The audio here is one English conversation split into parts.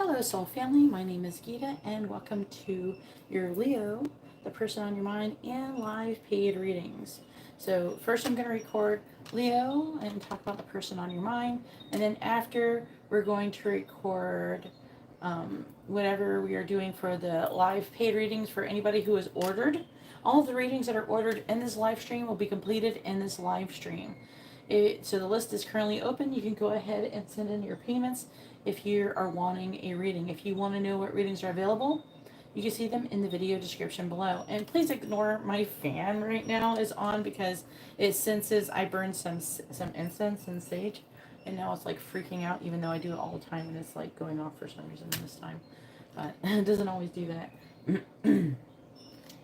Hello, soul family. My name is Geeta, and welcome to your Leo, the person on your mind, and live paid readings. So, first, I'm going to record Leo and talk about the person on your mind, and then after, we're going to record whatever we are doing for the live paid readings for anybody who has ordered. All of the readings that are ordered in this live stream will be completed in this live stream. So the list is currently open. You can go ahead and send in your payments if you are wanting a reading. If you want to know what readings are available, you can see them in the video description below. And please ignore my fan right now is on because it senses I burned some incense and sage, and now it's like freaking out, even though I do it all the time and it's like going off for some reason this time. But it doesn't always do that.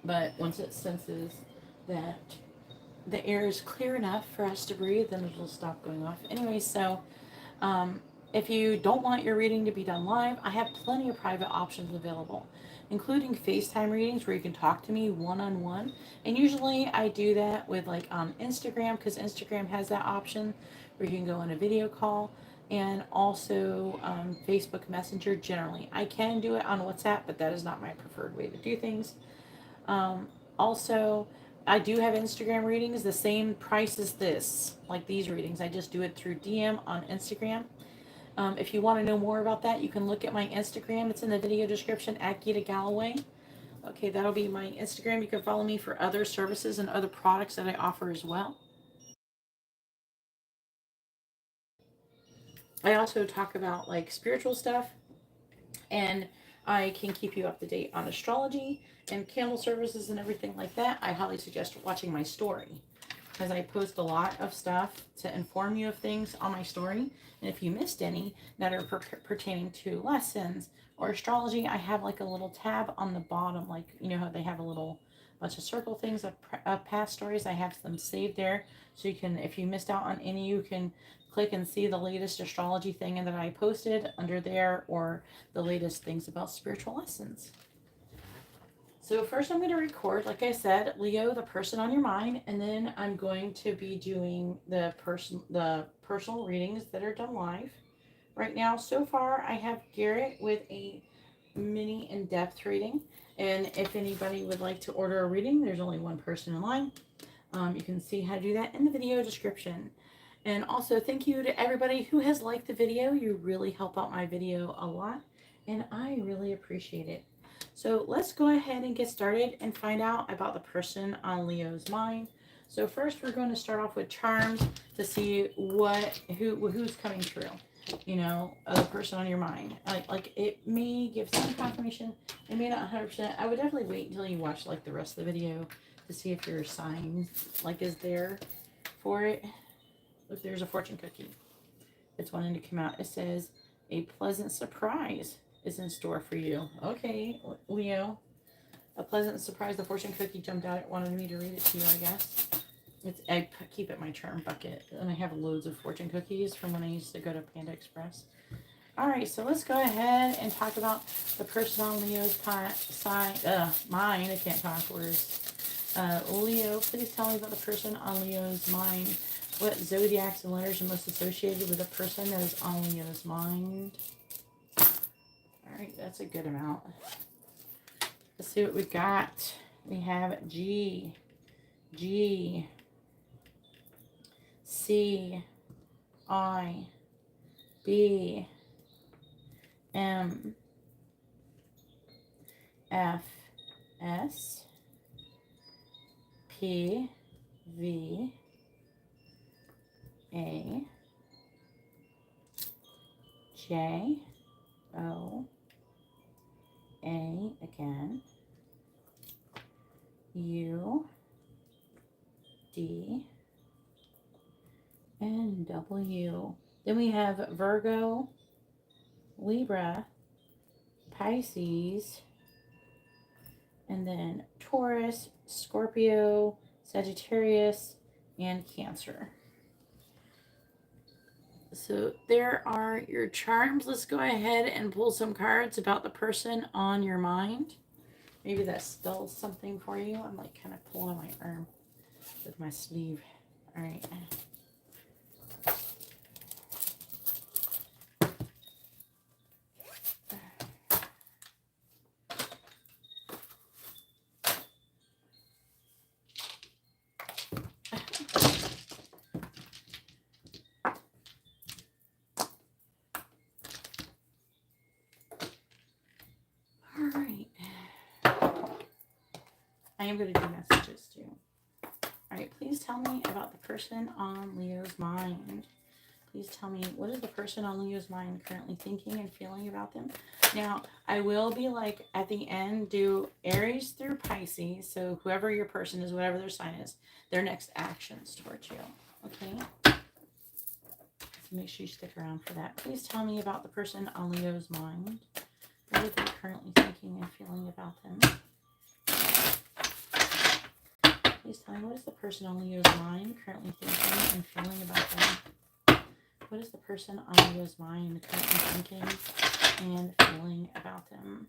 But once it senses that the air is clear enough for us to breathe, then it'll stop going off. Anyway, so if you don't want your reading to be done live, I have plenty of private options available, including FaceTime readings where you can talk to me one-on-one. And usually I do that with like on Instagram, because Instagram has that option where you can go on a video call, and also Facebook Messenger generally. I can do it on WhatsApp, but that is not my preferred way to do things. Also, I do have Instagram readings, the same price as this, like these readings. I just do it through DM on Instagram. If you want to know more about that, you can look at my Instagram. It's in the video description at GeetaGalaway. Okay, that'll be my Instagram. You can follow me for other services and other products that I offer as well. I also talk about like spiritual stuff, and I can keep you up to date on astrology and candle services and everything like that. I highly suggest watching my story, because I post a lot of stuff to inform you of things on my story. And if you missed any that are pertaining to lessons or astrology, I have like a little tab on the bottom, like, you know how they have a little bunch of circle things of past stories. I have them saved there, so you can, if you missed out on any, you can click and see the latest astrology thing that I posted under there, or the latest things about spiritual lessons. So first I'm going to record, like I said, Leo, the person on your mind, and then I'm going to be doing the personal readings that are done live. Right now, so far, I have Garrett with a mini in-depth reading, and if anybody would like to order a reading, there's only one person in line. You can see how to do that in the video description. And also, thank you to everybody who has liked the video. You really help out my video a lot, and I really appreciate it. So let's go ahead and get started and find out about the person on Leo's mind. So first, we're going to start off with charms to see who's coming through. You know, the person on your mind. Like it may give some confirmation. It may not 100%. I would definitely wait until you watch like the rest of the video to see if your sign like is there for it. Look, there's a fortune cookie. It's wanting to come out. It says a pleasant surprise is in store for you. Okay, Leo. A pleasant surprise. The fortune cookie jumped out. It wanted me to read it to you, I guess. I keep it in my charm bucket, and I have loads of fortune cookies from when I used to go to Panda Express. Alright, so let's go ahead and talk about the person on Leo's mind. I can't talk words. Leo, please tell me about the person on Leo's mind. What zodiacs and letters are most associated with a person that is on Leo's mind? Alright, that's a good amount. Let's see what we got. We have G, C, I, B, M, F, S, P, V, A, J, O, A again, U, D, and W. Then we have Virgo, Libra, Pisces, and then Taurus, Scorpio, Sagittarius, and Cancer. So there are your charms. Let's go ahead and pull some cards about the person on your mind. Maybe that spells something for you. I'm like kind of pulling my arm with my sleeve. All right. I am going to do messages too. All right, please tell me about the person on Leo's mind. Please tell me, what is the person on Leo's mind currently thinking and feeling about them? Now, I will be like, at the end, do Aries through Pisces. So whoever your person is, whatever their sign is, their next actions towards you. Okay? So make sure you stick around for that. Please tell me about the person on Leo's mind. What are they currently thinking and feeling about them? Please tell me, what is the person on Leo's mind currently thinking and feeling about them? What is the person on Leo's mind currently thinking and feeling about them?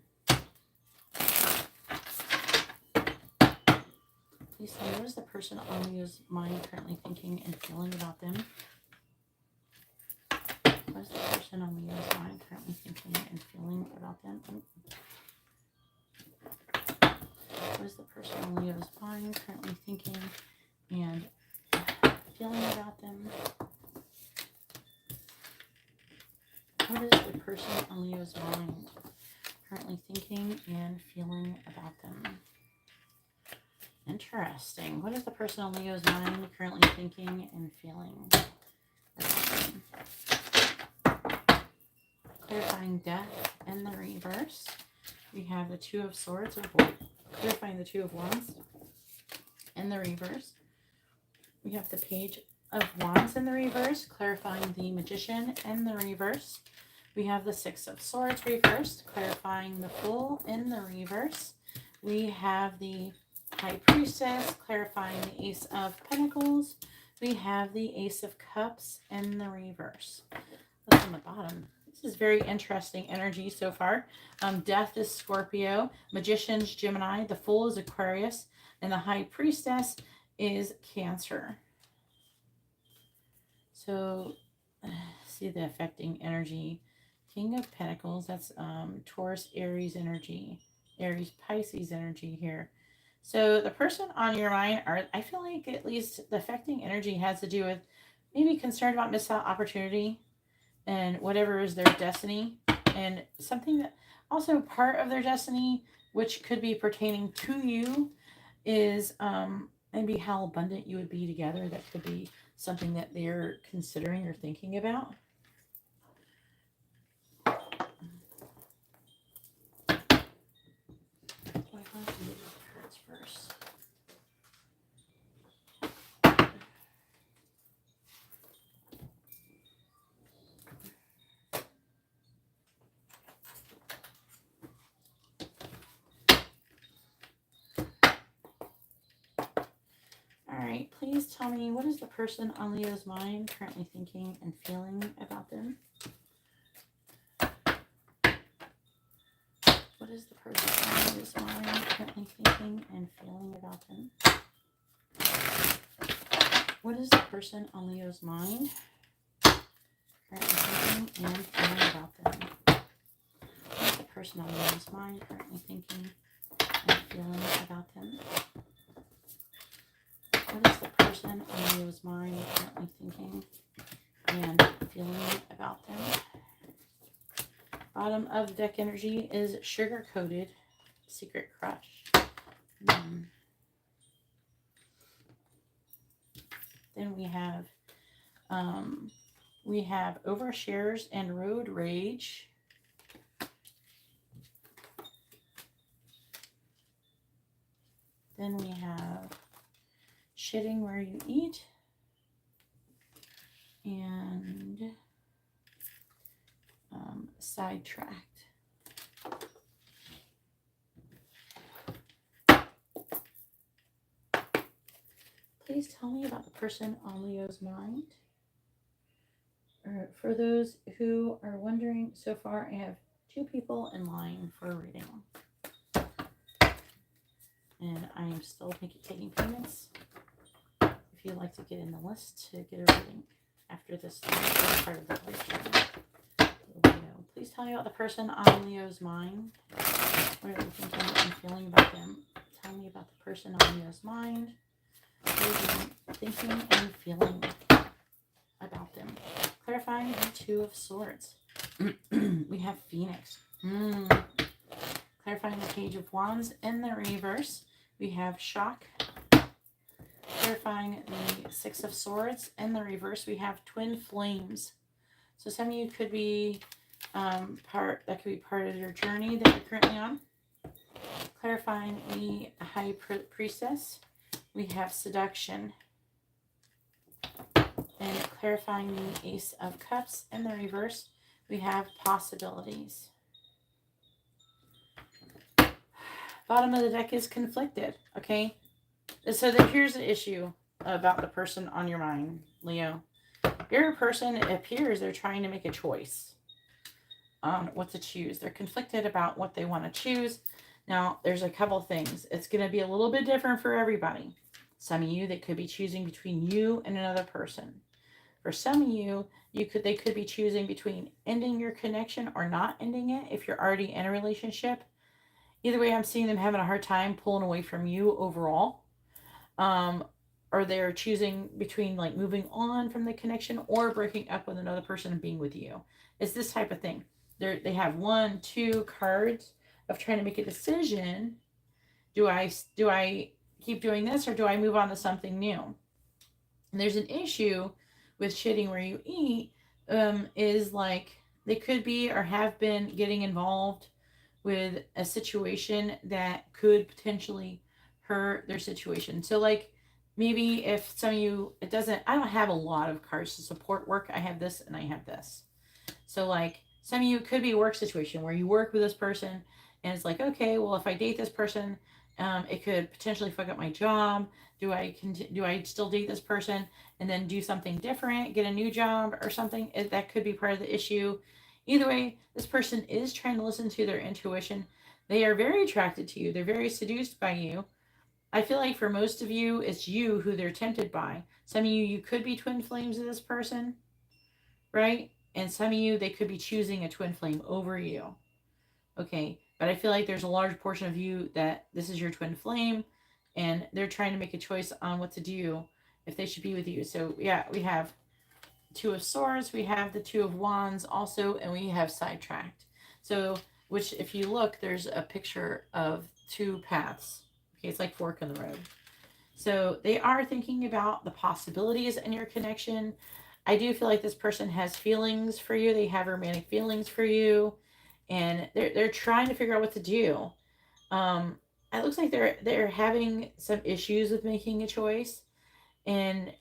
Please tell me, what is the person on Leo's mind currently thinking and feeling about them? What is the person on Leo's mind currently thinking and feeling about them? What is the person on Leo's mind currently thinking and feeling about them? What is the person on Leo's mind currently thinking and feeling about them? Interesting. What is the person on Leo's mind currently thinking and feeling about them? Clarifying death in the reverse. We have the Two of Swords, clarifying the Two of Wands in the reverse. We have the Page of Wands in the reverse, clarifying the Magician in the reverse. We have the Six of Swords reversed, clarifying the Fool in the reverse. We have the High Priestess, clarifying the Ace of Pentacles. We have the Ace of Cups in the reverse. Look on the bottom. This is very interesting energy so far. Death is Scorpio, Magician's Gemini, the Fool is Aquarius, and the High Priestess is Cancer. So, see the affecting energy. King of Pentacles, that's Taurus, Aries energy. Aries, Pisces energy here. So the person on your mind, I feel like at least the affecting energy has to do with maybe concerned about missed out opportunity and whatever is their destiny. And something that also part of their destiny, which could be pertaining to you, is maybe how abundant you would be together. That could be something that they're considering or thinking about. First. All right, please tell me, what is the person on Leo's mind currently thinking and feeling about them? What is the person on Leo's mind currently thinking and feeling about them? What is the person on Leo's mind currently thinking and feeling about them? What is the person on Leo's mind currently thinking and feeling about them? What is the person on Leo's mind currently thinking and feeling about them? Bottom of the deck energy is sugar-coated secret crush. Then we have overshares and road rage. Then we have shitting where you eat, and sidetracked. Please tell me about the person on Leo's mind. For those who are wondering, so far I have 2 people in line for a reading. And I am still taking payments. If you'd like to get in the list to get a reading after this part of the video. Please tell me about the person on Leo's mind. What are they thinking and feeling about them? Tell me about the person on Leo's mind. What are they thinking and feeling about them? Clarifying the Two of Swords. We have Phoenix. Clarifying the Page of Wands in the reverse. we have shock. Clarifying the Six of Swords. In the reverse, we have twin flames. So some of you could be part of your journey that you're currently on. Clarifying the High Priestess, we have seduction. And clarifying the Ace of Cups. In the reverse, we have possibilities. Bottom of the deck is conflicted, okay? So here's the issue about the person on your mind, Leo. Your person, it appears they're trying to make a choice on what to choose. They're conflicted about what they want to choose. Now, there's a couple things. It's going to be a little bit different for everybody. Some of you, they could be choosing between you and another person. For some of you, they could be choosing between ending your connection or not ending it if you're already in a relationship. Either way, I'm seeing them having a hard time pulling away from you overall. Or they're choosing between like moving on from the connection or breaking up with another person and being with you. It's this type of thing. They have 1, 2 cards of trying to make a decision. Do I keep doing this or do I move on to something new? And there's an issue with shitting where you eat, is like they could be or have been getting involved with a situation that could potentially hurt their situation. So like maybe if some of you, I don't have a lot of cards to support work. I have this and I have this. So like some of you, it could be a work situation where you work with this person and it's like, okay, well, if I date this person, it could potentially fuck up my job. Do I still date this person and then do something different, get a new job or something? That could be part of the issue. Either way, this person is trying to listen to their intuition. They are very attracted to you. They're very seduced by you. I feel like for most of you, it's you who they're tempted by. Some of you could be twin flames of this person, right? And some of you, they could be choosing a twin flame over you. Okay, but I feel like there's a large portion of you that this is your twin flame and they're trying to make a choice on what to do if they should be with you. So yeah, we have Two of Swords, we have the Two of Wands also, and we have sidetracked. So, which if you look, there's a picture of two paths. Okay, it's like fork in the road. So they are thinking about the possibilities in your connection. I do feel like this person has feelings for you. They have romantic feelings for you, and they're trying to figure out what to do. It looks like they're having some issues with making a choice, and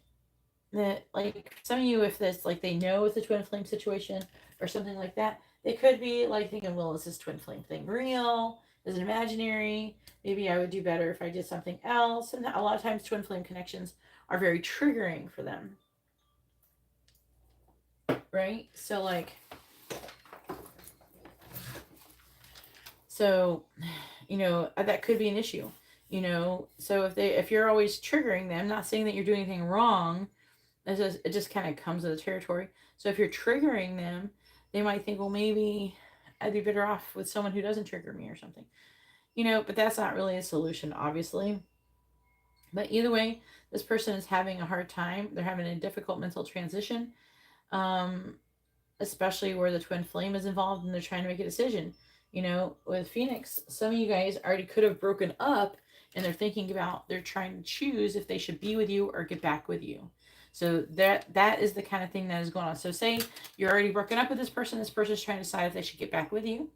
that like some of you, if this like they know it's a twin flame situation or something like that, they could be like thinking, well, is this twin flame thing real? Is it imaginary? Maybe I would do better if I did something else. And a lot of times twin flame connections are very triggering for them, right? So like, so you know, that could be an issue, you know. So if you're always triggering them, not saying that you're doing anything wrong, it just kind of comes with the territory. So if you're triggering them, they might think, well, maybe I'd be better off with someone who doesn't trigger me or something, you know. But that's not really a solution, obviously. But either way, this person is having a hard time. They're having a difficult mental transition, especially where the twin flame is involved and they're trying to make a decision. You know, with Phoenix, some of you guys already could have broken up and they're trying to choose if they should be with you or get back with you. So that is the kind of thing that is going on. So say you're already broken up with this person is trying to decide if they should get back with you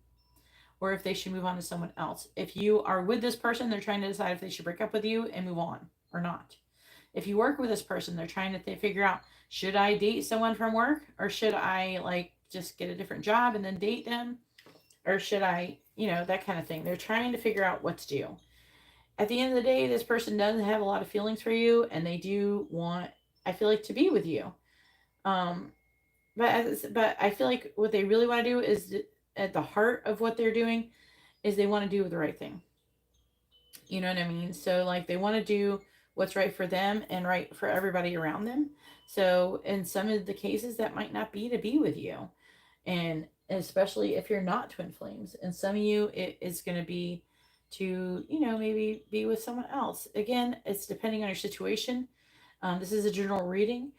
or if they should move on to someone else. If you are with this person, they're trying to decide if they should break up with you and move on or not. If you work with this person, they're trying to figure out, should I date someone from work or should I like just get a different job and then date them? Or should I, you know, that kind of thing. They're trying to figure out what to do. At the end of the day, this person doesn't have a lot of feelings for you and they do want, I feel like, to be with you. But I feel like what they really want to do is at the heart of what they're doing is they want to do the right thing. You know what I mean? So like they want to do what's right for them and right for everybody around them. So in some of the cases that might not be to be with you. And especially if you're not twin flames. And some of you, it is going to be to, you know, maybe be with someone else. Again, it's depending on your situation. This is a general reading.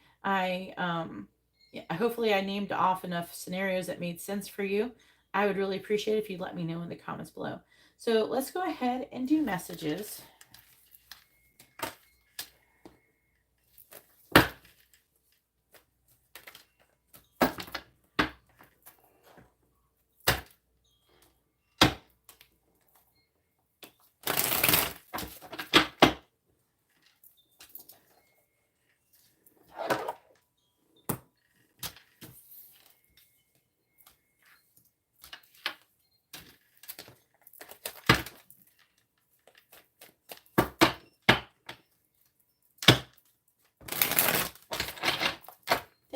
Hopefully I named off enough scenarios that made sense for you. I would really appreciate it if you let me know in the comments below. So let's go ahead and do messages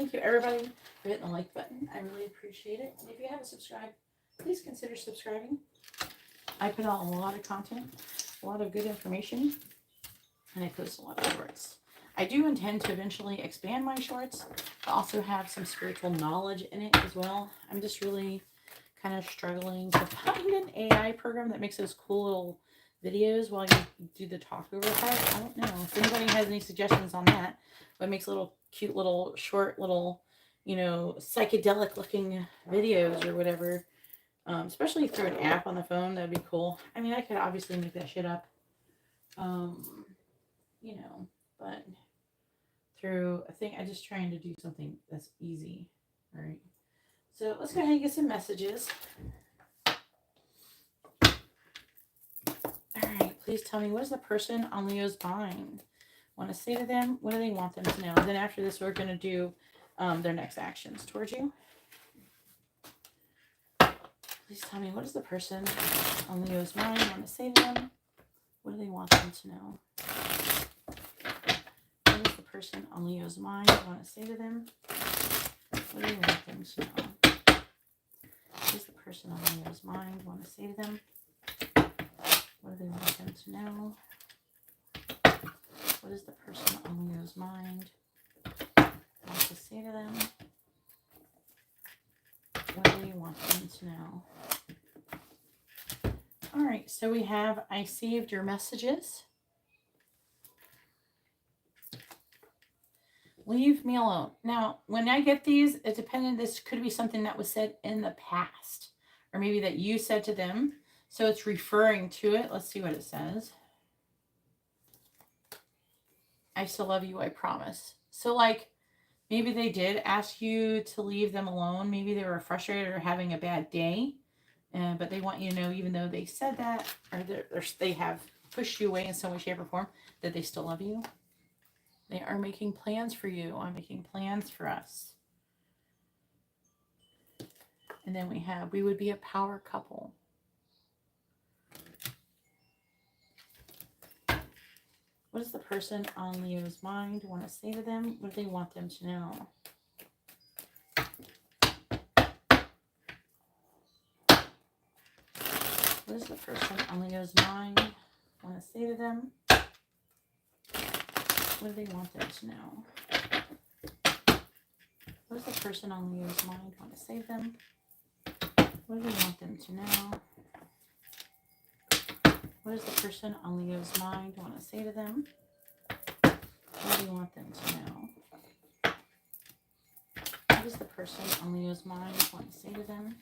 thank you everybody for hitting the like button. I really appreciate it. And if you haven't subscribed, please consider subscribing. I put out a lot of content, a lot of good information, and I post a lot of shorts. I do intend to eventually expand my shorts, but also have some spiritual knowledge in it as well. I'm just really kind of struggling to find an AI program that makes those cool little videos while you do the talk over part. I don't know if anybody has any suggestions on that, but makes little cute little short little, you know, psychedelic looking videos or whatever, especially through an app on the phone. That'd be cool. I mean, I could obviously make that shit up, you know, but through a thing, I'm just trying to do something that's easy. All right, so let's go ahead and get some messages. All right, please tell me, what is the person on Leo's mind want to say to them? What do they want them to know? And then after this, we're going to do their next actions towards you. Please tell me, what does the person on Leo's mind want to say to them? What do they want them to know? What does the person on Leo's mind want to say to them? What do they want them to know? What does the person on Leo's mind want to say to them? What do they want them to know? What does the person on Leo's mind want to say to them? What do you want them to know? All right, so we have, I saved your messages. Leave me alone. Now, when I get these, it depended, this could be something that was said in the past, or maybe that you said to them. So it's referring to it. Let's see what it says. I still love you, I promise. So like, maybe they did ask you to leave them alone. Maybe they were frustrated or having a bad day. But they want you to know, even though they said that, or they have pushed you away in some way, shape, or form, that they still love you. They are making plans for you. I'm making plans for us. And then we have, we would be a power couple. What does the person on Leo's mind want to say to them? What do they want them to know? What does the person on Leo's mind want to say to them? What do they want them to know? What does the person on Leo's mind want to say to them? What do they want them to know? What does the person on Leo's mind want to say to them? What do you want them to know? What does the person on Leo's mind want to say to them?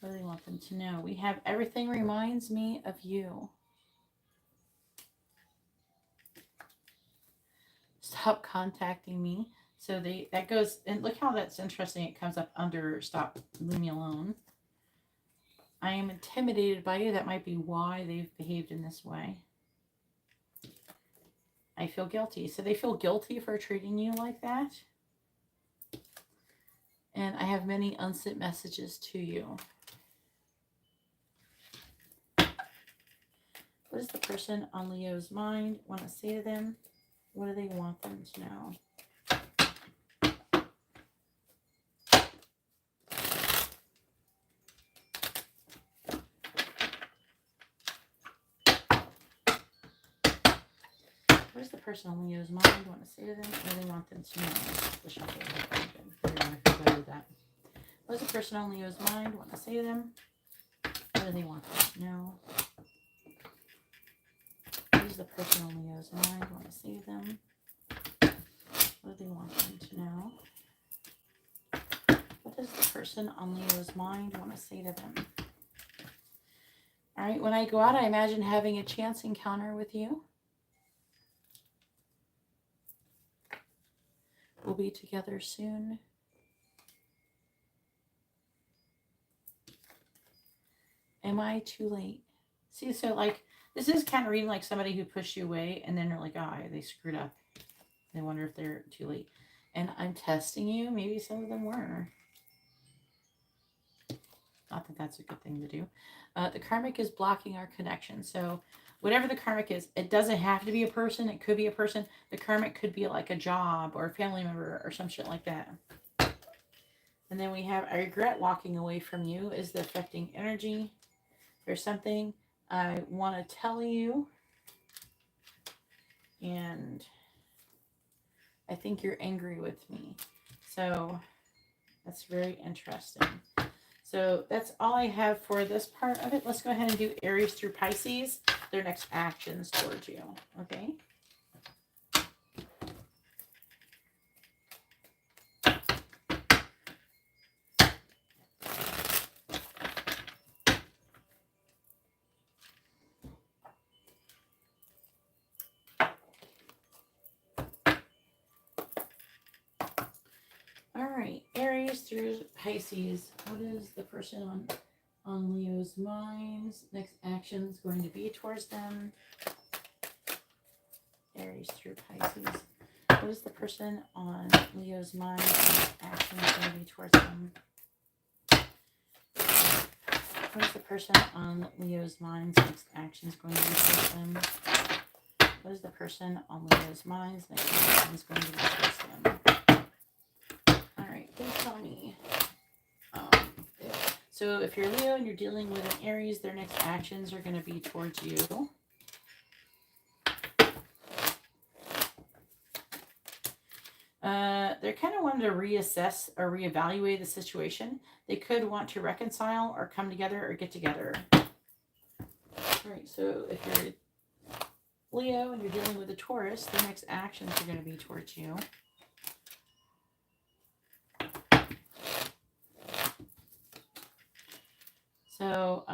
What do they want them to know? We have, everything reminds me of you. Stop contacting me. So that goes, and look how that's interesting. It comes up under stop, leave me alone. I am intimidated by you. That might be why they've behaved in this way. I feel guilty. So they feel guilty for treating you like that. And I have many unsent messages to you. What does the person on Leo's mind want to say to them? What do they want them to know? What does the person on Leo's mind want to say to them? What do they want them to know? The shuffle. Better with that. What does the person on Leo's mind want to say to them? What do they want them to know? What does the person on Leo's mind want to say to them? What do they want them to know? What does the person on Leo's mind want to say to them? All right, when I go out, I imagine having a chance encounter with you. We'll be together soon. Am I too late? See, so like, this is kind of reading like somebody who pushed you away, and then they're like, oh, they screwed up. They wonder if they're too late. And I'm testing you. Maybe some of them were. Not that that's a good thing to do. The karmic is blocking our connection. So whatever the karmic is, it doesn't have to be a person. It could be a person. The karmic could be like a job or a family member or some shit like that. And then we have, I regret walking away from you is the affecting energy. There's something I want to tell you. And I think you're angry with me. So that's very interesting. So that's all I have for this part of it. Let's go ahead and do Aries through Pisces, their next actions towards you. Okay. All right, Aries through Pisces. What is the person on Leo's minds? Next action is going to be towards them. Aries through Pisces. What is the person on Leo's mind? Next action is going to be towards them. What is the person on Leo's mind? Next action is going to be towards them. What is the person on Leo's mind? Next action is going to be towards them. Alright, please tell me. So if you're Leo and you're dealing with an Aries, their next actions are going to be towards you. They're kind of wanting to reassess or reevaluate the situation. They could want to reconcile or come together or get together. Alright, so if you're Leo and you're dealing with a Taurus, their next actions are going to be towards you. So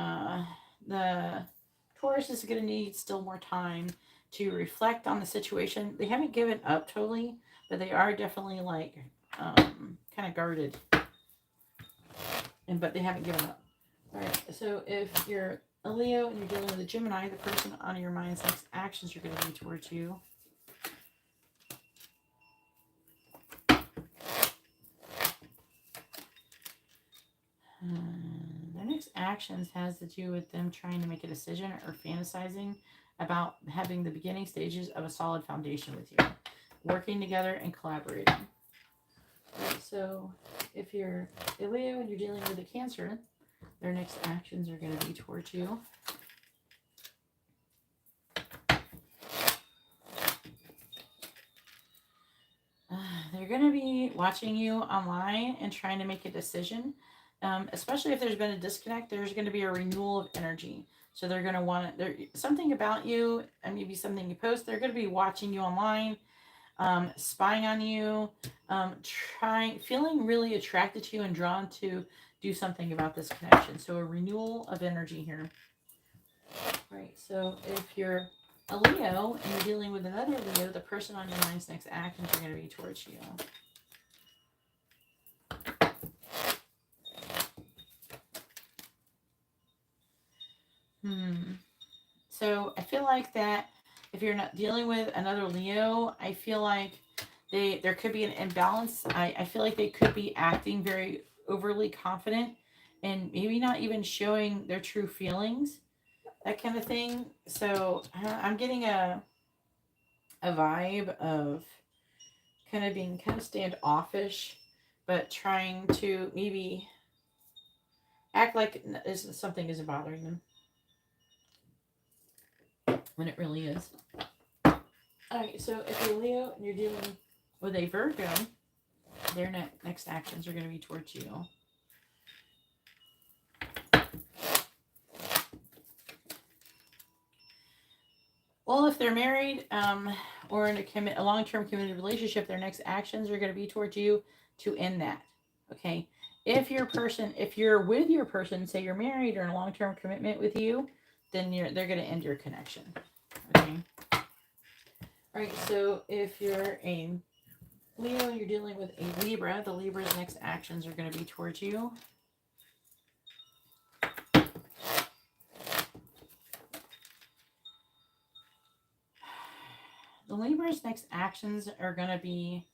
the Taurus is going to need still more time to reflect on the situation. They haven't given up totally, but they are definitely like kind of guarded. But they haven't given up. All right. So if you're a Leo and you're dealing with a Gemini, the person on your mind's next actions are going to be towards you. Their next actions has to do with them trying to make a decision or fantasizing about having the beginning stages of a solid foundation with you. Working together and collaborating. Right, so if you're a Leo and you're dealing with a Cancer, their next actions are going to be towards you. They're going to be watching you online and trying to make a decision. Especially if there's been a disconnect, there's going to be a renewal of energy. So they're going to want something about you, and maybe something you post. They're going to be watching you online, spying on you, feeling really attracted to you and drawn to do something about this connection. So a renewal of energy here. Right. So if you're a Leo and you're dealing with another Leo, the person on your mind's next actions are going to be towards you. So I feel like that if you're not dealing with another Leo, I feel like there could be an imbalance. I feel like they could be acting very overly confident and maybe not even showing their true feelings, that kind of thing. So I'm getting a vibe of kind of being kind of standoffish, but trying to maybe act like something isn't bothering them when it really is. Alright, so if you're Leo and you're dealing with a Virgo, their next actions are going to be towards you. Well, if they're married or in a long-term committed relationship, their next actions are going to be towards you to end that. Okay? If you're with your person, say you're married or in a long-term commitment with you, then they're going to end your connection. Okay? All right, so if you're a Leo and you're dealing with a Libra, the Libra's next actions are going to be towards you. The Libra's next actions are going to be,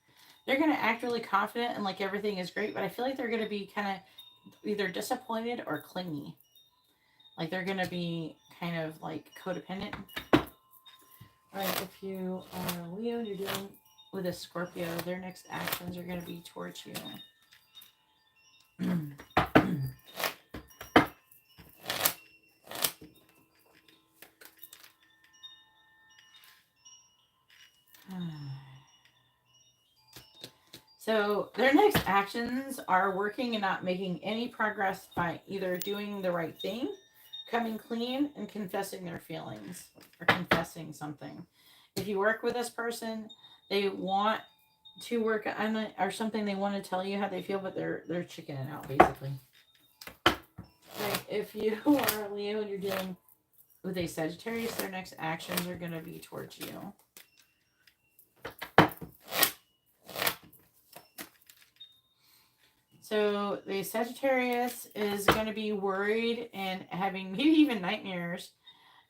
they're going to act really confident and like everything is great, but I feel like they're going to be kind of either disappointed or clingy. Like they're going to be kind of like codependent. Alright, if you are Leo and you're dealing with a Scorpio, their next actions are going to be towards you. So their next actions are working and not making any progress by either doing the right thing, coming clean, and confessing their feelings or confessing something. If you work with this person, they want to work on it or something. They want to tell you how they feel, but they're chickening out basically. Right. If you are Leo and you're dealing with a Sagittarius, their next actions are going to be towards you. So the Sagittarius is going to be worried and having maybe even nightmares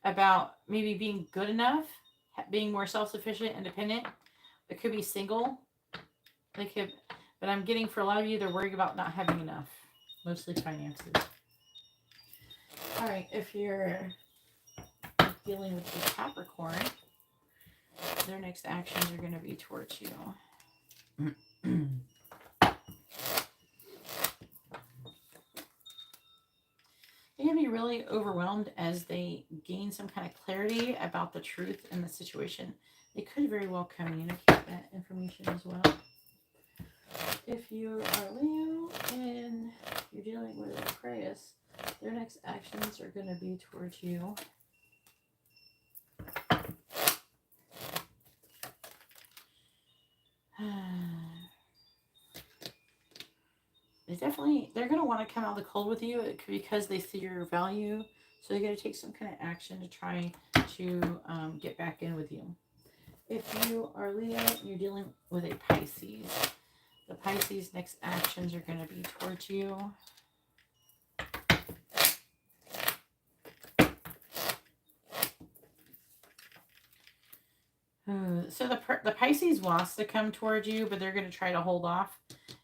about maybe being good enough, being more self-sufficient, independent. It could be single. They could, but I'm getting for a lot of you, they're worried about not having enough, mostly finances. All right, if you're dealing with the Capricorn, their next actions are going to be towards you. They're going to be really overwhelmed as they gain some kind of clarity about the truth in the situation. They could very well communicate that information as well. If you are Leo and you're dealing with Aquarius, their next actions are going to be towards you. They're going to want to come out of the cold with you because they see your value. So they're going to take some kind of action to try to get back in with you. If you are Leo and you're dealing with a Pisces, the Pisces' next actions are going to be towards you. So the Pisces wants to come towards you, but they're going to try to hold off.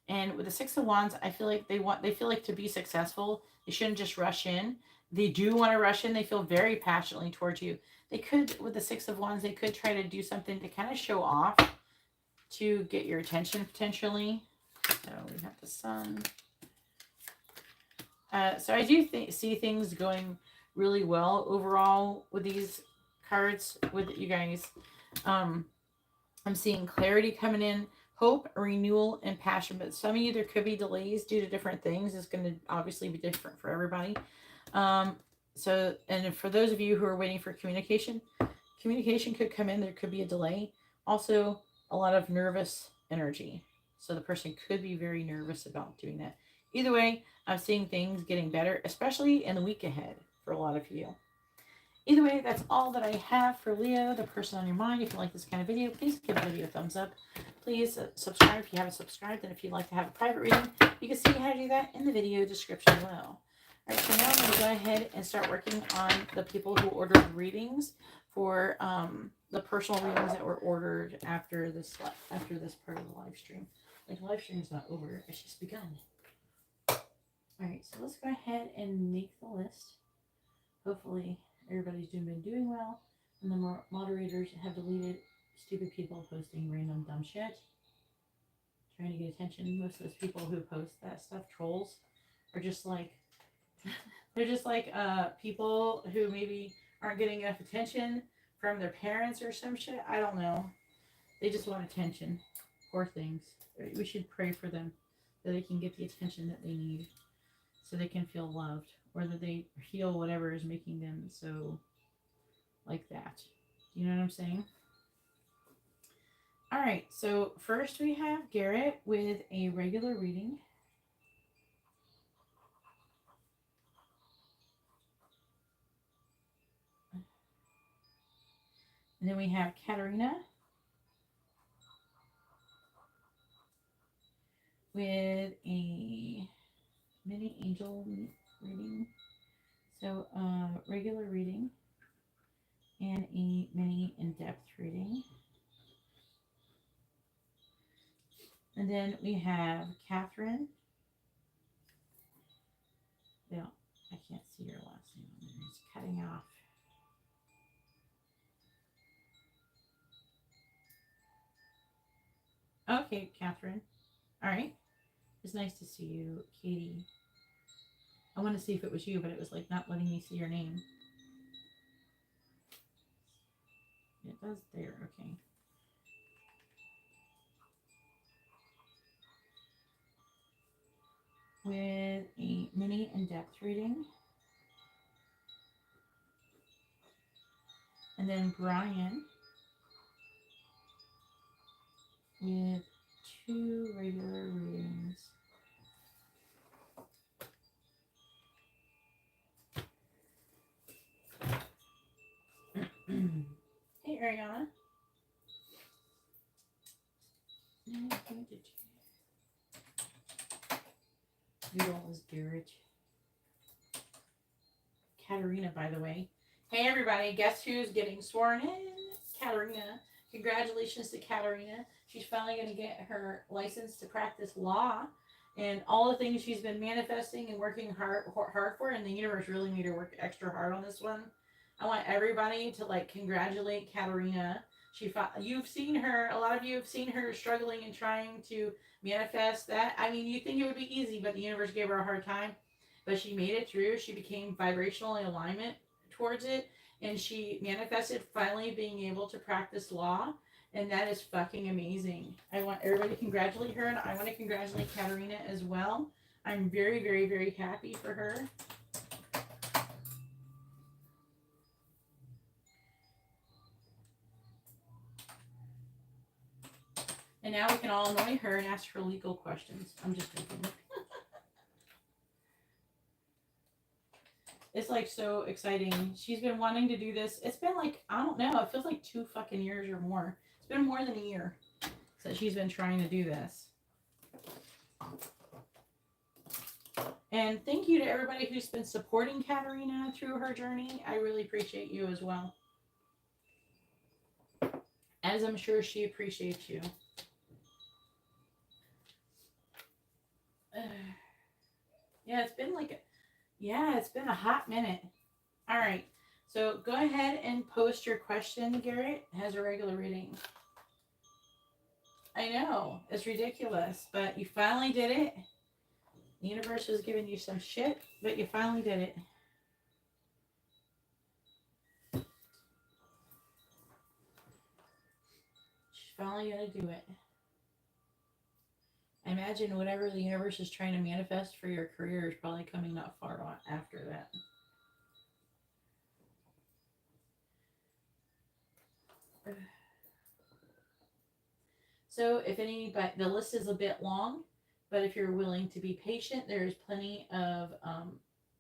And with the Six of Wands, I feel like they feel like to be successful, they shouldn't just rush in. They do want to rush in. They feel very passionately towards you. They could, with the Six of Wands, they could try to do something to kind of show off to get your attention potentially. So we have the Sun. So I do see things going really well overall with these cards with you guys. I'm seeing clarity coming in, hope, renewal, and passion. But some of you, there could be delays due to different things. It's going to obviously be different for everybody. And for those of you who are waiting for communication could come in. There could be a delay. Also, a lot of nervous energy. So the person could be very nervous about doing that. Either way, I'm seeing things getting better, especially in the week ahead for a lot of you. Either way, that's all that I have for Leo, the person on your mind. If you like this kind of video, please give the video a thumbs up. Please subscribe if you haven't subscribed. And if you'd like to have a private reading, you can see how to do that in the video description below. All right, so now I'm going to go ahead and start working on the people who ordered readings for the personal readings that were ordered after this part of the live stream. Like, the live stream is not over. It's just begun. All right, so let's go ahead and make the list. Hopefully everybody's been doing well, and the moderators have deleted stupid people posting random dumb shit, trying to get attention. Most of those people who post that stuff, trolls, are just like, they're just like people who maybe aren't getting enough attention from their parents or some shit. I don't know. They just want attention. Poor things. We should pray for them that they can get the attention that they need so they can feel loved, or that they heal whatever is making them so like that. You know what I'm saying? All right, so first we have Garrett with a regular reading. And then we have Katarina with a mini angel reading. So regular reading and a mini in-depth reading. And then we have Catherine Yeah, I can't see your last name on there. It's cutting off. Okay, Catherine. All right. It's nice to see you, Katie. I want to see if it was you, but it was like not letting me see your name. It does there. Okay. With a mini in-depth reading. And then Brian with 2 regular readings. Hey, Ariana. Noodles, Garrett. Katarina, by the way. Hey, everybody. Guess who's getting sworn in? Katarina. Congratulations to Katarina. She's finally going to get her license to practice law. And all the things she's been manifesting and working hard for, and the universe really made her work extra hard on this one. I want everybody to like congratulate Katarina. You've seen her, a lot of you have seen her struggling and trying to manifest that. I mean, you think it would be easy, but the universe gave her a hard time. But she made it through. She became vibrational in alignment towards it, and she manifested finally being able to practice law. And that is fucking amazing. I want everybody to congratulate her, and I want to congratulate Katarina as well. I'm very, very, very happy for her. And now we can all annoy her and ask her legal questions. I'm just joking. It's like so exciting. She's been wanting to do this. It's been like, I don't know, it feels like 2 fucking years or more. It's been more than a year since she's been trying to do this. And thank you to everybody who's been supporting Katarina through her journey. I really appreciate you as well. As I'm sure she appreciates you. Yeah, it's been like, it's been a hot minute. All right. So go ahead and post your question, Garrett. It has a regular reading. I know. It's ridiculous. But you finally did it. The universe was giving you some shit, but you finally did it. She's finally going to do it. I imagine whatever the universe is trying to manifest for your career is probably coming not far after that. So if anybody, the list is a bit long, but if you're willing to be patient, there's plenty of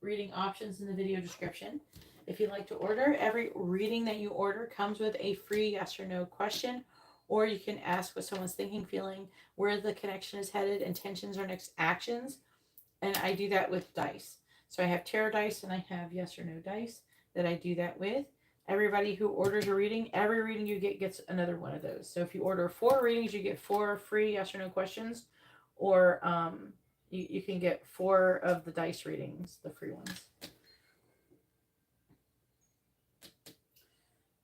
reading options in the video description. If you'd like to order, every reading that you order comes with a free yes or no question, or you can ask what someone's thinking, feeling, where the connection is headed, intentions or next actions. And I do that with dice. So I have tarot dice and I have yes or no dice that I do that with. Everybody who orders a reading, every reading you get gets another one of those. So if you order 4 readings, you get 4 free yes or no questions, or you can get 4 of the dice readings, the free ones.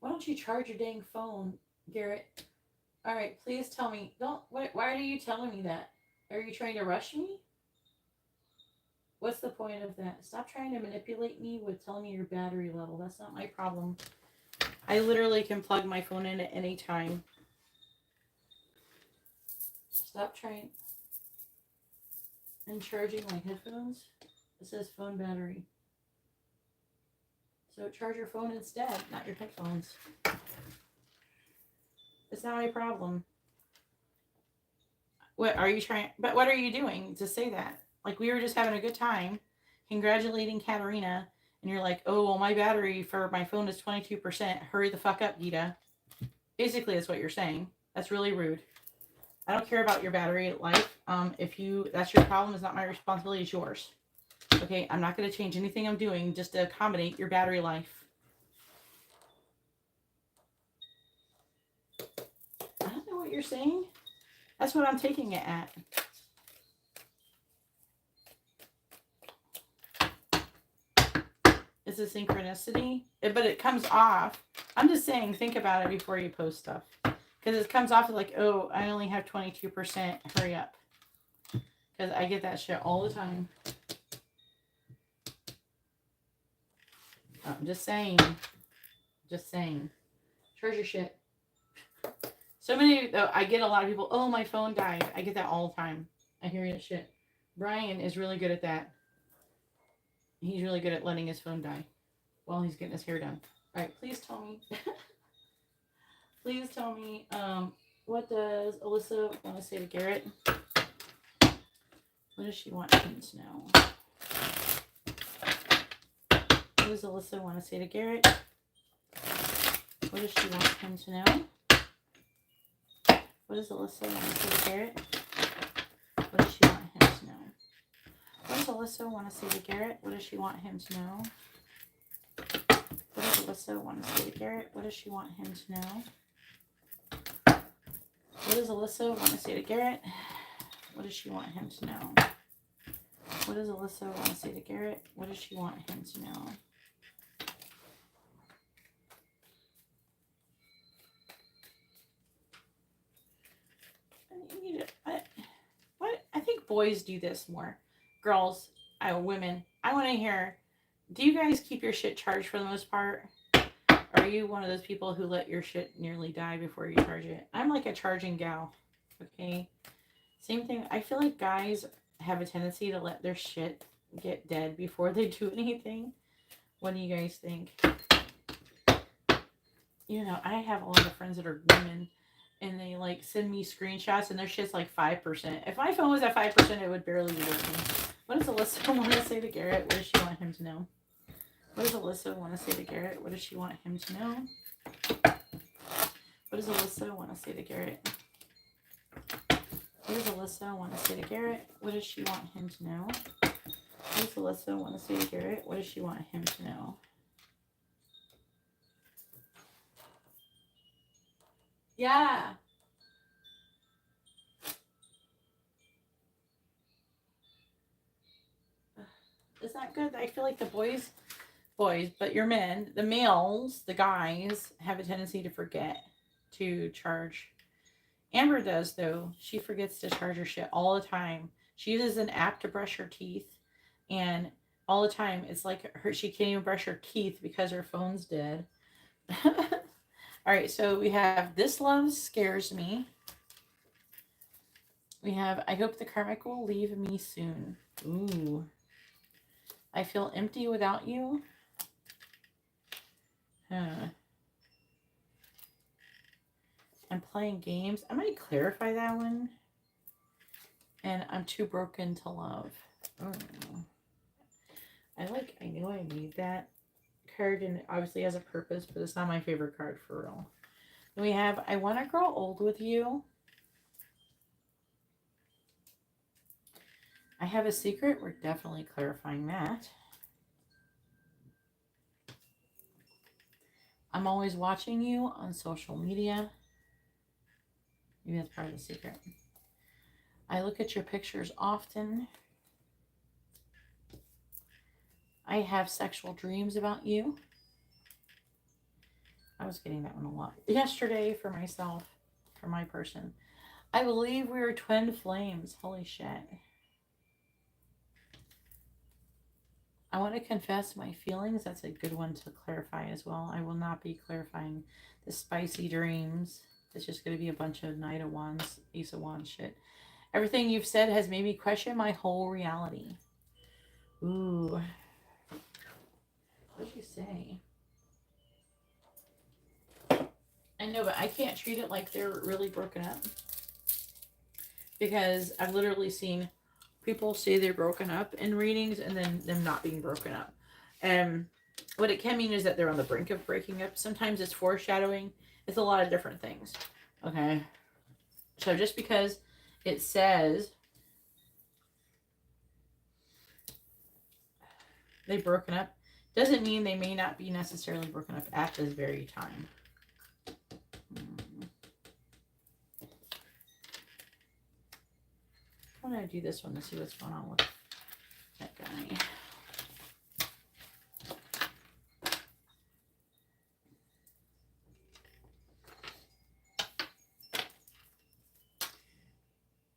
Why don't you charge your dang phone, Garrett? All right, please tell me. Why are you telling me that? Are you trying to rush me? What's the point of that? Stop trying to manipulate me with telling me your battery level. That's not my problem. I literally can plug my phone in at any time. Stop trying. And charging my headphones. It says phone battery. So charge your phone instead, not your headphones. It's not my problem. What are you trying? But what are you doing to say that? Like, we were just having a good time, congratulating Katarina, and you're like, oh, well, my battery for my phone is 22%. Hurry the fuck up, Geeta. Basically, that's what you're saying. That's really rude. I don't care about your battery life. That's your problem. It's not my responsibility. It's yours. Okay, I'm not going to change anything I'm doing just to accommodate your battery life. I don't know what you're saying. That's what I'm taking it at. It's a synchronicity, but it comes off. I'm just saying, think about it before you post stuff. Because it comes off like, oh, I only have 22%. Hurry up. Because I get that shit all the time. I'm just saying. Just saying. Treasure shit. So many, though, I get a lot of people, oh, my phone died. I get that all the time. I hear that shit. Brian is really good at that. He's really good at letting his phone die while he's getting his hair done. All right, please tell me. Please tell me, what does Alyssa want to say to Garrett? What does she want him to know? What does Alyssa want to say to Garrett? What does she want him to know? What does Alyssa want to say to Garrett? What does she want him to know? What does Alyssa want to say to Garrett? What does she want him to know? What does Alyssa want to say to Garrett? What does she want him to know? What does Alyssa want to say to Garrett? What does she want him to know? What does Alyssa want to say to Garrett? What does she want him to know? I think boys do this more. Girls, women, I want to hear, do you guys keep your shit charged for the most part? Or are you one of those people who let your shit nearly die before you charge it? I'm like a charging gal, okay? Same thing. I feel like guys have a tendency to let their shit get dead before they do anything. What do you guys think? You know, I have a lot of friends that are women, and they like send me screenshots and their shit's like 5%. If my phone was at 5%, it would barely be working. What does Alyssa want to say to Garrett? What does she want him to know? What does Alyssa want to say to Garrett? What does she want him to know? What does Alyssa want to say to Garrett? What does Alyssa want to say to Garrett? What does she want him to know? What does Alyssa want to say to Garrett? What does she want him to know? Yeah. Is that good? I feel like the boys, but your men, the males, the guys have a tendency to forget to charge. Amber does, though. She forgets to charge her shit all the time. She uses an app to brush her teeth, and all the time it's like she can't even brush her teeth because her phone's dead. All right, so we have This Love Scares Me. We have I Hope the Karmic Will Leave Me Soon. Ooh. I Feel Empty Without You. Huh. I'm Playing Games. I might clarify that one. And I'm Too Broken to Love. Oh. I know I need that card, and it obviously has a purpose, but it's not my favorite card for real. Then we have I Want to Grow Old with You. I Have a Secret. We're definitely clarifying that. I'm Always Watching You on social media. Maybe that's part of the secret. I Look at Your Pictures Often. I Have Sexual Dreams About You. I was getting that one a lot yesterday for myself, for my person. I Believe We Are Twin Flames. Holy shit. I Want to Confess My Feelings. That's a good one to clarify as well. I will not be clarifying the Spicy Dreams. It's just going to be a bunch of Knight of Wands, Ace of Wands shit. Everything you've said has made me question my whole reality. Ooh. What'd you say? I know, but I can't treat it like they're really broken up. Because I've literally seen people say they're broken up in readings and then them not being broken up. And what it can mean is that they're on the brink of breaking up. Sometimes it's foreshadowing. It's a lot of different things. Okay. So just because it says they've broken up doesn't mean they may not be necessarily broken up at this very time. I'm going to do this one to see what's going on with that guy.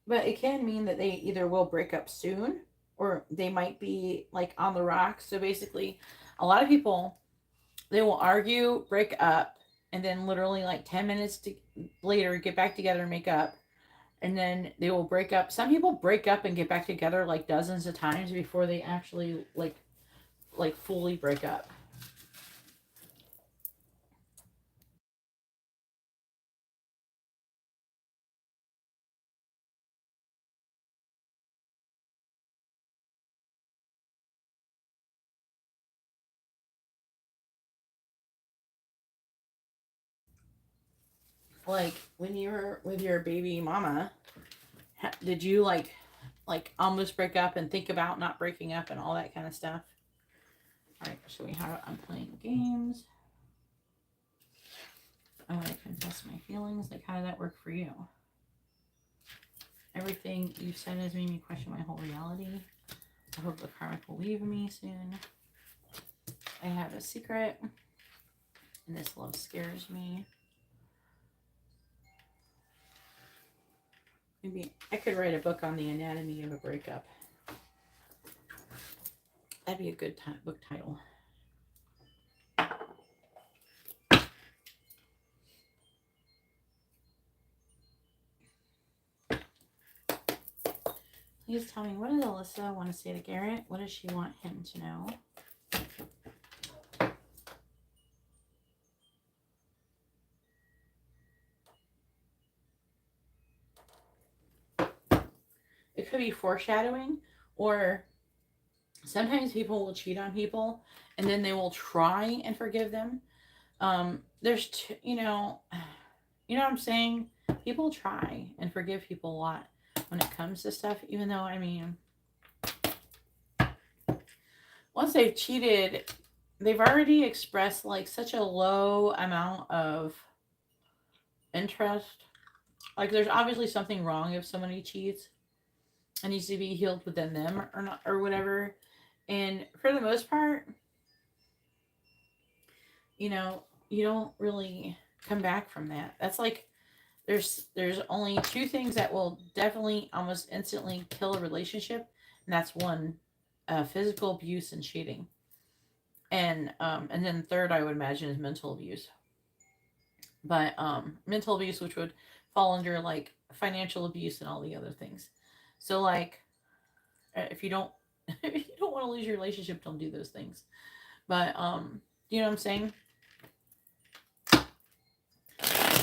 But it can mean that they either will break up soon or they might be like on the rocks. So basically, a lot of people, they will argue, break up, and then literally like 10 minutes later get back together and make up. And then they will break up. Some people break up and get back together like dozens of times before they actually like fully break up. Like when you were with your baby mama, did you like almost break up and think about not breaking up and all that kind of stuff? All right, show me how I'm playing games. I want to confess my feelings. Like, how did that work for you? Everything you said has made me question my whole reality. I hope the karmic will leave me soon. I have a secret, and this love scares me. Maybe I could write a book on the anatomy of a breakup. That'd be a good book title. Please tell me, what does Alyssa want to say to Garrett? What does she want him to know? It could be foreshadowing, or sometimes people will cheat on people and then they will try and forgive them. There's, you know what I'm saying? People try and forgive people a lot when it comes to stuff, even though, I mean, once they've cheated, they've already expressed like such a low amount of interest. Like, there's obviously something wrong if somebody cheats. It needs to be healed within them or not, or whatever. And for the most part, you know, you don't really come back from that. That's like, there's only two things that will definitely almost instantly kill a relationship, and that's one, physical abuse and cheating, and then third, I would imagine, is mental abuse. But mental abuse, which would fall under like financial abuse and all the other things. So like, if you don't if you don't want to lose your relationship, don't do those things. But you know what I'm saying?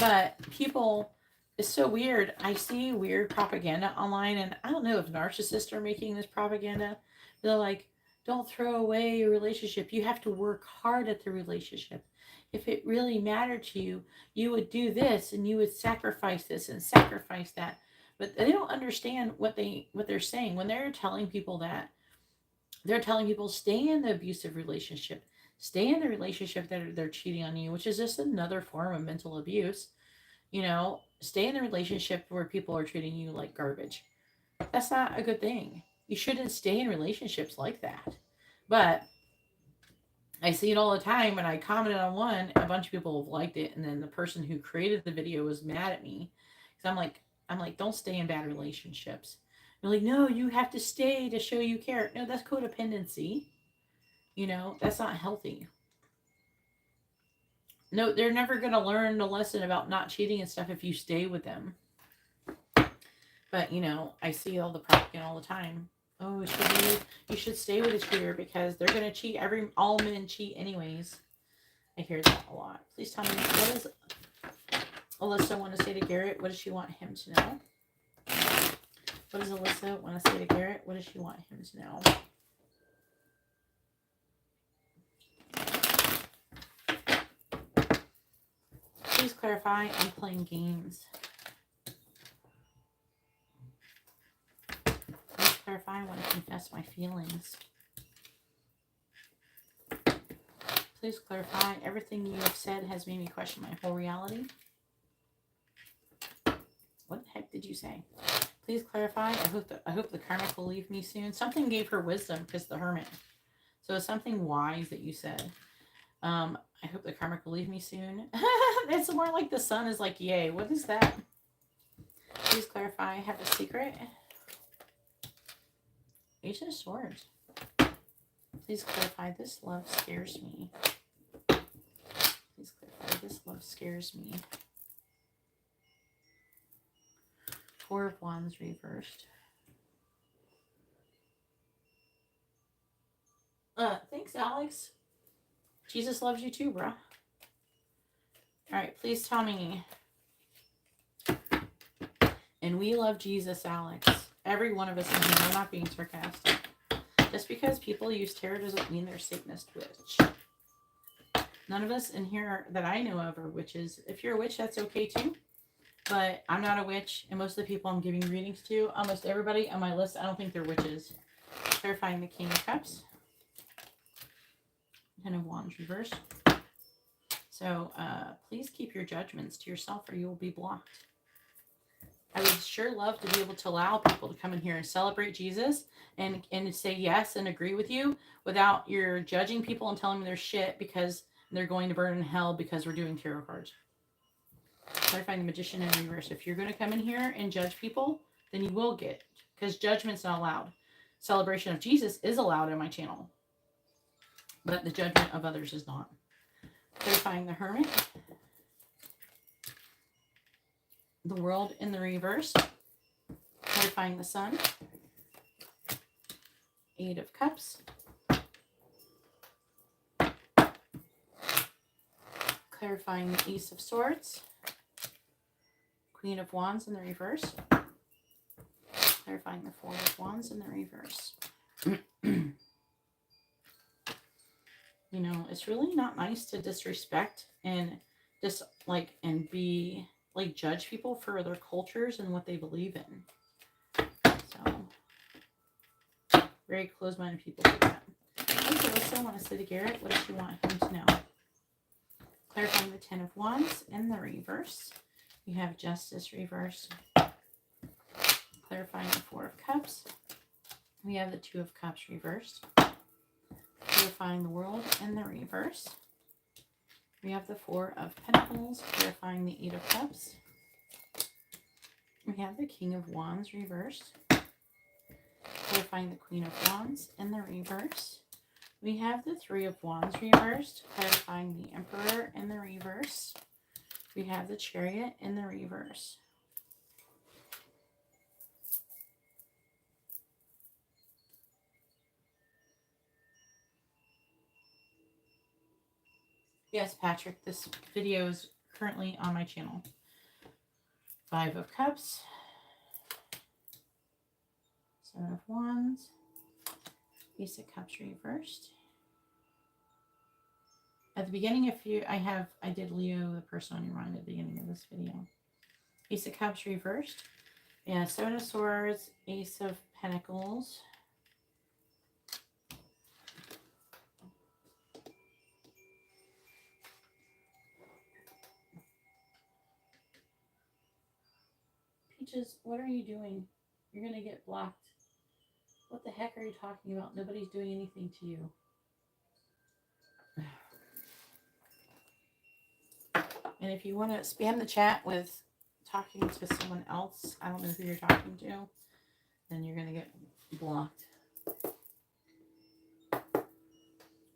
But people, it's so weird. I see weird propaganda online, and I don't know if narcissists are making this propaganda. They're like, don't throw away your relationship. You have to work hard at the relationship. If it really mattered to you, you would do this and you would sacrifice this and sacrifice that. But they don't understand what they're saying when they're telling people that. They're telling people, stay in the abusive relationship. Stay in the relationship that they're cheating on you, which is just another form of mental abuse. You know, stay in the relationship where people are treating you like garbage. That's not a good thing. You shouldn't stay in relationships like that. But I see it all the time, and I commented on one, a bunch of people have liked it, and then the person who created the video was mad at me. Because I'm like, don't stay in bad relationships. They're like, no, you have to stay to show you care. No, that's codependency. You know, that's not healthy. No, they're never going to learn the lesson about not cheating and stuff if you stay with them. But, you know, I see all the propaganda all the time. Oh, you should stay with a cheater because they're going to cheat. All men cheat anyways. I hear that a lot. Please tell me, what does Alyssa want to say to Garrett? What does she want him to know? What does Alyssa want to say to Garrett? What does she want him to know? Please clarify. I'm playing games. Please clarify. I want to confess my feelings. Please clarify. Everything you have said has made me question my whole reality. What the heck did you say? Please clarify. I hope the karmic will leave me soon. Something gave her wisdom because the hermit. So it's something wise that you said. I hope the karmic will leave me soon. It's more like the sun is like, yay. What is that? Please clarify. I have a secret. Ace of Swords. Please clarify. This love scares me. Please clarify. This love scares me. Four of Wands reversed. Thanks, Alex. Jesus loves you too, bro. All right, please tell me. And we love Jesus, Alex. Every one of us in here. I'm not being sarcastic. Just because people use tarot doesn't mean they're Satanist witch. None of us in here that I know of are witches. If you're a witch, that's okay too. But I'm not a witch, and most of the people I'm giving readings to, almost everybody on my list, I don't think they're witches. Clarifying the King of Cups. Ten of Wands reversed. So please keep your judgments to yourself or you will be blocked. I would sure love to be able to allow people to come in here and celebrate Jesus and say yes and agree with you without you're judging people and telling them they're shit because they're going to burn in hell because we're doing tarot cards. Clarifying the Magician in reverse. If you're going to come in here and judge people, then you will get, because judgment's not allowed. Celebration of Jesus is allowed in my channel, but the judgment of others is not. Clarifying the Hermit. The World in the reverse. Clarifying the Sun. Eight of Cups. Clarifying the Ace of Swords. Queen of Wands in the reverse. Clarifying the Four of Wands in the reverse. You know, it's really not nice to disrespect and just and be judge people for their cultures and what they believe in. So very close-minded people do that. Okay, Alyssa, I want to say to Garrett, what does she want him to know? Clarifying the Ten of Wands in the reverse. We have Justice reverse. Clarifying the Four of Cups. We have the Two of Cups reversed. Clarifying the World in the reverse. We have the Four of Pentacles, clarifying the Eight of Cups. We have the King of Wands reversed. Clarifying the Queen of Wands in the reverse. We have the Three of Wands reversed, clarifying the Emperor in the reverse. We have the Chariot in the reverse. Yes, Patrick, this video is currently on my channel. Five of Cups. Seven of Wands. Ace of Cups reversed. At the beginning, I did Leo, the person on your mind, at the beginning of this video. Ace of Cups reversed. Yeah, Seven of Swords, Ace of Pentacles. Peaches, what are you doing? You're going to get blocked. What the heck are you talking about? Nobody's doing anything to you. And if you want to spam the chat with talking to someone else, I don't know who you're talking to, then you're going to get blocked.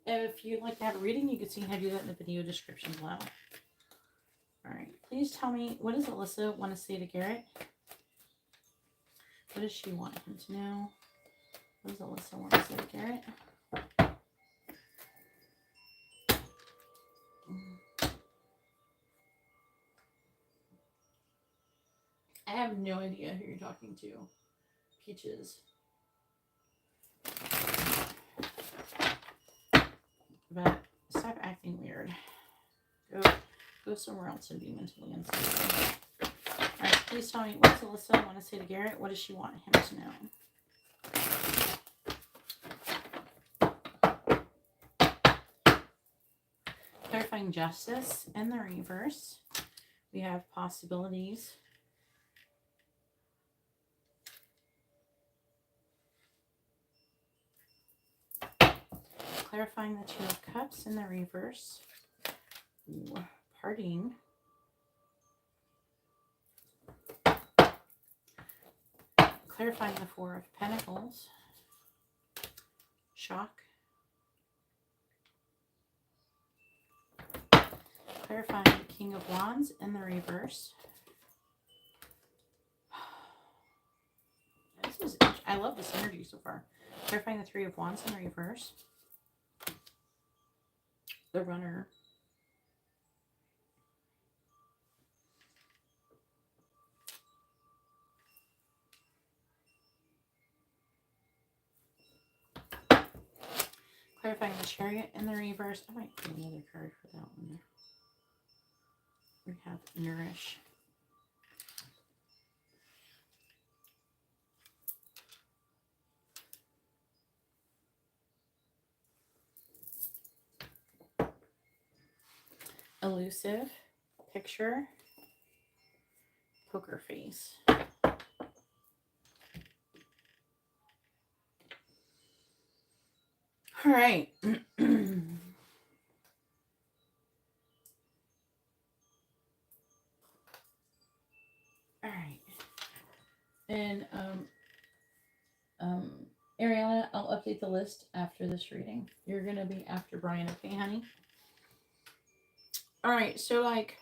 If you'd like to have a reading, you can see how to do that in the video description below. Alright, please tell me, what does Alyssa want to say to Garrett? What does she want him to know? What does Alyssa want to say to Garrett? I have no idea who you're talking to. Peaches. But stop acting weird. Go somewhere else and be mentally unstable. Alright, please tell me, what does Alyssa want to say to Garrett? What does she want him to know? Clarifying Justice in the reverse. We have Possibilities. Clarifying the Two of Cups in the reverse. Ooh, Parting. Clarifying the Four of Pentacles. Shock. Clarifying the King of Wands in the reverse. I love this energy so far. Clarifying the Three of Wands in the reverse. The Runner. Clarifying the Chariot in the reverse. I might put another card for that one. We have Nourish. Elusive. Picture. Poker Face. All right. All right. And Ariana, I'll update the list after this reading. You're gonna be after Brian, okay, honey? All right. So like,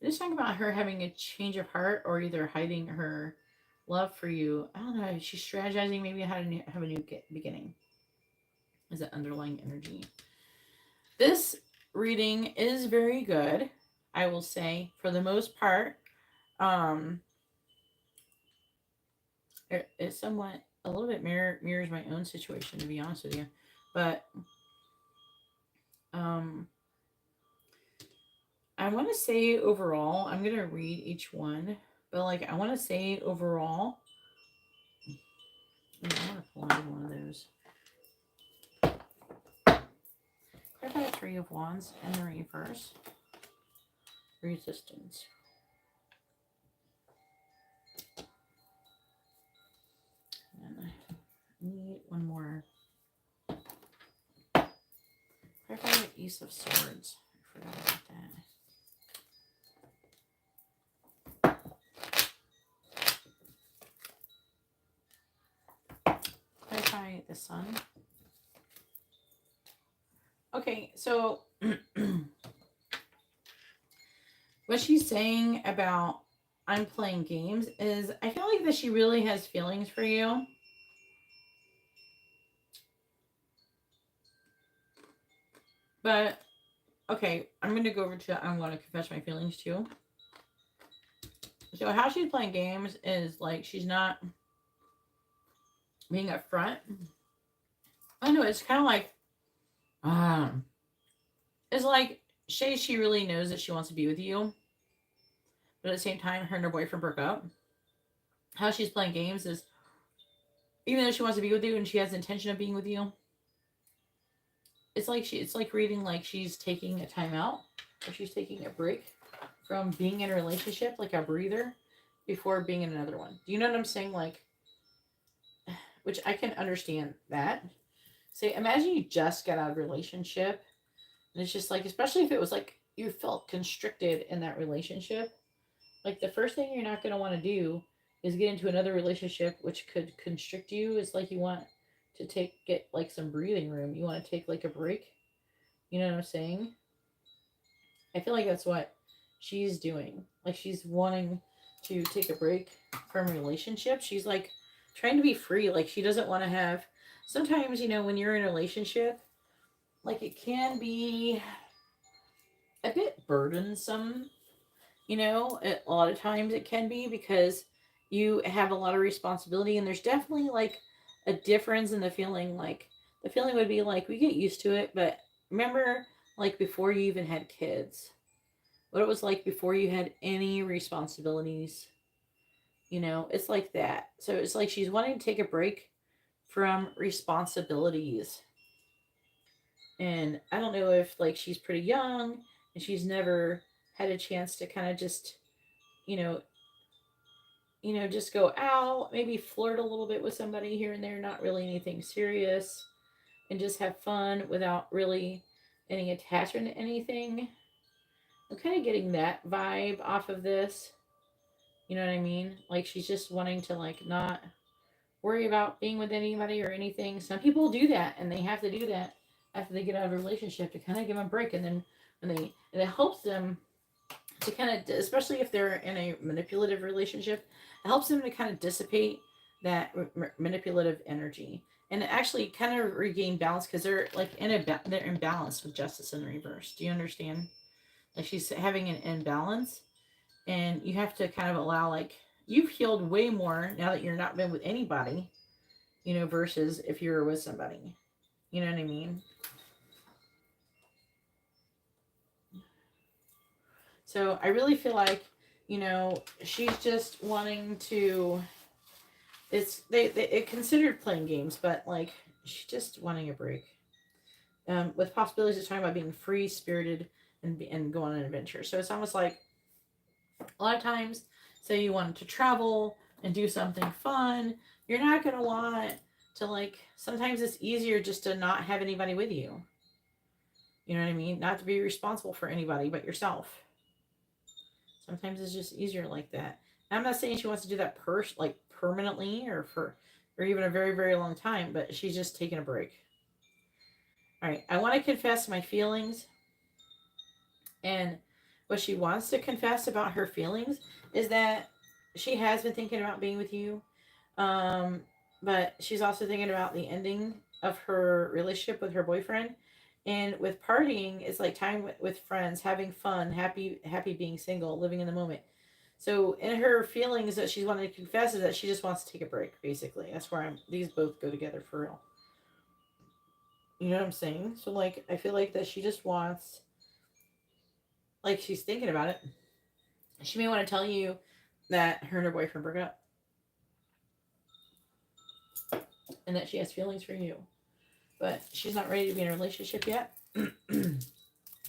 just talking about her having a change of heart or either hiding her love for you. I don't know. She's strategizing maybe how to have a new beginning. Is it underlying energy? This reading is very good, I will say, for the most part. It somewhat a little bit mirrors my own situation, to be honest with you. But I want to say overall, I'm going to read each one, but like I want to say overall, I want to pull out one of those. Clarify the Three of Wands in the reverse. Resistance. And I need one more. Clarify the Ace of Swords. I forgot about that. Clarify the Sun. Okay, so what she's saying about I'm playing games is I feel like that she really has feelings for you. But, okay, I'm going to go over to, I'm going to confess my feelings too. So how she's playing games is like she's not being upfront. I know, it's kind of like, it's like, she really knows that she wants to be with you. But at the same time, her and her boyfriend broke up. How she's playing games is, even though she wants to be with you and she has the intention of being with you, it's like reading like she's taking a time out, or she's taking a break from being in a relationship, like a breather, before being in another one. Do you know what I'm saying? Like, which I can understand that. Say, imagine you just got out of a relationship, and it's just like, especially if it was like you felt constricted in that relationship, like the first thing you're not going to want to do is get into another relationship which could constrict you. It's like you want to get like some breathing room. You want to take like a break. You know what I'm saying? I feel like that's what she's doing. Like she's wanting to take a break from a relationship. She's like trying to be free. Like she doesn't want to have, sometimes, you know, when you're in a relationship, like it can be a bit burdensome. You know, a lot of times it can be because you have a lot of responsibility, and there's definitely like a difference in the feeling. Like the feeling would be like we get used to it, but remember like before you even had kids, what it was like before you had any responsibilities. You know, it's like that. So it's like she's wanting to take a break from responsibilities. And I don't know if like she's pretty young and she's never had a chance to kind of just, you know, just go out, maybe flirt a little bit with somebody here and there, not really anything serious, and just have fun without really any attachment to anything. I'm kind of getting that vibe off of this, You know what I mean? Like she's just wanting to like not worry about being with anybody or anything. Some people do that, and they have to do that after they get out of a relationship to kind of give them a break, and then when they and it helps them to kind of, especially if they're in a manipulative relationship, it helps them to kind of dissipate that manipulative energy and actually kind of regain balance because they're like they're in balance with justice in reverse. Do you understand? Like she's having an imbalance, and you have to kind of allow like you've healed way more now that you're not been with anybody, you know, versus if you were with somebody. You know what I mean? So I really feel like, you know, she's just wanting to. They it considered playing games, but like she's just wanting a break. With possibilities of talking about being free spirited and go on an adventure. So it's almost like a lot of times, say you wanted to travel and do something fun, you're not gonna want to like. Sometimes it's easier just to not have anybody with you. You know what I mean? Not to be responsible for anybody but yourself. Sometimes it's just easier like that. And I'm not saying she wants to do that like permanently or even a very very long time, but she's just taking a break. All right, I want to confess my feelings, and what she wants to confess about her feelings is that she has been thinking about being with you, um, but she's also thinking about the ending of her relationship with her boyfriend. And with partying, it's like time with friends, having fun, happy being single, living in the moment. So in her feelings that she's wanting to confess is that she just wants to take a break, basically. That's where these both go together for real. You know what I'm saying? So like I feel like that she just wants, like she's thinking about it. She may want to tell you that her and her boyfriend broke up and that she has feelings for you. But she's not ready to be in a relationship yet. I'm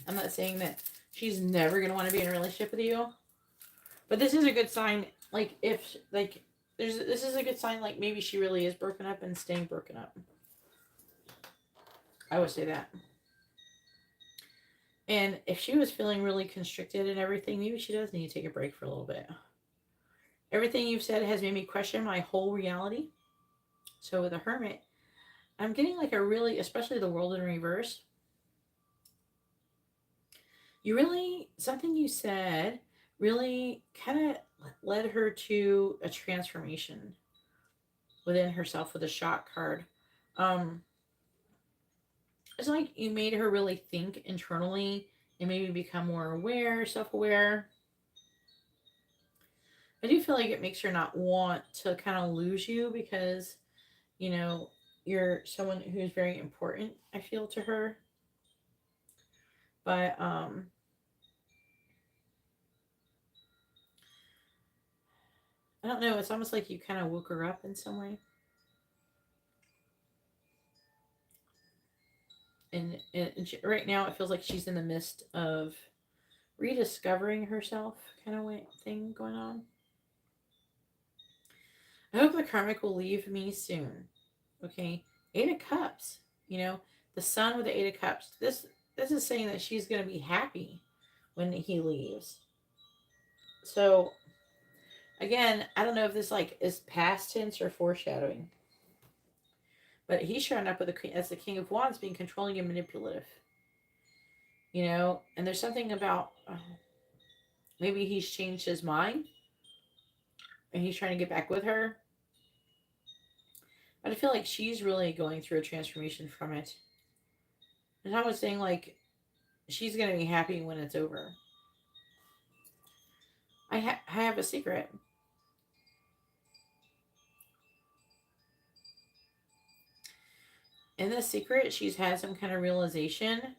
not saying that she's never going to want to be in a relationship with you. But this is a good sign. Like, if, like, this is a good sign, like, maybe she really is broken up and staying broken up. I would say that. And if she was feeling really constricted and everything, maybe she does need to take a break for a little bit. Everything you've said has made me question my whole reality. So with a hermit, I'm getting like a really, especially the world in reverse. You really, something you said really kind of led her to a transformation within herself with a shock card. Um, it's like you made her really think internally and maybe become more aware, self-aware. I do feel like it makes her not want to kind of lose you because, you know, you're someone who's very important, I feel, to her. But I don't know, it's almost like you kind of woke her up in some way. And right now it feels like she's in the midst of rediscovering herself kind of thing going on. I hope the karmic will leave me soon. Okay, Eight of Cups. You know, the Sun with the Eight of Cups. This is saying that she's going to be happy when he leaves. So again, I don't know if this like is past tense or foreshadowing, but he's showing up with as the King of Wands, being controlling and manipulative. You know, and there's something about maybe he's changed his mind and he's trying to get back with her. But I feel like she's really going through a transformation from it. And I was saying like she's gonna be happy when it's over. I have a secret. In the secret, she's had some kind of realization.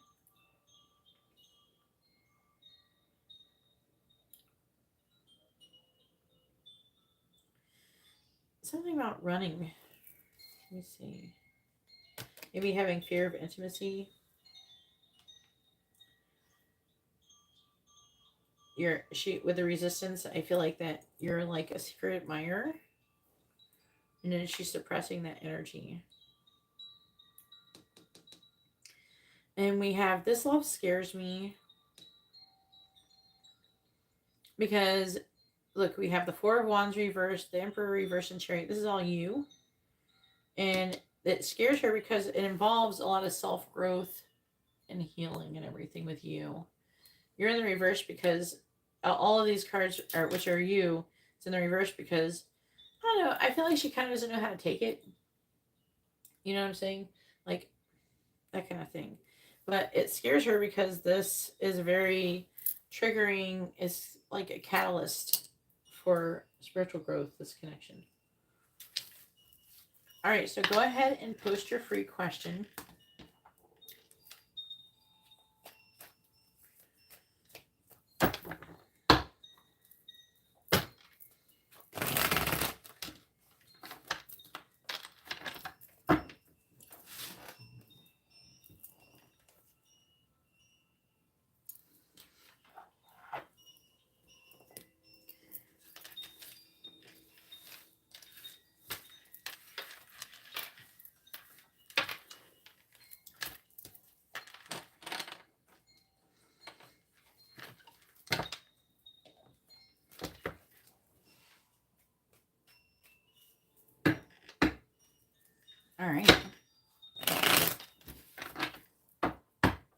Something about running. Let me see. Maybe having fear of intimacy. She with the resistance, I feel like that you're like a secret admirer. And then she's suppressing that energy. And we have this love scares me because look, we have the Four of Wands reversed, the Emperor reversed, and Chariot. This is all you. And it scares her because it involves a lot of self-growth and healing and everything with you. You're in the reverse because all of these cards, are, which are you, it's in the reverse because, I don't know, I feel like she kind of doesn't know how to take it. You know what I'm saying? Like, that kind of thing. But it scares her because this is very triggering. It's like a catalyst for spiritual growth, this connection. All right, so go ahead and post your free question. All right.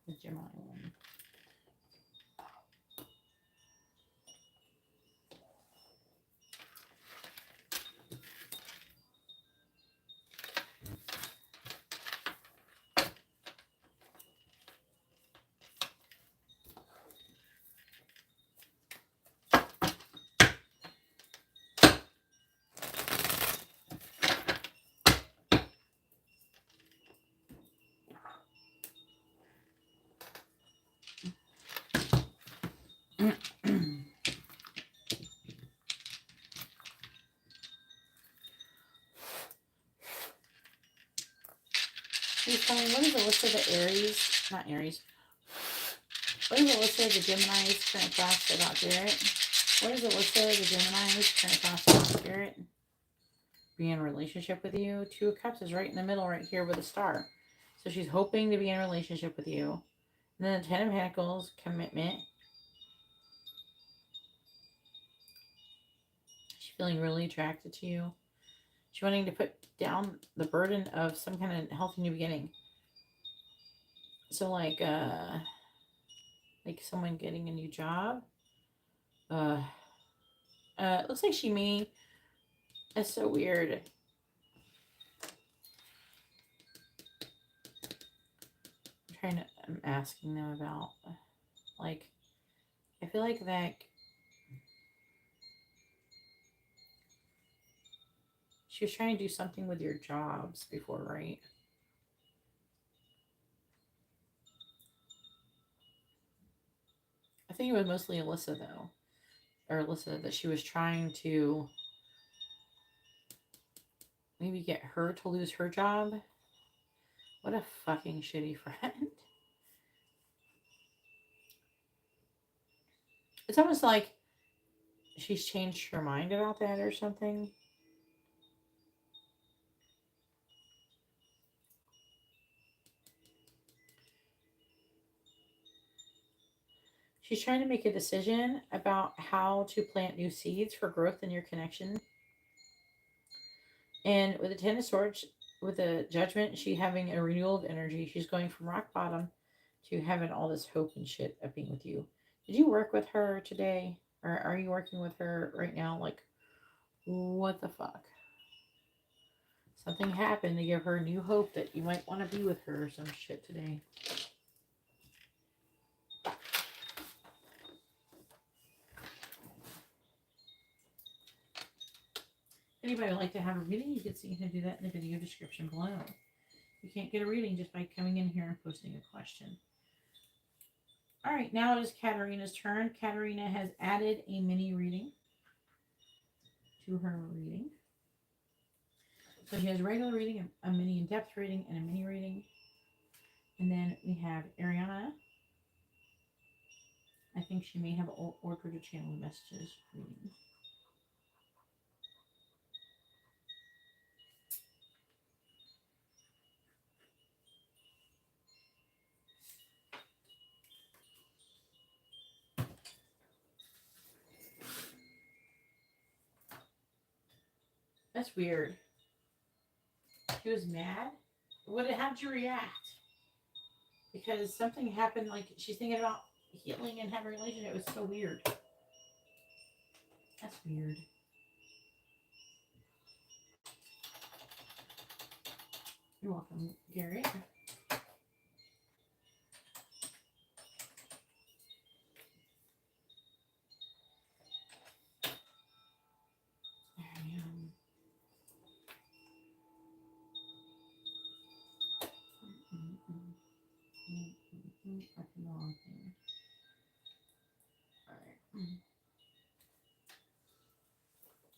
The Gemini one. Please tell me, what is the list of the Aries? Not Aries. What is the list of the Gemini's current thoughts about Garrett? What is the list of the Gemini's current thoughts about Garrett? Be in a relationship with you. Two of Cups is right in the middle right here with a star. So she's hoping to be in a relationship with you. And then the Ten of Pentacles, commitment. She's feeling really attracted to you. She's wanting to put down the burden of some kind of healthy new beginning. So like someone getting a new job. It looks like she may. It's so weird. I'm asking them about, like, I feel like that she was trying to do something with your jobs before, right? I think it was mostly Alyssa, though. Or Alyssa, that she was trying to maybe get her to lose her job. What a fucking shitty friend. It's almost like she's changed her mind about that or something. She's trying to make a decision about how to plant new seeds for growth in your connection. And with the Ten of Swords, with the Judgment, she's having a renewal of energy. She's going from rock bottom to having all this hope and shit of being with you. Did you work with her today? Or are you working with her right now? Like, what the fuck? Something happened to give her new hope that you might want to be with her or some shit today. If anybody would like to have a reading, you can see how to do that in the video description below. You can't get a reading just by coming in here and posting a question. All right, now it is Katarina's turn. Katarina has added a mini reading to her reading. So she has a regular reading, a mini in-depth reading, and a mini reading. And then we have Ariana. I think she may have ordered a channel messages reading. That's weird. She was mad? How'd you react? Because something happened, like she's thinking about healing and having a relationship. It was so weird. That's weird. You're welcome, Garrett.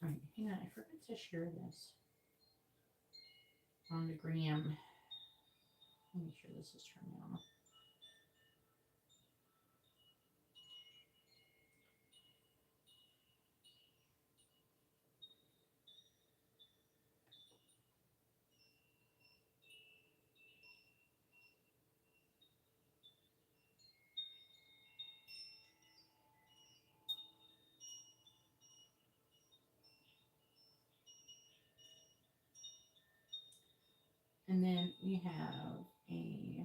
Alright, hang on, I forgot to share this on the gram. Let me make sure this is turned on. And then we have a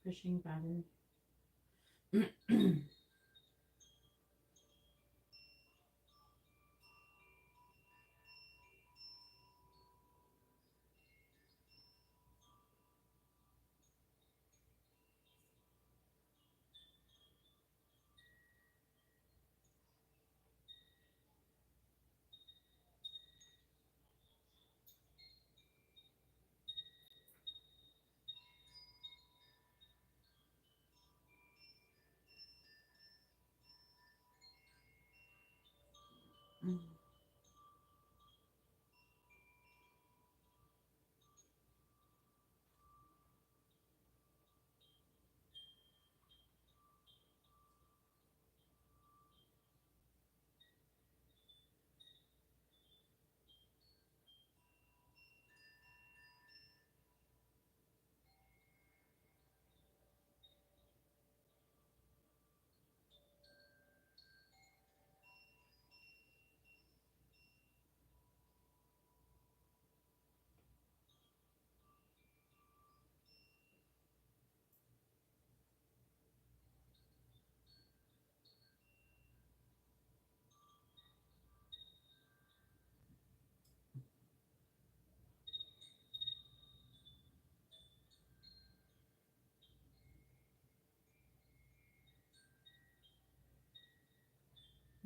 pushing button.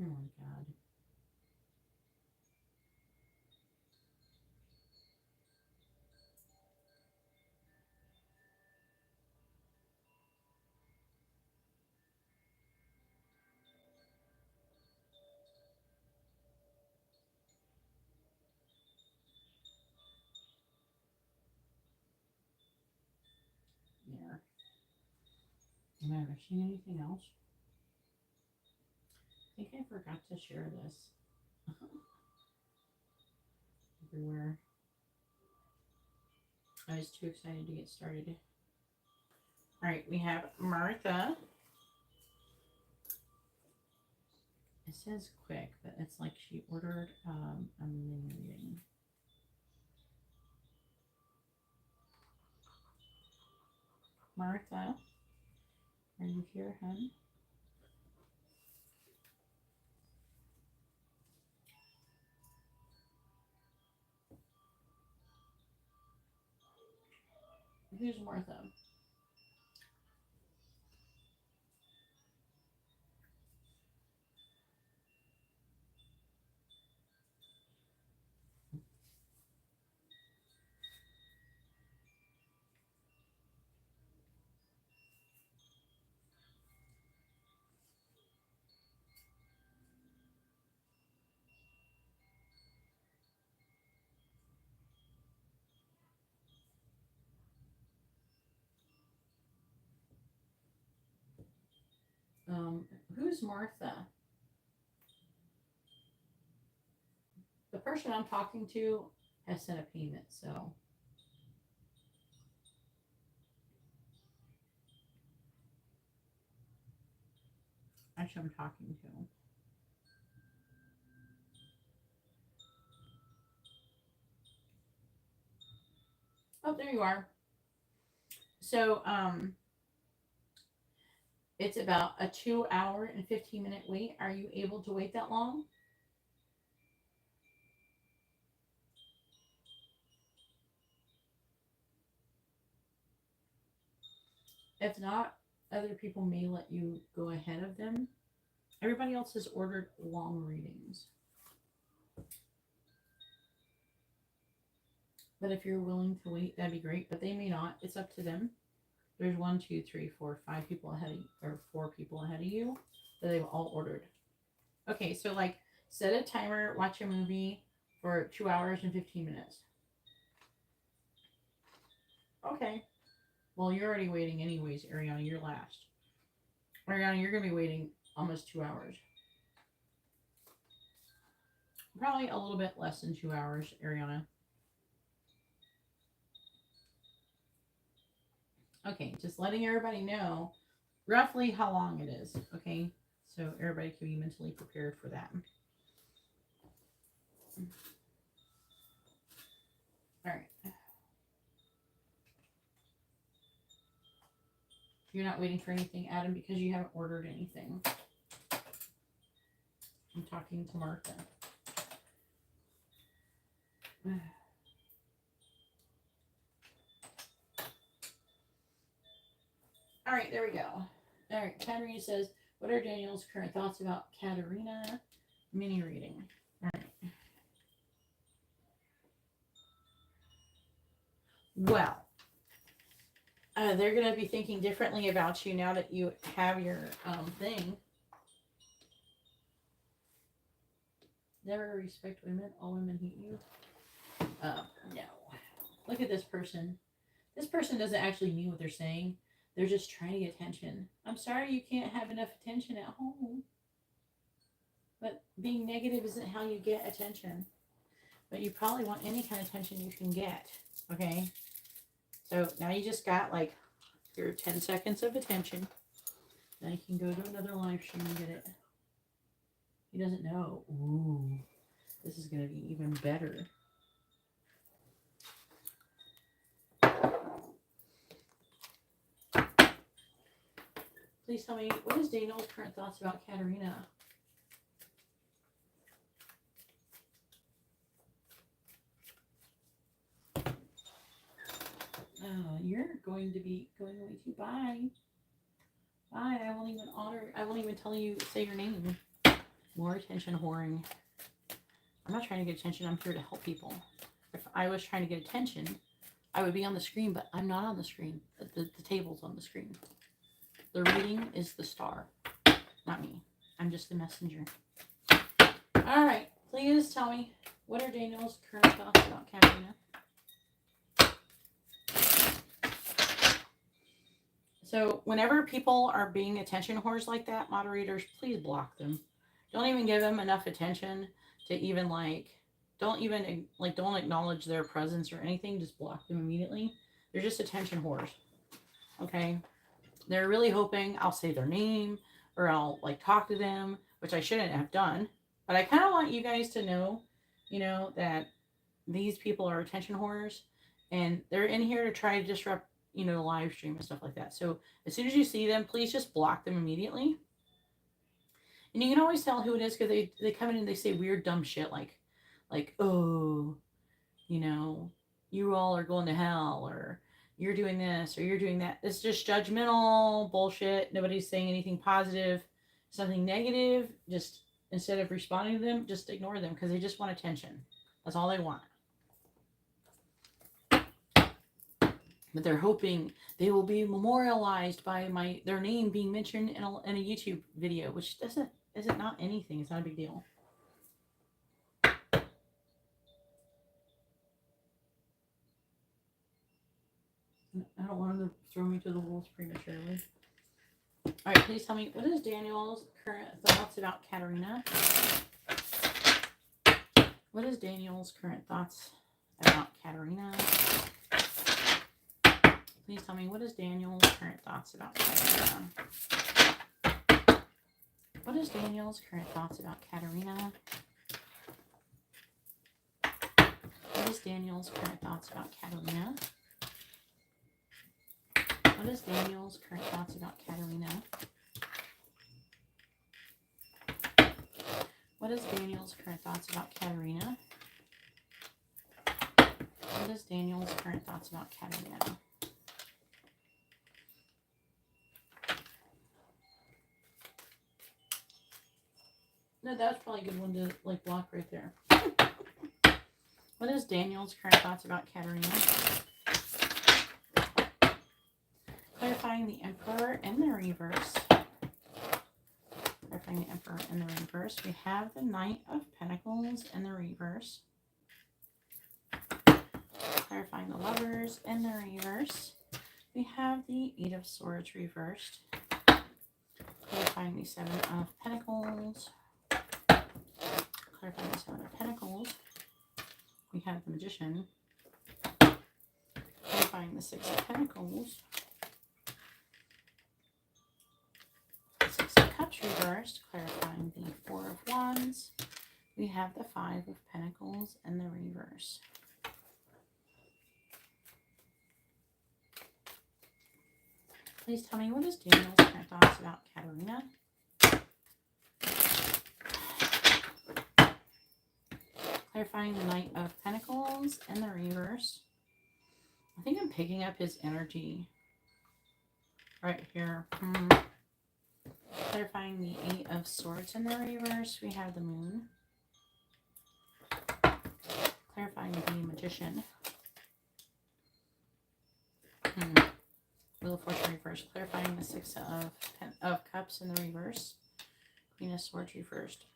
Oh my God. seeing anything else? I think I forgot to share this everywhere. I was too excited to get started. All right, we have Martha. It says quick, but it's like she ordered a mini reading. Martha, are you here, hon? Who's Martha? Who's Martha? The person I'm talking to has sent a payment, so. Actually, I'm talking to him. Oh, there you are. So, it's about a 2-hour and 15-minute wait. Are you able to wait that long? If not, other people may let you go ahead of them. Everybody else has ordered long readings. But if you're willing to wait, that'd be great. But they may not. It's up to them. There's 1, 2, 3, 4, 5 people ahead of you, or 4 people ahead of you that they've all ordered. Okay, so like set a timer, watch a movie for 2 hours and 15 minutes. Okay. Well, you're already waiting anyways, Ariana. You're last. Ariana, you're going to be waiting almost 2 hours. Probably a little bit less than 2 hours, Ariana. Okay, just letting everybody know roughly how long it is, okay? So everybody can be mentally prepared for that. All right. You're not waiting for anything, Adam, because you haven't ordered anything. I'm talking to Martha. All right, there we go. All right, Katerina says, what are Daniel's current thoughts about Katerina mini reading? All right. Well, they're going to be thinking differently about you now that you have your thing. Never respect women. All women hate you. No. Look at this person. This person doesn't actually mean what they're saying. They're just trying to get attention. I'm sorry you can't have enough attention at home. But being negative isn't how you get attention. But you probably want any kind of attention you can get. Okay? So now you just got like your 10 seconds of attention. Now you can go to another live stream and get it. He doesn't know. Ooh, this is going to be even better. Please tell me, what is Daniel's current thoughts about Katerina? Oh, you're going to be going away too. Bye. Bye. I won't even tell you, say your name. More attention whoring. I'm not trying to get attention. I'm here to help people. If I was trying to get attention, I would be on the screen, but I'm not on the screen. The table's on the screen. The reading is the star, not me. I'm just the messenger. All right. Please tell me, what are Daniel's current thoughts about Katerina? So whenever people are being attention whores like that, moderators, please block them. Don't even give them enough attention to even don't acknowledge their presence or anything. Just block them immediately. They're just attention whores. Okay. They're really hoping I'll say their name or I'll talk to them, which I shouldn't have done. But I kind of want you guys to know, that these people are attention whores and they're in here to try to disrupt, the live stream and stuff like that. So as soon as you see them, please just block them immediately. And you can always tell who it is because they come in and they say weird, dumb shit like, oh, you all are going to hell, or you're doing this, or you're doing that. It's just judgmental bullshit. Nobody's saying anything positive, something negative. Just instead of responding to them, just ignore them because they just want attention. That's all they want. But they're hoping they will be memorialized by their name being mentioned in a YouTube video, which isn't not anything. It's not a big deal. I don't want them to throw me to the wolves prematurely. All right, please tell me, what is Daniel's current thoughts about Katarina? What is Daniel's current thoughts about Katarina? Please tell me, what is Daniel's current thoughts about Katarina? What is Daniel's current thoughts about Katarina? What is Daniel's current thoughts about Katarina? What is Daniel's current thoughts about Katarina? What is Daniel's current thoughts about Katarina? What is Daniel's current thoughts about Katarina? No, that was probably a good one to block right there. What is Daniel's current thoughts about Katarina? Clarifying the Emperor in the reverse. Clarifying the Emperor in the reverse. We have the Knight of Pentacles in the reverse. Clarifying the Lovers in the reverse. We have the Eight of Swords reversed. Clarifying the Seven of Pentacles. Clarifying the Seven of Pentacles. We have the Magician. Clarifying the Six of Pentacles. Six of Cups reversed. Clarifying the Four of Wands. We have the Five of Pentacles in the reverse. Please tell me, what is Daniel's current thoughts about Katarina? Clarifying the Knight of Pentacles in the reverse. I think I'm picking up his energy right here. Clarifying the Eight of Swords in the reverse. We have the Moon. Clarifying the Magician. Wheel of Fortune reversed. Clarifying the Six of Cups in the reverse. Queen of Swords reversed.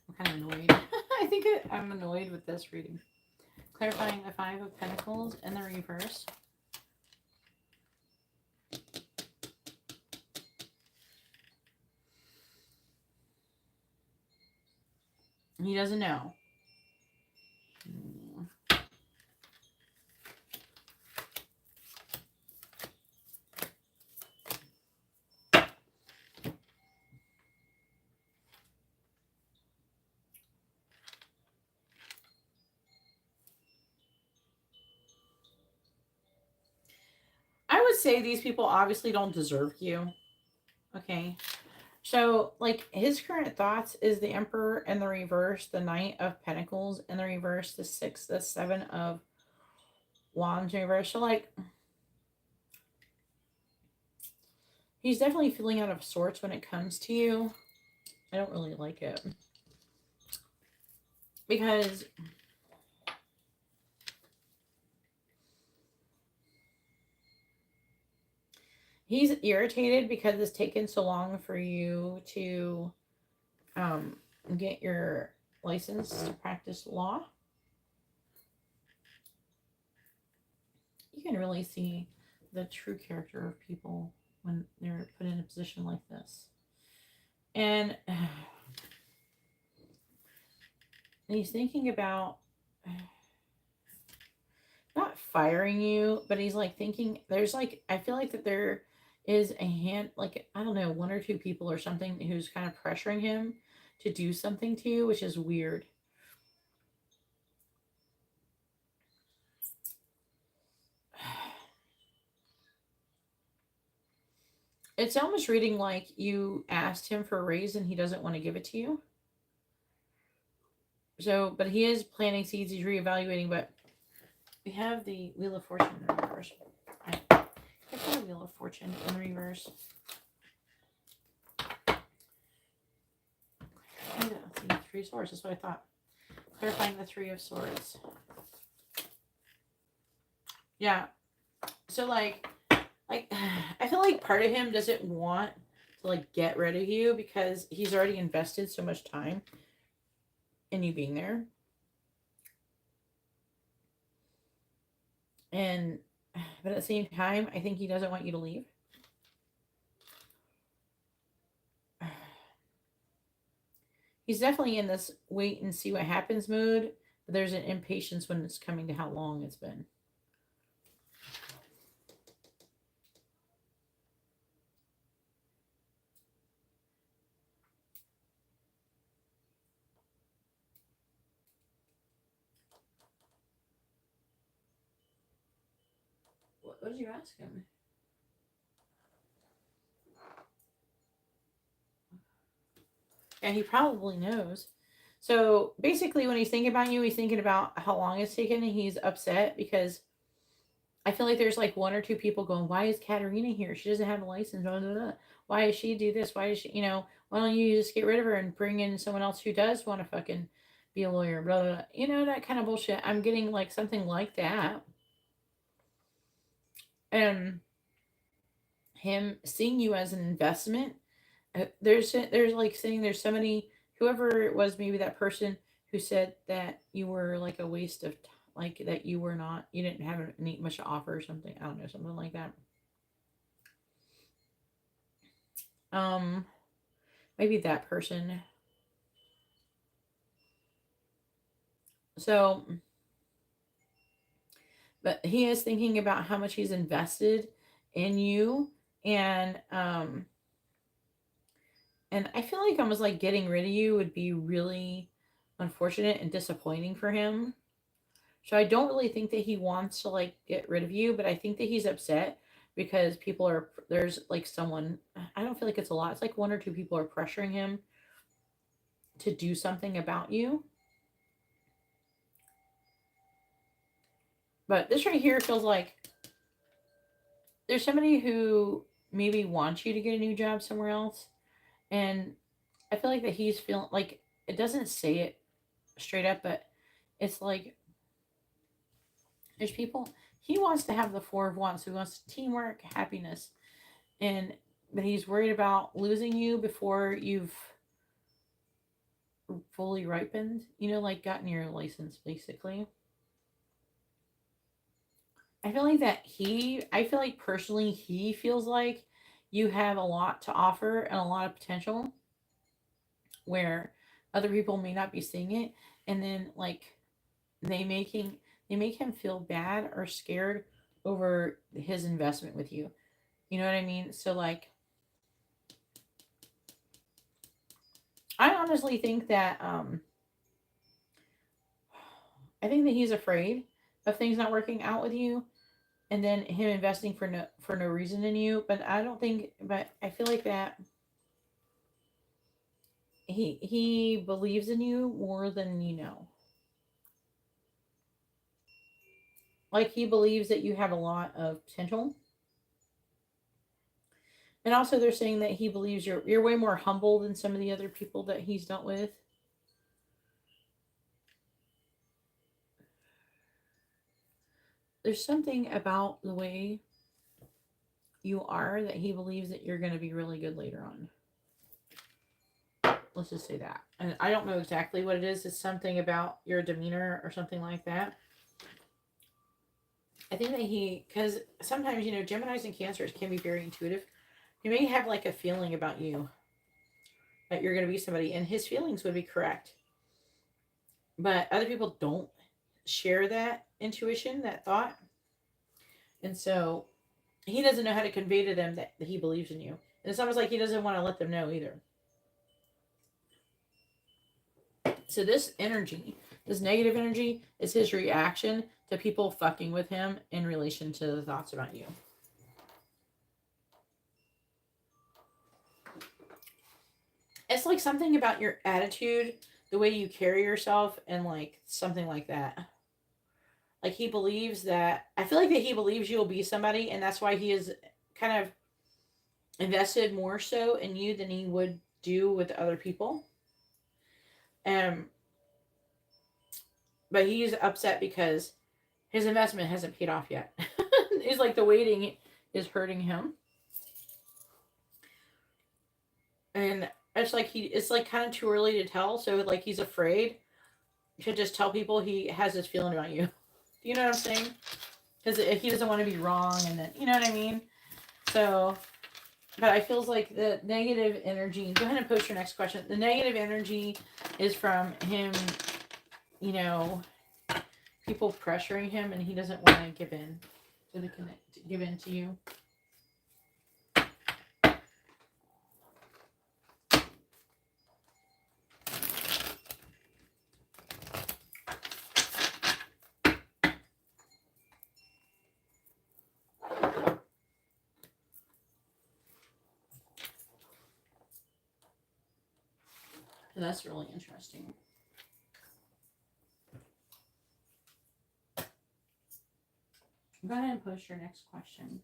I'm kind of annoyed. I think I'm annoyed with this reading. Clarifying the Five of Pentacles in the reverse. He doesn't know. I would say these people obviously don't deserve you. Okay. So, his current thoughts is the Emperor in the reverse, the Knight of Pentacles in the reverse, the Seven of Wands in reverse. So, he's definitely feeling out of sorts when it comes to you. I don't really like it. Because he's irritated because it's taken so long for you to get your license to practice law. You can really see the true character of people when they're put in a position like this. And he's thinking about not firing you, but he's like thinking there's like, I feel like that there is a hand, like, I don't know, one or two people or something who's kind of pressuring him to do something to you, which is weird. It's almost reading like you asked him for a raise and he doesn't want to give it to you. So, but he is planting seeds, he's reevaluating, but we have the Wheel of Fortune in the reverse. I put the Wheel of Fortune in the reverse. See, 3 of Swords, that's what I thought. Clarifying the 3 of Swords. Yeah. So, like, I feel like part of him doesn't want to, like, get rid of you because he's already invested so much time in you being there. And, but at the same time, I think he doesn't want you to leave. He's definitely in this wait and see what happens mood, but there's an impatience when it's coming to how long it's been. What did you ask him? And he probably knows. So basically, when he's thinking about you, he's thinking about how long it's taken, and he's upset because I feel like there's like 1 or 2 people going, "Why is Katerina here? She doesn't have a license. Blah, blah, blah. Why does she do this? Why does she, why don't you just get rid of her and bring in someone else who does want to fucking be a lawyer?" Blah, blah, blah. That kind of bullshit. I'm getting like something like that. And him seeing you as an investment. There's like saying there's somebody, whoever it was, maybe that person who said that you were like a waste of like that you were not, you didn't have much to offer or something. I don't know, something like that. Maybe that person. So, but he is thinking about how much he's invested in you, and I feel like almost like getting rid of you would be really unfortunate and disappointing for him. So I don't really think that he wants to like get rid of you, but I think that he's upset because there's like someone, I don't feel like it's a lot. It's like 1 or 2 people are pressuring him to do something about you. But this right here feels like there's somebody who maybe wants you to get a new job somewhere else. And I feel like that he's feeling like, it doesn't say it straight up, but it's like there's people, he wants to have the 4 of Wands, so he wants teamwork, happiness, but he's worried about losing you before you've fully ripened, like gotten your license, basically. I feel like personally, he feels like you have a lot to offer and a lot of potential where other people may not be seeing it. And then like they make him feel bad or scared over his investment with you. You know what I mean? So like, I honestly think that I think that he's afraid of things not working out with you, and then him investing for no reason in you. But I feel like that he believes in you more than you know. Like he believes that you have a lot of potential. And also they're saying that he believes you're way more humble than some of the other people that he's dealt with. There's something about the way you are that he believes that you're going to be really good later on. Let's just say that. And I don't know exactly what it is. It's something about your demeanor or something like that. I think that because sometimes, Geminis and Cancers can be very intuitive. He may have like a feeling about you that you're going to be somebody, and his feelings would be correct. But other people don't share that intuition, that thought. And so he doesn't know how to convey to them that he believes in you. And it's almost like he doesn't want to let them know either. So this energy, this negative energy, is his reaction to people fucking with him in relation to the thoughts about you. It's like something about your attitude, the way you carry yourself, and like something like that. Like he believes that, I feel like that he believes you'll be somebody, and that's why he is kind of invested more so in you than he would do with other people. Um, but he's upset because his investment hasn't paid off yet. It's like the waiting is hurting him. And it's like kind of too early to tell, so like he's afraid to just tell people he has this feeling about you. Do you know what I'm saying? Because he doesn't want to be wrong, and then, you know what I mean? So, but I feels like the negative energy, go ahead and post your next question. The negative energy is from him, people pressuring him, and he doesn't want to give in give in to you. So that's really interesting. Go ahead and post your next question.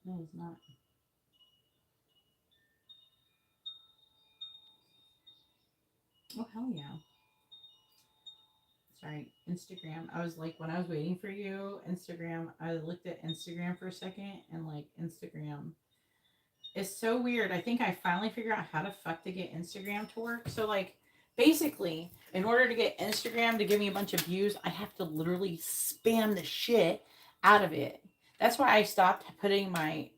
No, it's not. Oh, hell yeah. Sorry, Instagram. I was like, when I was waiting for you, Instagram, I looked at Instagram for a second, and like Instagram, it's so weird. I think I finally figured out how to fuck to get Instagram to work. So like, basically, in order to get Instagram to give me a bunch of views, I have to literally spam the shit out of it. That's why I stopped putting my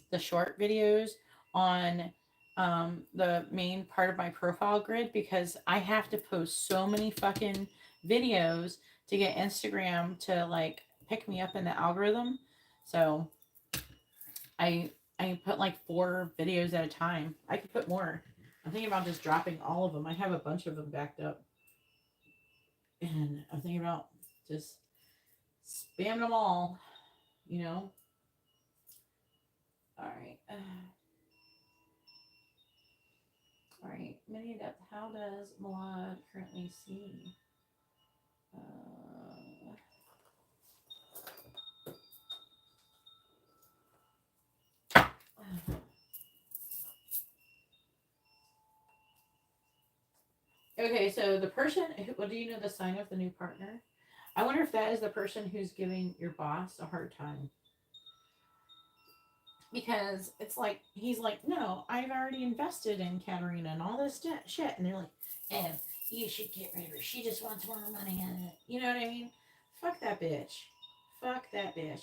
the short videos on the main part of my profile grid, because I have to post so many fucking videos to get Instagram to like pick me up in the algorithm. So I put like 4 videos at a time. I could put more. I'm thinking about just dropping all of them. I have a bunch of them backed up. And I'm thinking about just spamming them all, you know? All right. All right. Many depth. How does Malad currently see? Okay, so the person, well, do you know the sign of the new partner? I wonder if that is the person who's giving your boss a hard time. Because it's like, he's like, no, I've already invested in Katarina and all this shit. And they're like, oh, you should get rid of her. She just wants more money on it. You know what I mean? Fuck that bitch. Fuck that bitch.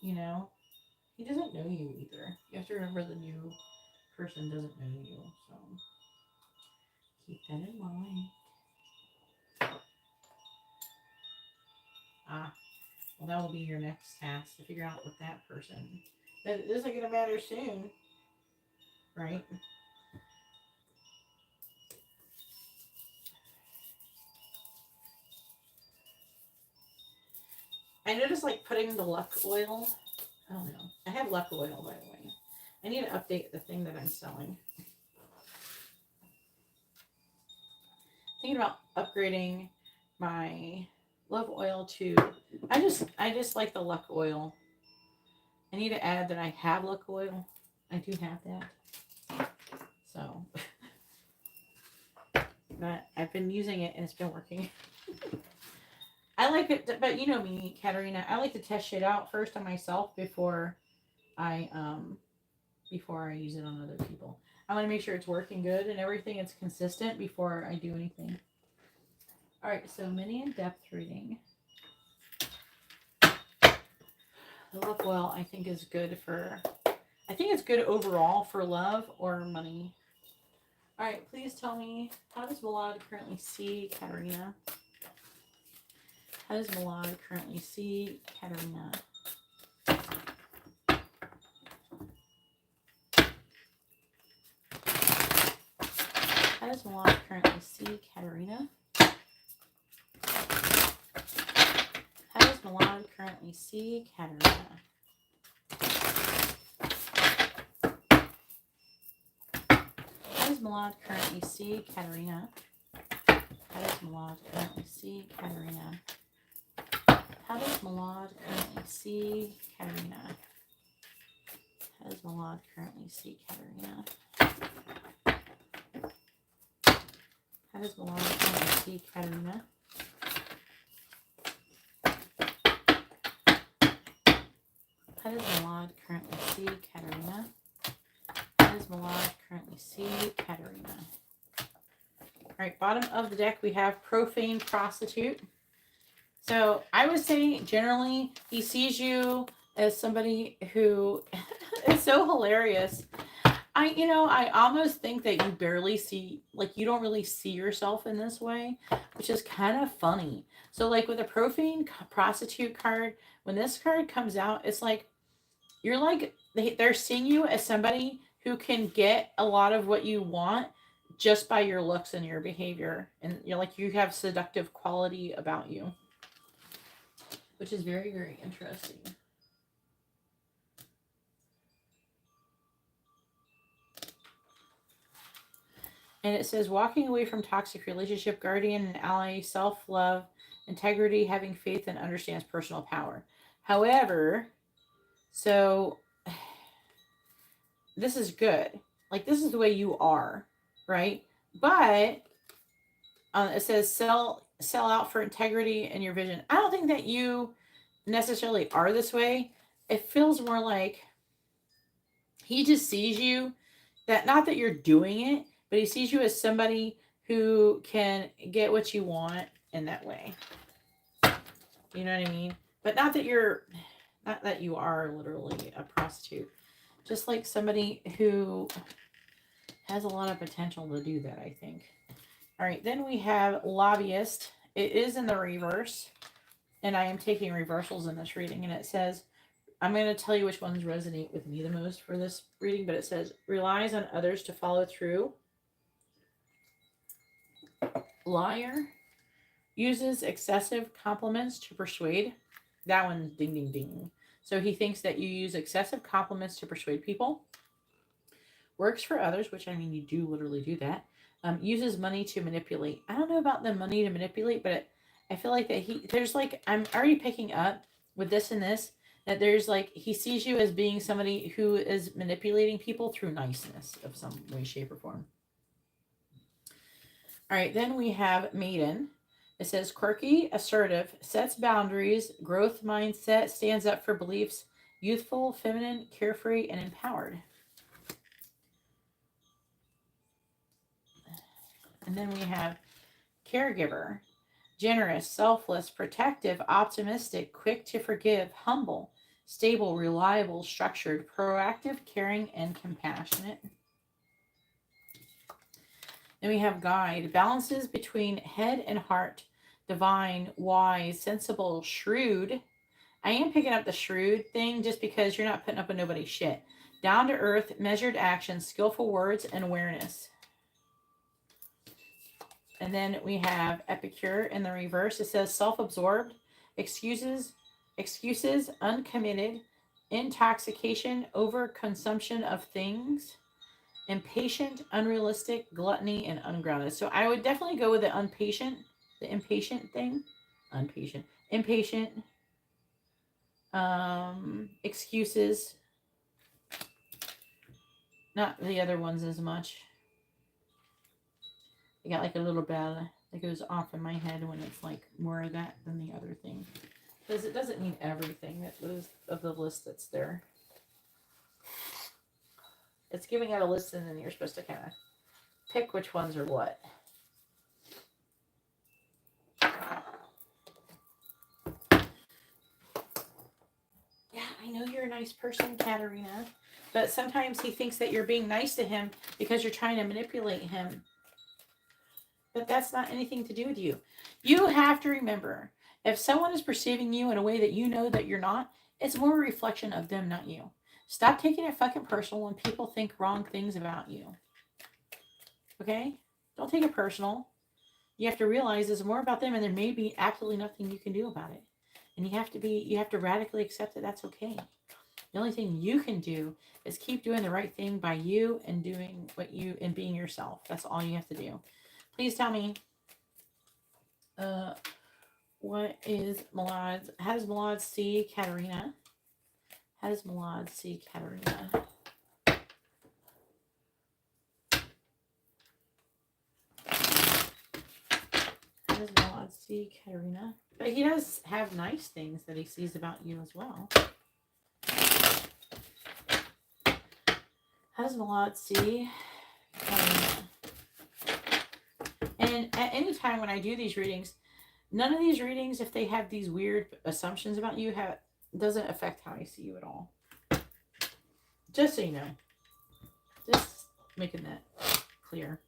You know? He doesn't know you either. You have to remember the new person doesn't know you. So keep that in mind. Ah, well, that will be your next task, to figure out with that person. But it isn't going to matter soon, right? I noticed, like, putting the luck oil. I don't know. I have luck oil, by the way. I need to update the thing that I'm selling. Thinking about upgrading my love oil to. I just like the luck oil. I need to add that I have luck oil. I do have that. So, but I've been using it and it's been working. I like it, but you know me, Katarina. I like to test shit out first on myself before I use it on other people. I want to make sure it's working good and everything. It's consistent before I do anything. All right, so mini in-depth reading. The love oil, I think, is good for. I think it's good overall for love or money. All right, please tell me, how does Milad currently see Katarina? How does Milad currently see Katarina? How does Milad currently see Katarina? How does Milad currently see Katarina? How does Milad currently see Katarina? How does Milad currently see Katarina? How does Milad currently see Katarina? How does Milad currently see Katarina? How does Milad currently see Katarina? How does Milad currently see Katarina? How does Milad currently see Katarina? All right, bottom of the deck we have Profane Prostitute. So I would say generally he sees you as somebody who is so hilarious. I almost think that you barely see, like, you don't really see yourself in this way, which is kind of funny. So, like, with a Profane Prostitute card, when this card comes out, it's like, you're like, they're seeing you as somebody who can get a lot of what you want just by your looks and your behavior. And you're like, you have seductive quality about you, which is very, very interesting. And it says, walking away from toxic relationship, guardian and ally, self-love, integrity, having faith, and understands personal power. However, so this is good. Like, this is the way you are, right? But it says sell out for integrity and your vision. I don't think that you necessarily are this way. It feels more like he just sees you, that not that you're doing it, but he sees you as somebody who can get what you want in that way. You know what I mean? But not that you are literally a prostitute. Just like somebody who has a lot of potential to do that, I think. All right, then we have Lobbyist. It is in the reverse, and I am taking reversals in this reading, and it says, I'm going to tell you which ones resonate with me the most for this reading, but it says, relies on others to follow through. Liar. Uses excessive compliments to persuade. That one, ding, ding, ding. So he thinks that you use excessive compliments to persuade people. Works for others, which, I mean, you do literally do that. Uses money to manipulate. I don't know about the money to manipulate, but I feel like that there's like, I'm already picking up with this and this, that there's like, he sees you as being somebody who is manipulating people through niceness of some way, shape, or form. All right, then we have Maiden. It says, quirky, assertive, sets boundaries, growth mindset, stands up for beliefs, youthful, feminine, carefree, and empowered. And then we have caregiver, generous, selfless, protective, optimistic, quick to forgive, humble, stable, reliable, structured, proactive, caring, and compassionate. Then we have guide, balances between head and heart, divine, wise, sensible, shrewd. I am picking up the shrewd thing just because you're not putting up with nobody's shit. Down to earth, measured action, skillful words, and awareness. And then we have epicure in the reverse. It says self-absorbed, excuses, uncommitted, intoxication, overconsumption of things, impatient, unrealistic, gluttony, and ungrounded. So I would definitely go with the impatient thing. Impatient, excuses, not the other ones as much. I got like a little bell that goes off in my head when it's like more of that than the other thing. Because it doesn't mean everything that was of the list that's there. It's giving out a list and then you're supposed to kind of pick which ones are what. Yeah, I know you're a nice person, Katarina. But sometimes he thinks that you're being nice to him because you're trying to manipulate him. But that's not anything to do with you. You have to remember, if someone is perceiving you in a way that you know that you're not, it's more a reflection of them, not you. Stop taking it fucking personal when people think wrong things about you. Okay? Don't take it personal. You have to realize it's more about them and there may be absolutely nothing you can do about it. And you have to radically accept that that's okay. The only thing you can do is keep doing the right thing by you and doing what you and being yourself. That's all you have to do. Please tell me, what is Milad's? How does Milad see Katarina? How does Milad see Katarina? How does Milad see Katarina? But he does have nice things that he sees about you as well. How does Milad see Katarina? And at any time when I do these readings, none of these readings, if they have these weird assumptions about you, doesn't affect how I see you at all. Just so you know. Just making that clear.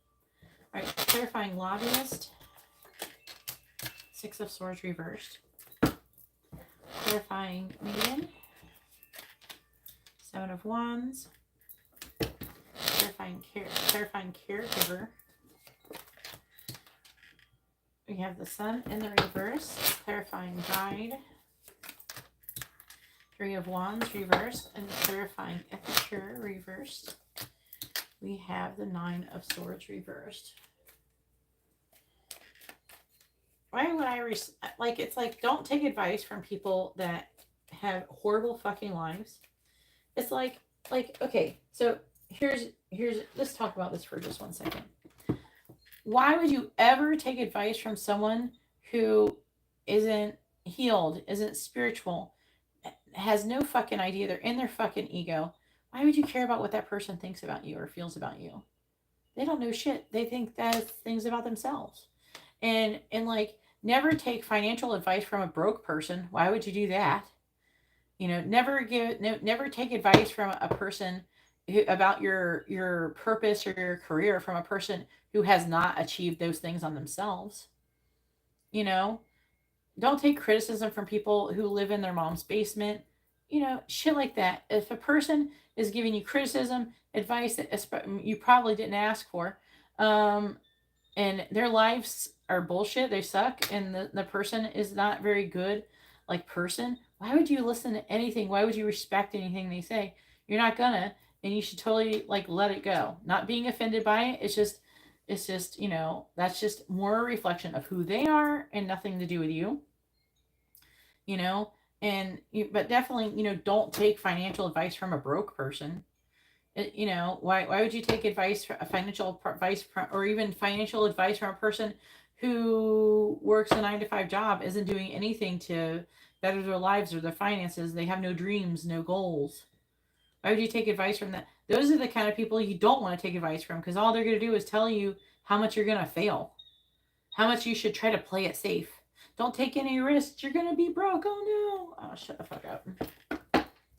All right, clarifying lobbyist. 6 of Swords reversed. Clarifying median. 7 of Wands. Clarifying caregiver. We have the Sun in the reverse, clarifying guide, 3 of Wands reversed, and clarifying epicure reversed. We have the 9 of Swords reversed. Why would it's like, don't take advice from people that have horrible fucking lives. It's like, okay, so here's, let's talk about this for just 1 second. Why would you ever take advice from someone who isn't healed, isn't spiritual, has no fucking idea, they're in their fucking ego? Why would you care about what that person thinks about you or feels about you? They don't know shit. They think that's things about themselves. And like, never take financial advice from a broke person. Why would you do that? You know, never take advice from a person about your purpose or your career from a person who has not achieved those things on themselves. You know, don't take criticism from people who live in their mom's basement. You know, shit like that. If a person is giving you criticism, advice that you probably didn't ask for, and their lives are bullshit, they suck, and the person is not very good like person, why would you listen to anything? Why would you respect anything they say? You're not gonna, and you should totally like let it go. Not being offended by it. It's just, you know, that's just more a reflection of who they are and nothing to do with you. You know, but definitely, you know, don't take financial advice from a broke person. You know, why would you take financial advice or even financial advice from a person who works a 9-to-5 job, isn't doing anything to better their lives or their finances. They have no dreams, no goals. Why would you take advice from that? Those are the kind of people you don't want to take advice from, because all they're going to do is tell you how much you're going to fail, how much you should try to play it safe. Don't take any risks. You're going to be broke. Oh, no. Oh, shut the fuck up.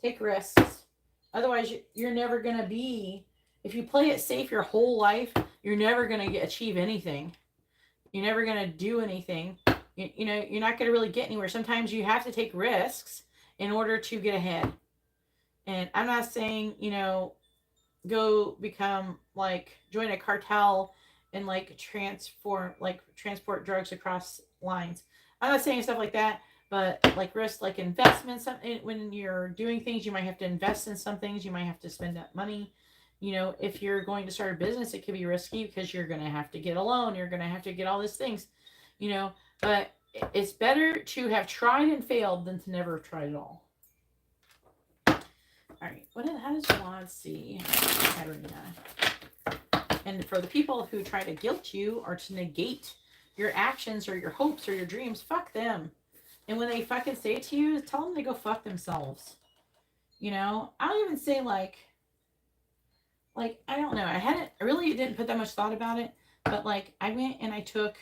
Take risks. Otherwise, you're never going to be... If you play it safe your whole life, you're never going to achieve anything. You're never going to do anything. You know, you're not going to really get anywhere. Sometimes you have to take risks in order to get ahead. And I'm not saying, you know, go become like, join a cartel and like transport drugs across lines. I'm not saying stuff like that, but like risk, like investments. When you're doing things, you might have to invest in some things. You might have to spend that money. You know, if you're going to start a business, it could be risky because you're going to have to get a loan. You're going to have to get all these things, you know, but it's better to have tried and failed than to never have tried at all. All right, how does Juan see Katarina? And for the people who try to guilt you or to negate your actions or your hopes or your dreams, fuck them. And when they fucking say it to you, tell them to go fuck themselves. You know, I don't even say like, I don't know. I really didn't put that much thought about it, but like I went and I took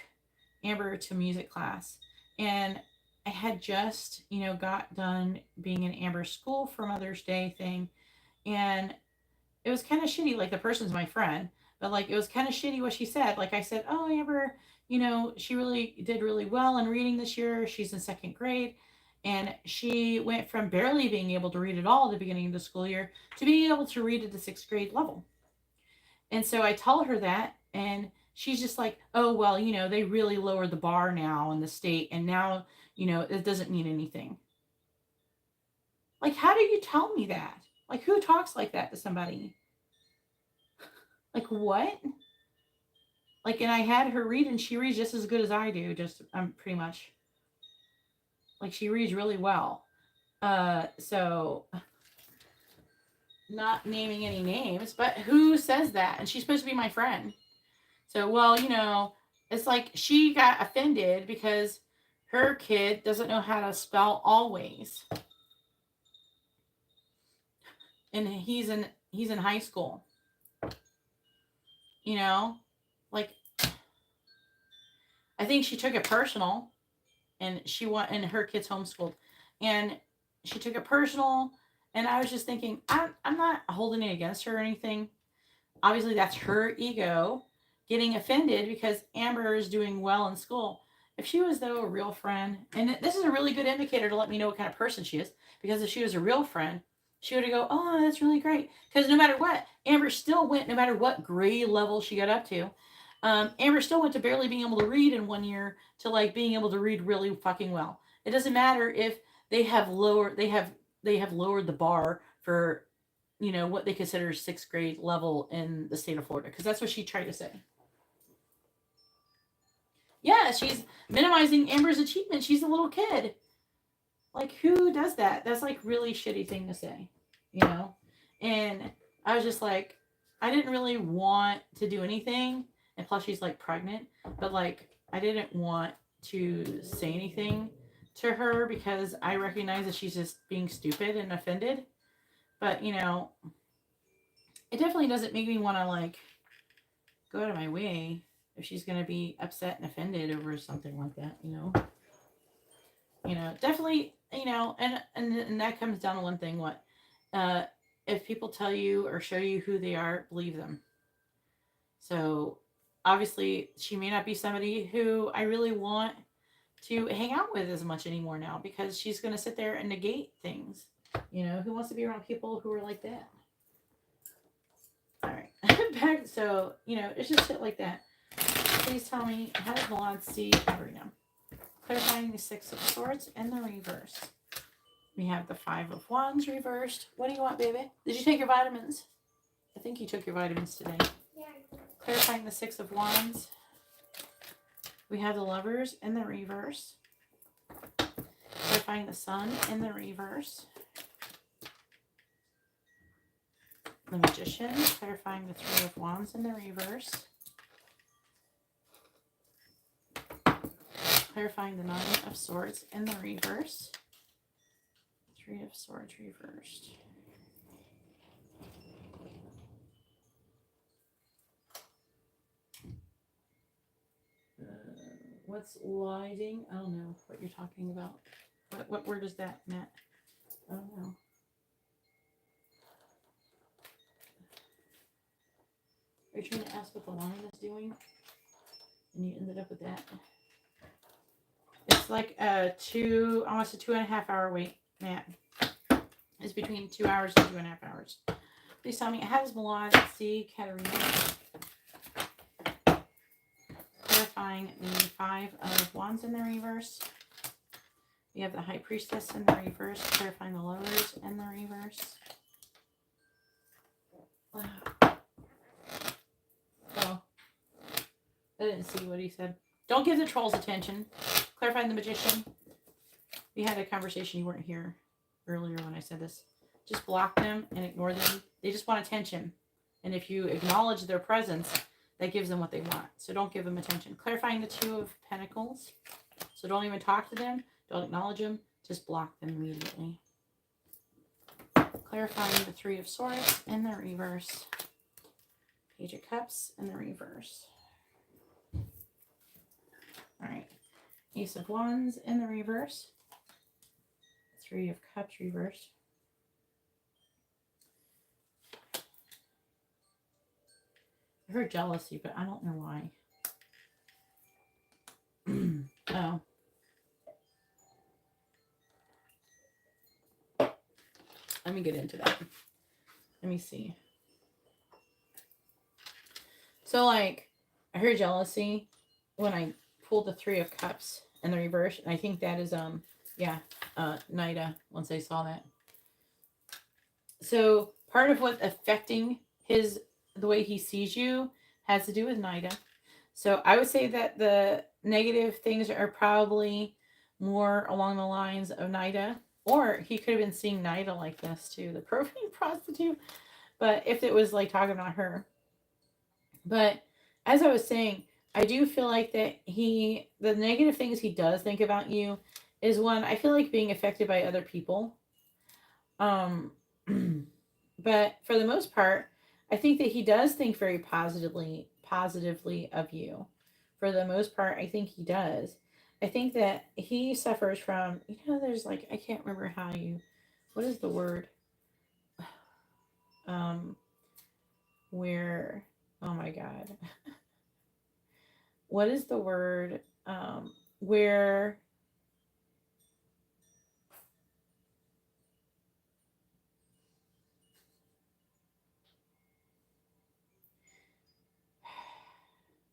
Amber to music class, and I had just, you know, got done being in Amber's school for Mother's Day thing, and it was kind of shitty. Like, the person's my friend, but like it was kind of shitty what she said. Like, I said, oh, Amber, you know, she really did really well in reading this year. She's in 2nd grade. And she went from barely being able to read at all at the beginning of the school year to being able to read at the 6th grade level. And so I tell her that, and she's just like, oh, well, you know, they really lowered the bar now in the state, and now, you know, it doesn't mean anything. Like, how do you tell me that? Like, who talks like that to somebody? Like, what? Like, and I had her read, and she reads just as good as I do, pretty much. Like, she reads really well. So, not naming any names, but who says that? And she's supposed to be my friend. So, well, you know, it's like she got offended because her kid doesn't know how to spell always. And he's in high school. You know? Like, I think she took it personal. And and her kid's homeschooled, and she took it personal. And I was just thinking, I'm not holding it against her or anything. Obviously, that's her ego getting offended because Amber is doing well in school. If she was, though, a real friend, and this is a really good indicator to let me know what kind of person she is, because if she was a real friend, she would go, oh, that's really great. Because no matter what, Amber still went, no matter what grade level she got up to, Amber still went to barely being able to read in 1 year to like being able to read really fucking well. It doesn't matter if they have lowered the bar for, you know, what they consider 6th grade level in the state of Florida, because that's what she tried to say. Yeah, she's minimizing Amber's achievement. She's a little kid. Like, who does that? That's like really shitty thing to say, you know? And I was just like, I didn't really want to do anything. And plus she's like pregnant, but like, I didn't want to say anything to her because I recognize that she's just being stupid and offended. But, you know, it definitely doesn't make me want to like go out of my way if she's going to be upset and offended over something like that, you know? You know, definitely, you know, and that comes down to one thing, if people tell you or show you who they are, believe them. So obviously she may not be somebody who I really want to hang out with as much anymore now, because she's going to sit there and negate things. You know, who wants to be around people who are like that? All right. Back, so, you know, it's just shit like that. Please tell me, how does Milan see Katarina? Clarifying the 6 of Swords in the reverse. We have the 5 of Wands reversed. What do you want, baby? Did you take your vitamins? I think you took your vitamins today. Yeah. Clarifying the 6 of Wands. We have the Lovers in the reverse. Clarifying the Sun in the reverse. The Magician. Clarifying the 3 of Wands in the reverse. Clarifying the 9 of Swords in the reverse. Three of Swords reversed. What's lighting? I don't know what you're talking about. What word is that, Matt? I don't know. Are you trying to ask what the line is doing? And you ended up with that. It's like almost a 2.5 hour wait, Matt. It's between 2 hours and 2.5 hours. Please tell me, how does Milan see Katerina? Clarifying the Five of Wands in the reverse. We have the High Priestess in the reverse. Clarifying the Lovers in the reverse. Wow. Oh. I didn't see what he said. Don't give the trolls attention. Clarifying the Magician. We had a conversation, you weren't here earlier when I said this. Just block them and ignore them. They just want attention. And if you acknowledge their presence, that gives them what they want. So don't give them attention. Clarifying the Two of Pentacles. So don't even talk to them. Don't acknowledge them. Just block them immediately. Clarifying the Three of Swords in the reverse. Page of Cups in the reverse. Alright. Ace of Wands in the reverse. Three of Cups reversed. I heard jealousy, but I don't know why. Oh. Let me get into that. Let me see. So, like, I heard jealousy when I pulled the Three of Cups in the reverse. And I think that is, Nida, once I saw that. So, part of what affecting the way he sees you has to do with Nida. So, I would say that the negative things are probably more along the lines of Nida. Or he could have been seeing Nida like this too, the profane prostitute. But if it was like talking about her. But as I was saying, I do feel like that the negative things he does think about you is one, I feel like being affected by other people. But for the most part, I think that he does think very positively of you. For the most part, I think he does. I think that he suffers from, there's like, I can't remember what is the word? Where, oh my God. What is the word? Where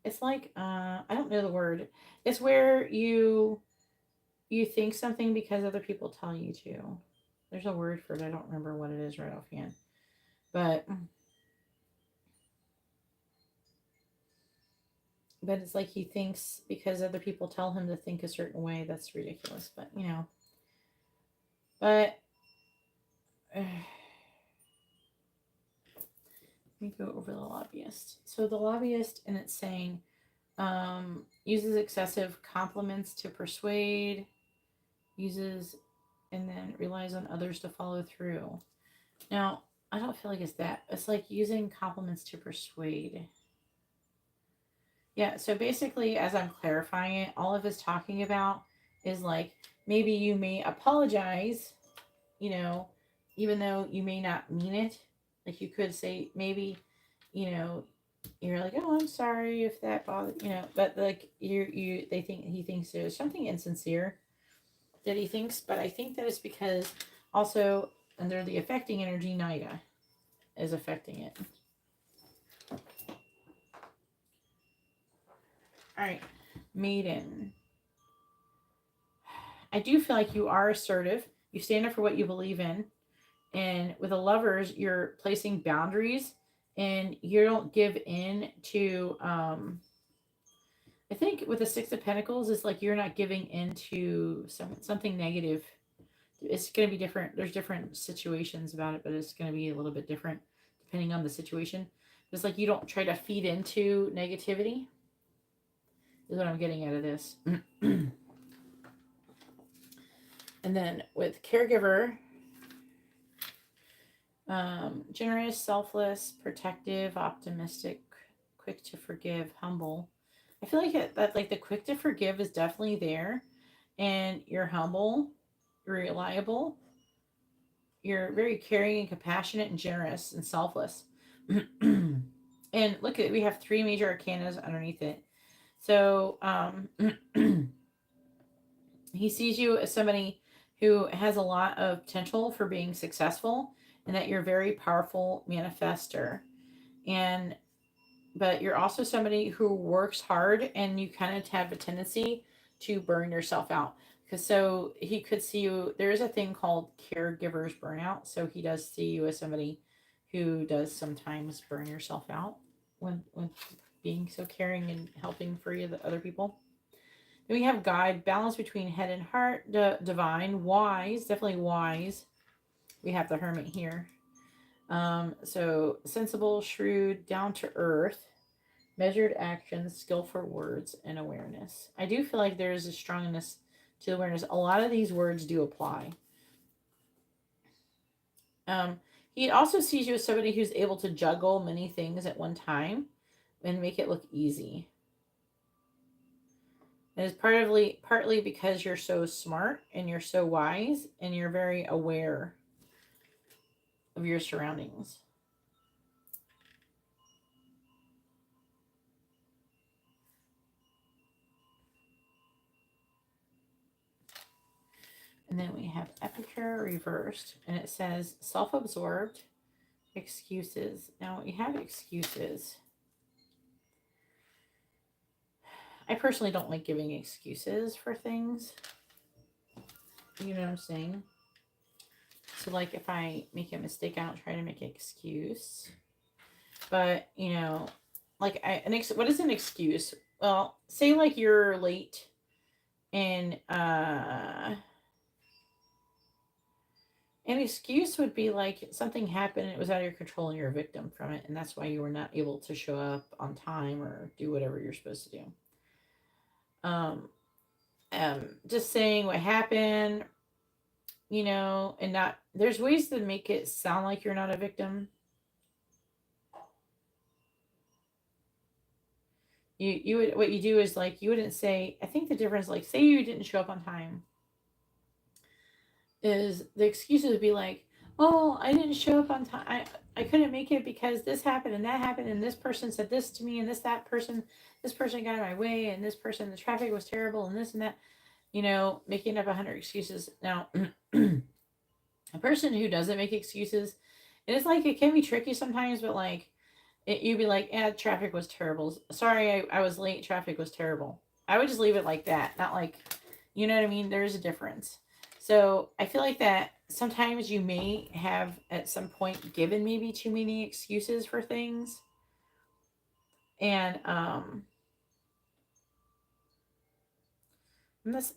it's like, I don't know the word. It's where you think something because other people tell you to. There's a word for it. I don't remember what it is right offhand. But it's like he thinks because other people tell him to think a certain way. That's ridiculous. But, But, let me go over the lobbyist. So the lobbyist, and it's saying, uses excessive compliments to persuade, and then relies on others to follow through. Now, I don't feel like it's that. It's like using compliments to persuade. Yeah, so basically, as I'm clarifying it, all of us talking about is like, maybe you may apologize, even though you may not mean it. Like you could say, maybe, you're like, oh, I'm sorry if that bothered, but like he thinks there's something insincere that he thinks, but I think that it's because also under the affecting energy, Nida is affecting it. All right, Maiden. I do feel like you are assertive. You stand up for what you believe in. And with the Lovers, you're placing boundaries and you don't give in to, I think with the Six of Pentacles, it's like you're not giving in to something negative. It's going to be different. There's different situations about it, but it's going to be a little bit different depending on the situation. It's like you don't try to feed into negativity. Is what I'm getting out of this. And then with Caregiver, Generous, selfless, protective, optimistic, quick to forgive, humble. I feel like that like the quick to forgive is definitely there, and you're humble, you're reliable, you're very caring and compassionate and generous and selfless. And look at, we have three major arcanas underneath it. So he sees you as somebody who has a lot of potential for being successful, and that you're a very powerful manifester. And but you're also somebody who works hard, and you kind of have a tendency to burn yourself out. Because so he could see you, there is a thing called caregiver's burnout. So he does see you as somebody who does sometimes burn yourself out when being so caring and helping for you, the other people. Then we have guide, balance between head and heart, divine, wise, definitely wise. We have the hermit here. So sensible, shrewd, down to earth, measured actions, skillful words, and awareness. I do feel like there is a strongness to awareness. A lot of these words do apply. He also sees you as somebody who's able to juggle many things at one time and make it look easy. And it's partly because you're so smart and you're so wise and you're very aware of your surroundings. And then we have Epicure reversed, and it says self-absorbed, excuses. Now we have excuses. I personally don't like giving excuses for things. You know what I'm saying? So like if I make a mistake, I don't try to make an excuse. But, you know, like what is an excuse? Well, say like you're late and an excuse would be like something happened and it was out of your control and you're a victim from it, and that's why you were not able to show up on time or do whatever you're supposed to do. Just saying what happened, you know, and not, there's ways to make it sound like you're not a victim. You would, what you do is like, you wouldn't say, I think the difference, like say you didn't show up on time, is the excuses would be like, oh, I didn't show up on time. I couldn't make it because this happened and that happened and this person said this to me and this person got in my way and this person, the traffic was terrible and this and that, you know, making up 100 excuses. Now a person who doesn't make excuses, and it's like it can be tricky sometimes, but like you'd be like, yeah, traffic was terrible, sorry, I was late, traffic was terrible. I would just leave it like that, not like, you know what I mean? There's a difference. So I feel like that sometimes you may have at some point given maybe too many excuses for things. And I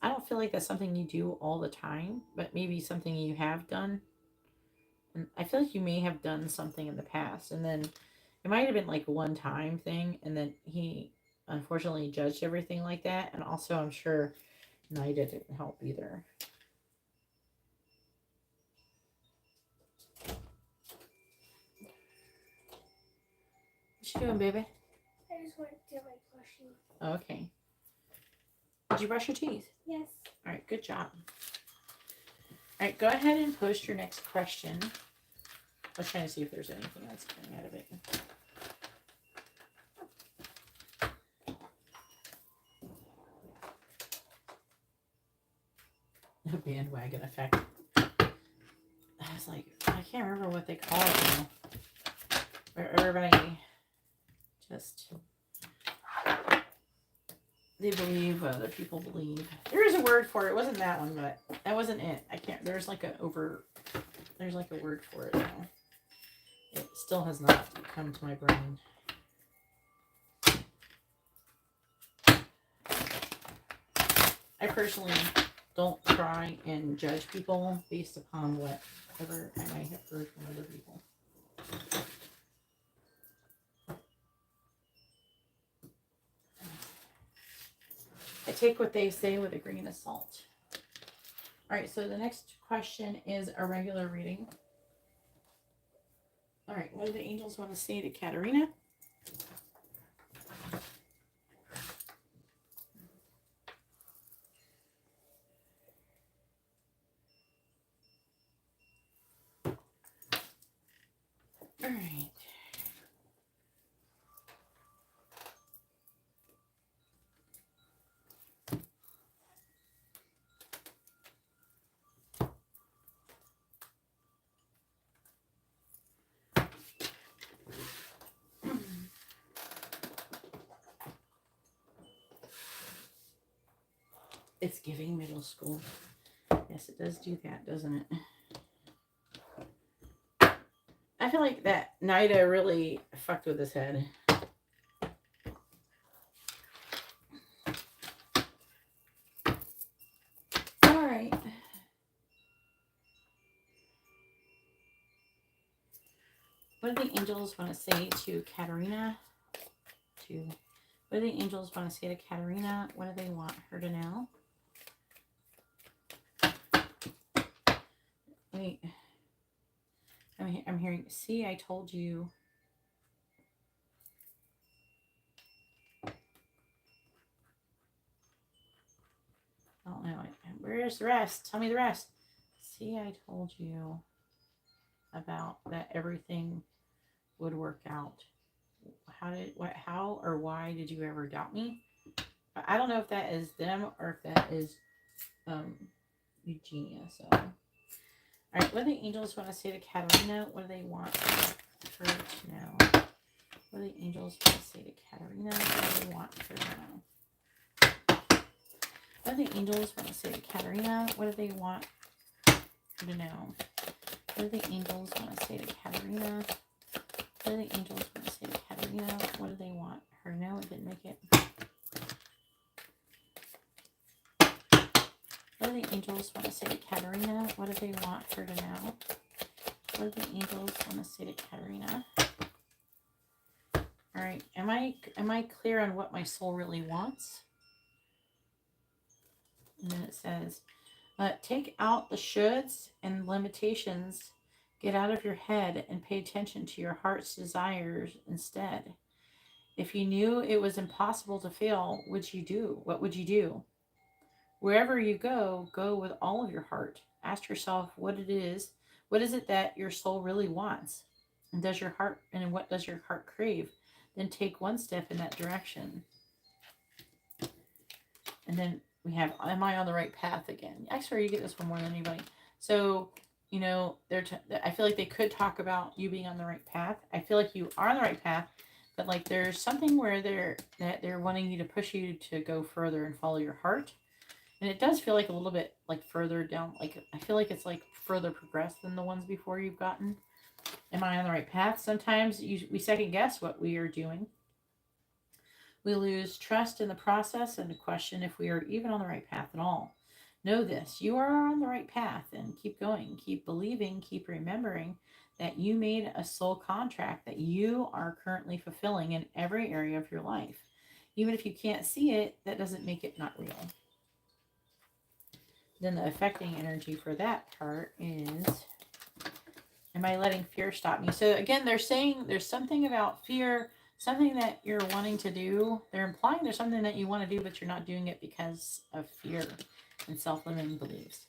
don't feel like that's something you do all the time, but maybe something you have done. And I feel like you may have done something in the past, and then it might have been like a one time thing, and then he unfortunately judged everything like that. And also, I'm sure NIDA didn't help either. What you doing, baby? I just want to do my plushie. Oh, okay. Did you brush your teeth? Yes. All right, good job. All right, go ahead and post your next question. I was trying to see if there's anything else coming out of it. The bandwagon effect. I was like, I can't remember what they call it now. Where everybody just, they believe what other people believe. There is a word for it. It wasn't that one, but that wasn't it. I can't, there's like a word for it now. It still has not come to my brain. I personally don't try and judge people based upon whatever I might have heard from other people. I take what they say with a grain of salt. All right, so the next question is a regular reading. All right, what do the angels want to say to Katerina? All right. It's giving middle school. Yes, it does do that, doesn't it? I feel like that Nida really fucked with his head. All right. What do the angels want to say to Katerina? What do the angels want to say to Katerina? What do they want her to know? Wait. I'm hearing, see, I told you. I don't know. Where's the rest? Tell me the rest. See, I told you about that everything would work out. How or why did you ever doubt me? I don't know if that is them or if that is Eugenia. So, all right, what do the angels want to say to Katerina? What do they want her to know? What do the angels want to say to Katerina? What do they want her to know? What do the angels want to say to Katerina? What do they want her to know? What do the angels want to say to Katerina? What do the angels want to say to Katerina? What do they want her to know? It didn't make it. What do the angels want to say to Katerina? What do they want her to know? What do the angels want to say to Katerina? All right, am I clear on what my soul really wants? And then it says, take out the shoulds and limitations. Get out of your head and pay attention to your heart's desires instead. If you knew it was impossible to fail, what would you do? Wherever you go, go with all of your heart. Ask yourself what it is. What is it that your soul really wants? And what does your heart crave? Then take one step in that direction. And then we have, am I on the right path again? I swear you get this one more than anybody. So, you know, I feel like they could talk about you being on the right path. I feel like you are on the right path, but like there's something where they're wanting you to push you to go further and follow your heart. And it does feel like a little bit like further down, like I feel like it's like further progressed than the ones before you've gotten. Am I on the right path? Sometimes we second guess what we are doing. We lose trust in the process and question if we are even on the right path at all. Know this, you are on the right path, and keep going, keep believing, keep remembering that you made a soul contract that you are currently fulfilling in every area of your life. Even if you can't see it, that doesn't make it not real. Then the affecting energy for that part is, am I letting fear stop me? So again, they're saying there's something about fear, something that you're wanting to do. They're implying there's something that you want to do, but you're not doing it because of fear and self-limiting beliefs.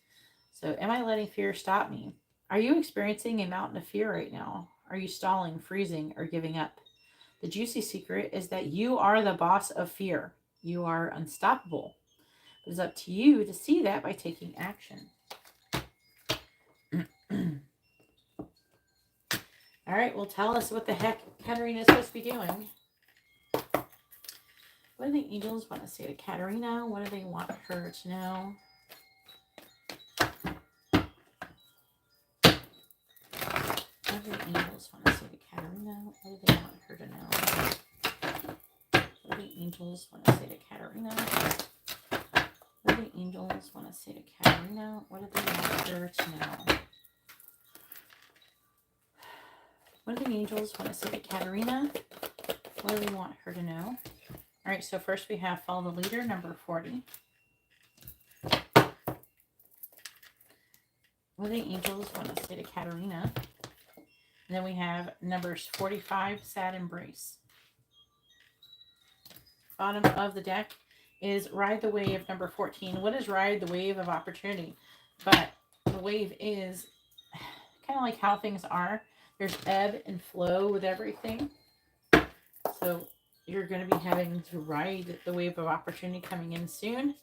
So am I letting fear stop me? Are you experiencing a mountain of fear right now? Are you stalling, freezing, or giving up? The juicy secret is that you are the boss of fear. You are unstoppable. It is up to you to see that by taking action. All right, well, tell us what the heck Katerina is supposed to be doing. What do the angels want to say to Katerina? What do they want her to know? What do the angels want to say to Katerina? What do they want her to know? What do the angels want to say to Katerina? What do the angels want to say to Katerina? What do they want her to know? What do the angels want to say to Katerina? What do they want her to know? All right, so first we have follow the leader, number 40. What do the angels want to say to Katerina? And then we have numbers 45, Sad Embrace. Bottom of the deck is Ride the Wave, number 14. What is Ride the Wave of Opportunity? But the wave is kind of like how things are. There's ebb and flow with everything. So you're going to be having to ride the wave of opportunity coming in soon.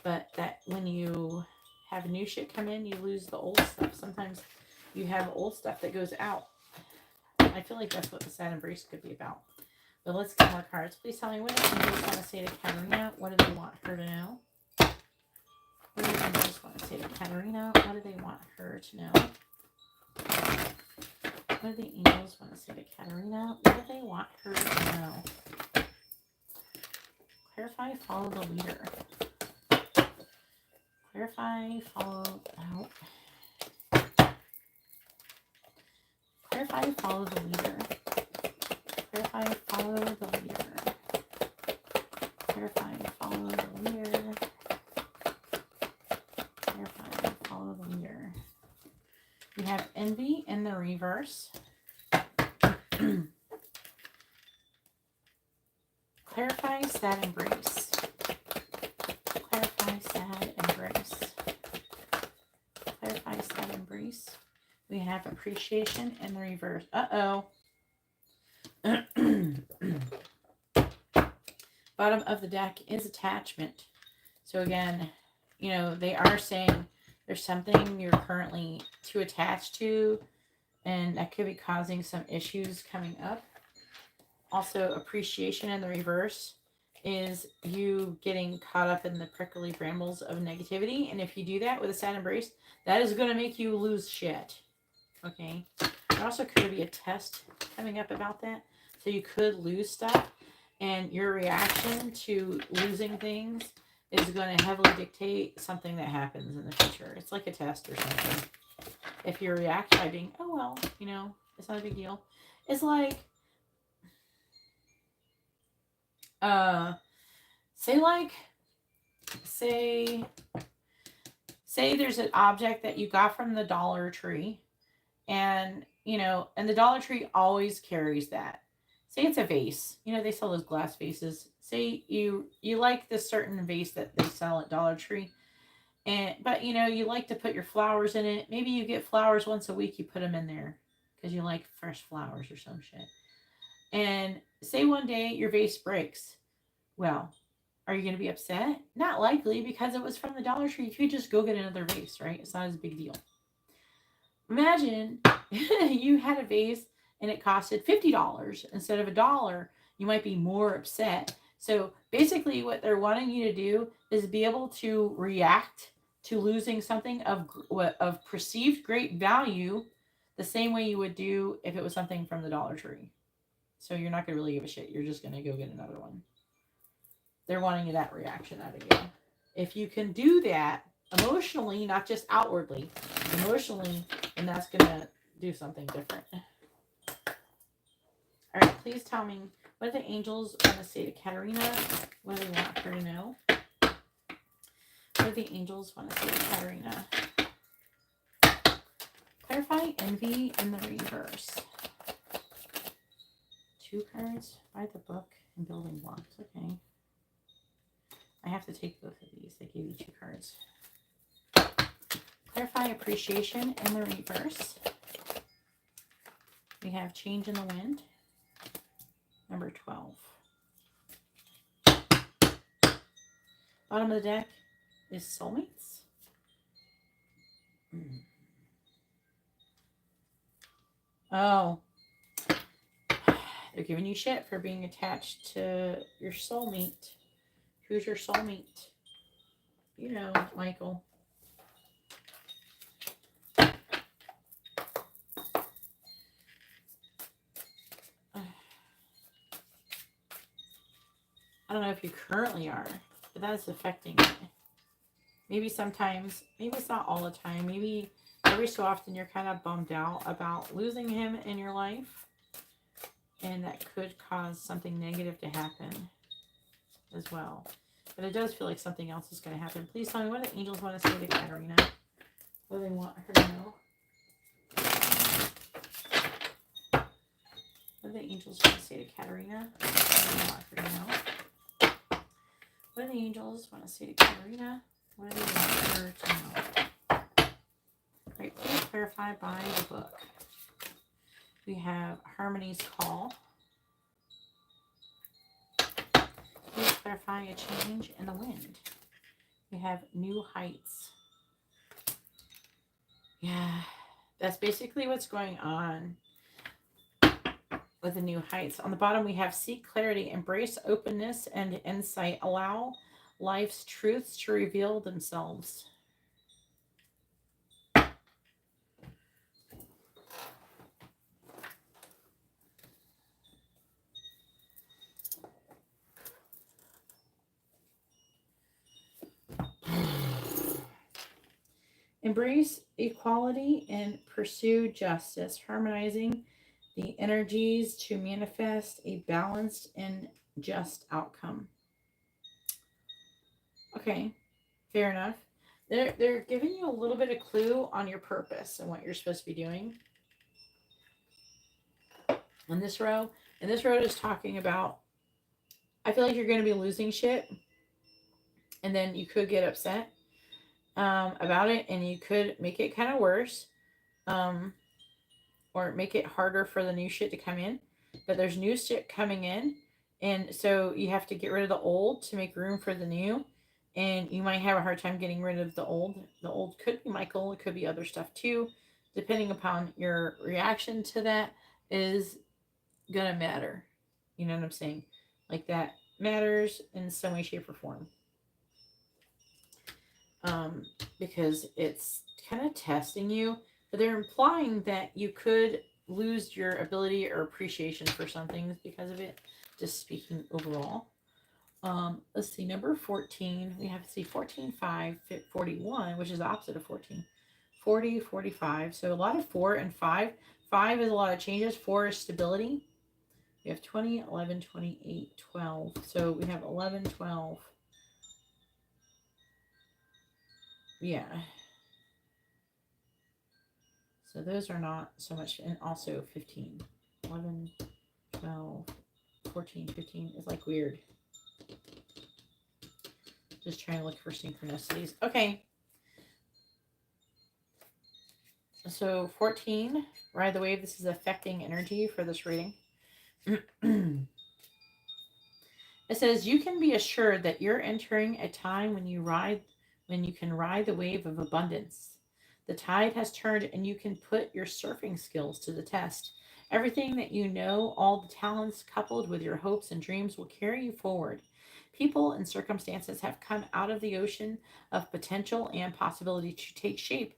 But that when you have new shit come in, you lose the old stuff. Sometimes you have old stuff that goes out. I feel like that's what the Sad Embrace could be about. But let's get more cards. Please tell me what do the angels want to say to Katarina? What do they want her to know? What do the angels want to say to Katarina? What do they want her to know? What do the angels want to say to Katarina? What do they want her to know? Clarify, follow the leader. Clarify, follow out. Clarify, follow the leader. Clarify, follow the leader. Clarify, follow the leader. Clarify, follow the leader. We have envy in the reverse. Clarify, sad embrace. Clarify, sad embrace. Clarify, sad embrace. We have appreciation in the reverse. Uh-oh. Bottom of the deck is attachment. So again, you know, they are saying there's something you're currently too attached to, and that could be causing some issues coming up. Also, appreciation in the reverse is you getting caught up in the prickly brambles of negativity. And if you do that with a sad embrace, that is going to make you lose shit. Okay. There also could be a test coming up about that. So you could lose stuff. And your reaction to losing things is going to heavily dictate something that happens in the future. It's like a test or something. If you react by being, oh, well, you know, it's not a big deal. It's like, say there's an object that you got from the Dollar Tree, and, you know, and the Dollar Tree always carries that. Say it's a vase. You know, they sell those glass vases. Say you like this certain vase that they sell at Dollar Tree, but, you know, you like to put your flowers in it. Maybe you get flowers once a week, you put them in there because you like fresh flowers or some shit. And say one day your vase breaks. Well, are you going to be upset? Not likely, because it was from the Dollar Tree. You could just go get another vase, right? It's not as big a deal. Imagine you had a vase and it costed $50 instead of $1. You might be more upset. So basically what they're wanting you to do is be able to react to losing something of perceived great value the same way you would do if it was something from the Dollar Tree. So you're not going to really give a shit. You're just going to go get another one. They're wanting that reaction out of you. If you can do that emotionally, not just outwardly, emotionally, then that's going to do something different. All right, please tell me, what do the angels want to say to Katarina? What do they want her to know? What do the angels want to say to Katarina? Clarify envy in the reverse. 2 cards. Buy the book and building blocks. Okay. I have to take both of these. They gave you 2 cards. Clarify appreciation in the reverse. We have change in the wind. Number 12. Bottom of the deck is soulmates. Oh. They're giving you shit for being attached to your soulmate. Who's your soulmate? You know, Michael. I don't know if you currently are, but that's affecting it. Maybe sometimes, maybe it's not all the time. Maybe every so often you're kind of bummed out about losing him in your life. And that could cause something negative to happen as well. But it does feel like something else is going to happen. Please tell me, what do the angels want to say to Katarina? What do they want her to know? What do the angels want to say to Katerina? What do the angels want to say to Katerina? What do they want her to know? Right, please clarify by the book. We have Harmony's Call. Please clarify a change in the wind. We have New Heights. Yeah, that's basically what's going on with the New Heights. On the bottom, we have Seek Clarity, Embrace Openness and Insight, Allow Life's Truths to Reveal Themselves. Embrace equality and pursue justice, harmonizing the energies to manifest a balanced and just outcome. Okay, fair enough. They're giving you a little bit of clue on your purpose and what you're supposed to be doing. On this row, and this row is talking about, I feel like you're going to be losing shit, and then you could get upset about it, and you could make it kind of worse, or make it harder for the new shit to come in. But there's new shit coming in, and so you have to get rid of the old to make room for the new. And you might have a hard time getting rid of the old. The old could be Michael, it could be other stuff too. Depending upon your reaction to that is gonna matter. You know what I'm saying? Like, that matters in some way, shape, or form. Because it's kind of testing you, but they're implying that you could lose your ability or appreciation for some things because of it, just speaking overall. Let's see, number 14, we have to see 14, 5, 41, which is the opposite of 14. 40, 45, so a lot of 4 and 5. 5 is a lot of changes, 4 is stability. We have 20, 11, 28, 12. So we have 11, 12. Yeah. So those are not so much, and also 15. 11, 12, 14, 15 is like weird. Just trying to look for synchronicities. Okay. So 14, Ride the Wave. This is affecting energy for this reading. It says, you can be assured that you're entering a time when you can ride the wave of abundance. The tide has turned and you can put your surfing skills to the test. Everything that you know, all the talents coupled with your hopes and dreams will carry you forward. People and circumstances have come out of the ocean of potential and possibility to take shape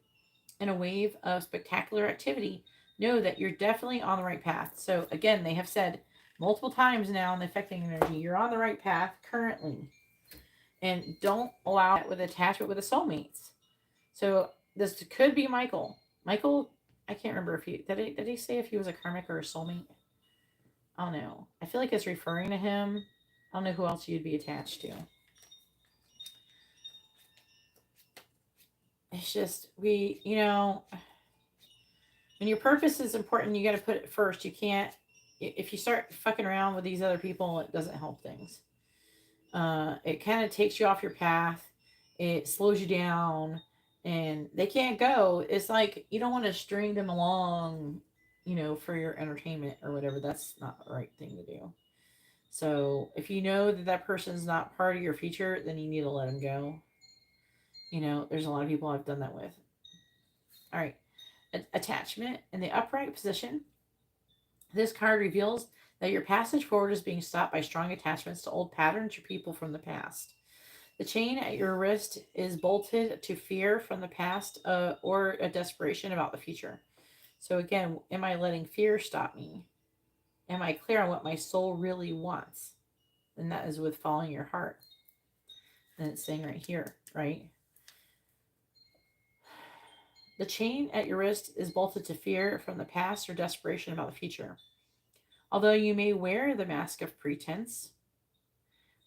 in a wave of spectacular activity. Know that you're definitely on the right path. So again, they have said multiple times now in the affecting energy, you're on the right path currently. And don't allow it with attachment with the soulmates. So this could be Michael. Michael, I can't remember if did he say if he was a karmic or a soulmate? I don't know. I feel like it's referring to him. I don't know who else you'd be attached to. It's just, when your purpose is important, you got to put it first. You can't, if you start fucking around with these other people, it doesn't help things. It kind of takes you off your path. It slows you down, and they can't go. It's like you don't want to string them along, for your entertainment or whatever. That's not the right thing to do. So if you know that person's not part of your future, then you need to let them go. There's a lot of people I've done that with. All right. Attachment in the upright position. This card reveals that your passage forward is being stopped by strong attachments to old patterns or people from the past. The chain at your wrist is bolted to fear from the past or a desperation about the future. So again, am I letting fear stop me? Am I clear on what my soul really wants? And that is with following your heart. And it's saying right here, right? The chain at your wrist is bolted to fear from the past or desperation about the future. Although you may wear the mask of pretense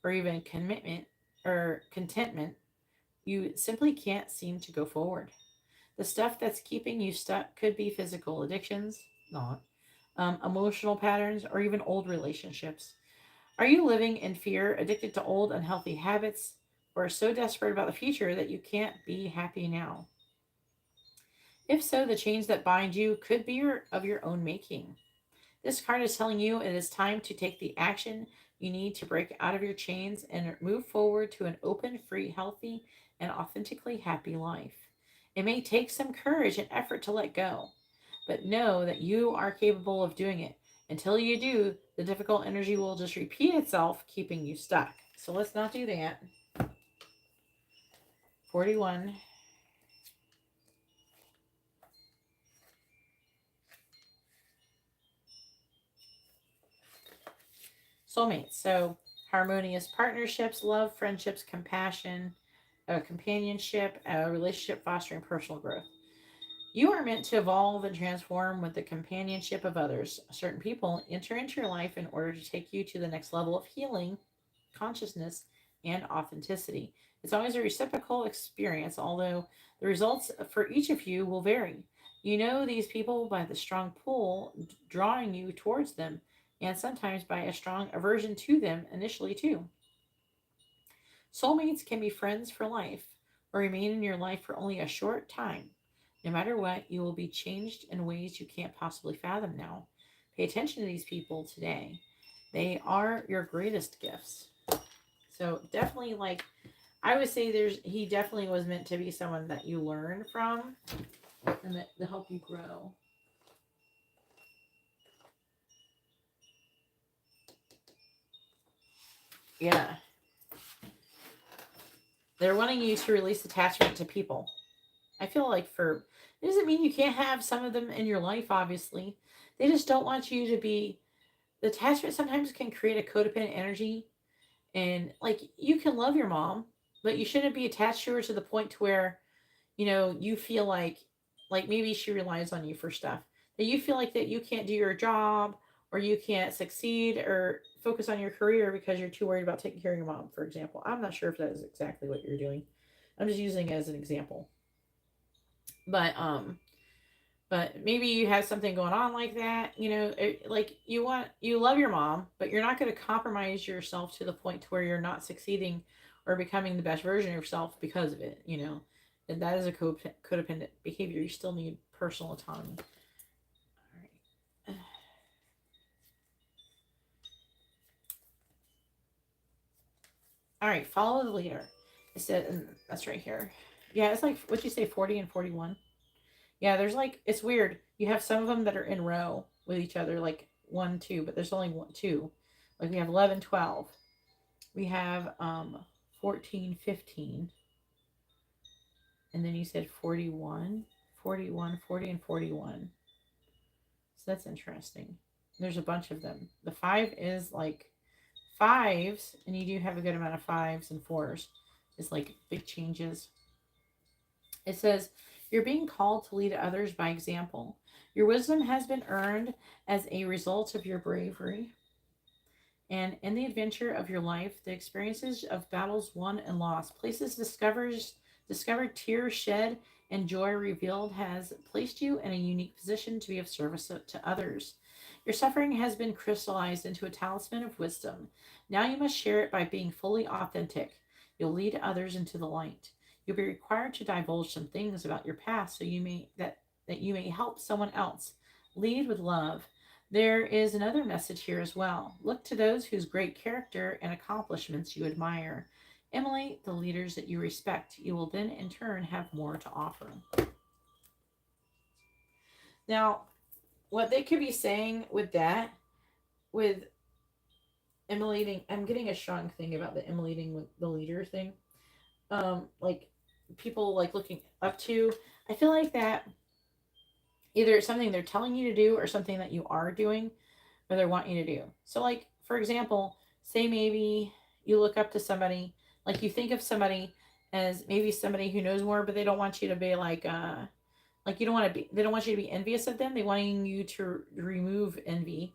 or even commitment or contentment, you simply can't seem to go forward. The stuff that's keeping you stuck could be physical addictions, not emotional patterns, or even old relationships. Are you living in fear, addicted to old unhealthy habits, or so desperate about the future that you can't be happy now? If so, the chains that bind you could be of your own making. This card is telling you it is time to take the action you need to break out of your chains and move forward to an open, free, healthy, and authentically happy life. It may take some courage and effort to let go, but know that you are capable of doing it. Until you do, the difficult energy will just repeat itself, keeping you stuck. So let's not do that. 41. Soulmates. So harmonious partnerships, love, friendships, compassion, companionship, relationship fostering personal growth. You are meant to evolve and transform with the companionship of others. Certain people enter into your life in order to take you to the next level of healing, consciousness, and authenticity. It's always a reciprocal experience, although the results for each of you will vary. You know these people by the strong pull drawing you towards them, and sometimes by a strong aversion to them initially, too. Soulmates can be friends for life or remain in your life for only a short time. No matter what, you will be changed in ways you can't possibly fathom now. Pay attention to these people today. They are your greatest gifts. So definitely, like, I would say he definitely was meant to be someone that you learn from and that to help you grow. Yeah. They're wanting you to release attachment to people. I feel like it doesn't mean you can't have some of them in your life, obviously. They just don't want you to be, the attachment sometimes can create a codependent energy. And like, you can love your mom, but you shouldn't be attached to her to the point to where, you feel like maybe she relies on you for stuff. That you feel like that you can't do your job or you can't succeed or focus on your career because you're too worried about taking care of your mom, for example. I'm not sure if that is exactly what you're doing. I'm just using it as an example. But maybe you have something going on like that, like you love your mom, but you're not going to compromise yourself to the point to where you're not succeeding or becoming the best version of yourself because of it, and that is a codependent behavior. You still need personal autonomy. All right. All right, follow the leader. It said, and that's right here. Yeah, it's like, what'd you say, 40 and 41? Yeah, there's like, it's weird. You have some of them that are in row with each other, like 1, 2, but there's only one, 2. Like we have 11, 12. We have 14, 15. And then you said 41, 41, 40, and 41. So that's interesting. There's a bunch of them. The 5 is like fives, and you do have a good amount of 5s and 4s. It's like big changes. It says, you're being called to lead others by example. Your wisdom has been earned as a result of your bravery. And in the adventure of your life, the experiences of battles won and lost, places discovered, tears shed, and joy revealed has placed you in a unique position to be of service to others. Your suffering has been crystallized into a talisman of wisdom. Now you must share it by being fully authentic. You'll lead others into the light. You'll be required to divulge some things about your past so that you may help someone else. Lead with love. There is another message here as well. Look to those whose great character and accomplishments you admire. Emulate the leaders that you respect. You will then, in turn, have more to offer. Now, what they could be saying with that, with emulating, I'm getting a strong thing about the emulating with the leader thing. Like people like looking up to. I feel like that either it's something they're telling you to do or something that you are doing or they want you to do. So, like, for example, say maybe you look up to somebody, like you think of somebody as maybe somebody who knows more, but they don't want you to be like you don't want to be, they don't want you to be envious of them. They want you to remove envy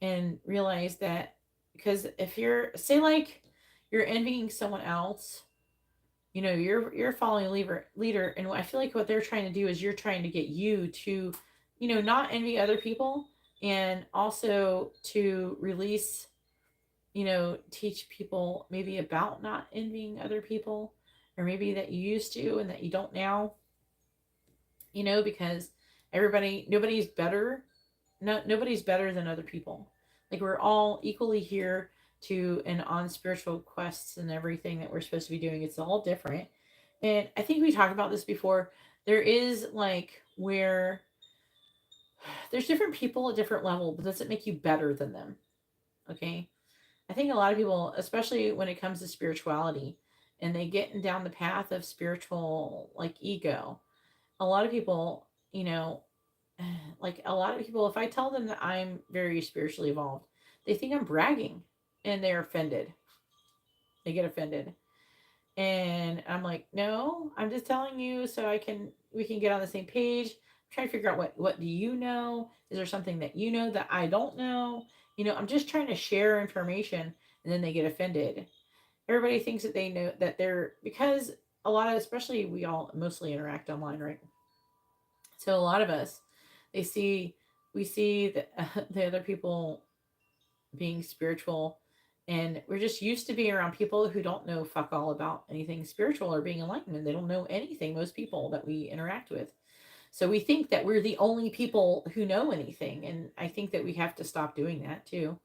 and realize that, because if you're, say, like, you're envying someone else, you're following a leader, and I feel like what they're trying to do is you're trying to get you to, not envy other people, and also to release, teach people maybe about not envying other people, or maybe that you used to and that you don't now, because nobody's better. No, nobody's better than other people. Like, we're all equally here to and on spiritual quests and everything that we're supposed to be doing. It's all different. And I think we talked about this before. There is like where there's different people at different level, but doesn't make you better than them. Okay. I think a lot of people, especially when it comes to spirituality, and they get down the path of spiritual like ego, a lot of people, like a lot of people, if I tell them that I'm very spiritually evolved, they think I'm bragging, and they're offended. They get offended. And I'm like, no, I'm just telling you so we can get on the same page. I'm trying to figure out what do you know? Is there something that you know that I don't know? I'm just trying to share information, and then they get offended. Everybody thinks that they know that they're, because a lot of, especially we all mostly interact online, right? So a lot of us, they see, we see the other people being spiritual, and we're just used to being around people who don't know fuck all about anything spiritual or being enlightened, and they don't know anything, most people that we interact with. So we think that we're the only people who know anything, and I think that we have to stop doing that too.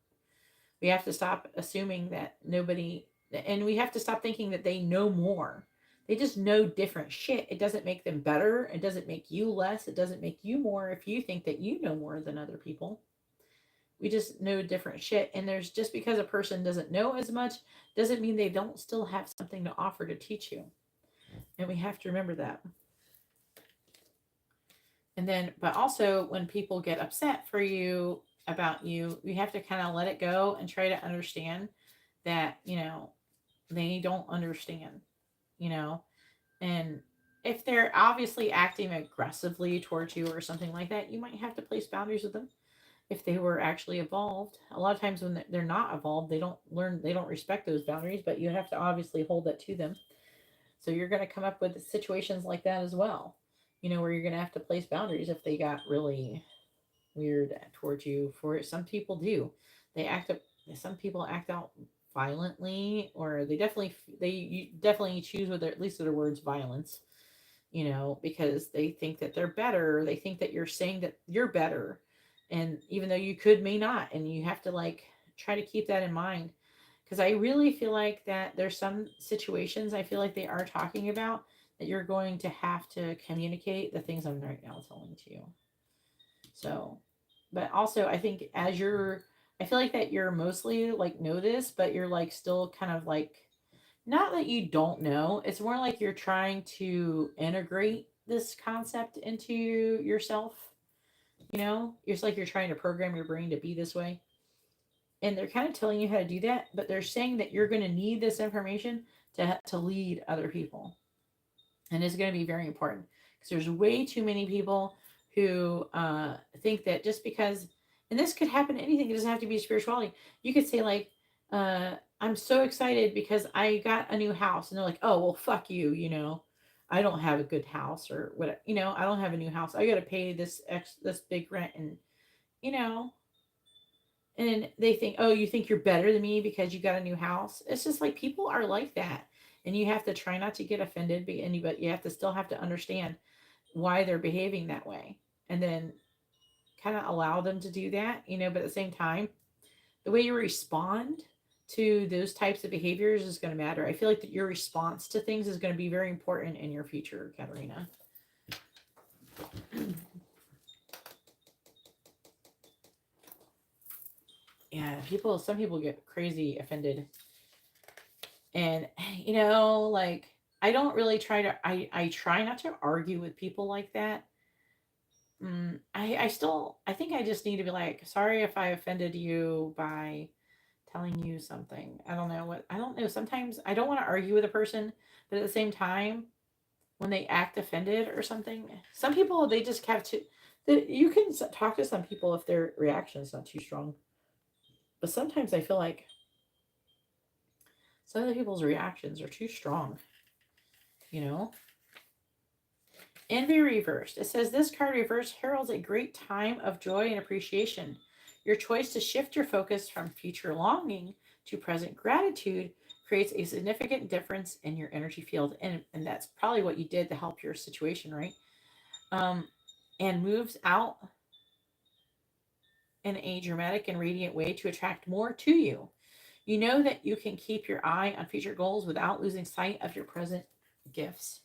We have to stop assuming that nobody, and we have to stop thinking that they know more. They just know different shit. It doesn't make them better. It doesn't make you less. It doesn't make you more if you think that you know more than other people. We just know different shit. And there's, just because a person doesn't know as much doesn't mean they don't still have something to offer to teach you. And we have to remember that. And then, but also when people get upset for you, about you, we have to kind of let it go and try to understand that, they don't understand, you know, and if they're obviously acting aggressively towards you or something like that, you might have to place boundaries with them. If they were actually evolved, a lot of times when they're not evolved, they don't respect those boundaries, but you have to obviously hold that to them. So you're going to come up with situations like that as well, where you're going to have to place boundaries if they got really weird towards you. For some people do, they act up. Some people act out violently, or they definitely choose with at least their words violence. Because they think that they're better. They think that you're saying that you're better, and even though you may not, and you have to like try to keep that in mind. Because I really feel like that there's some situations I feel like they are talking about that you're going to have to communicate the things I'm right now telling to you. So, but also I think I feel like that you're mostly like know this, but you're like still kind of like, not that you don't know. It's more like you're trying to integrate this concept into yourself. It's like you're trying to program your brain to be this way. And they're kind of telling you how to do that, but they're saying that you're going to need this information to lead other people. And it's going to be very important, because there's way too many people who think that just because, and this could happen to anything, it doesn't have to be spirituality. You could say like, I'm so excited because I got a new house, and they're like, oh well, fuck you, I don't have a good house, or what, I don't have a new house, I got to pay this big rent, and you know and they think, oh, you think you're better than me because you got a new house. It's just like, people are like that, and you have to try not to get offended, but you have to still have to understand why they're behaving that way, and then kind of allow them to do that, but at the same time, the way you respond to those types of behaviors is going to matter. I feel like that your response to things is going to be very important in your future, Katarina. Yeah, some people get crazy offended. And, like, I don't really I try not to argue with people like that. I think I just need to be like, sorry if I offended you by telling you something. I don't know. Sometimes I don't want to argue with a person, but at the same time, when they act offended or something, some people, they just have to, you can talk to some people if their reaction is not too strong. But sometimes I feel like some of the people's reactions are too strong, you know? Envy reversed. It says this card reversed heralds a great time of joy and appreciation. Your choice to shift your focus from future longing to present gratitude creates a significant difference in your energy field. And that's probably what you did to help your situation, right? And moves out in a dramatic and radiant way to attract more to you. You know that you can keep your eye on future goals without losing sight of your present gifts.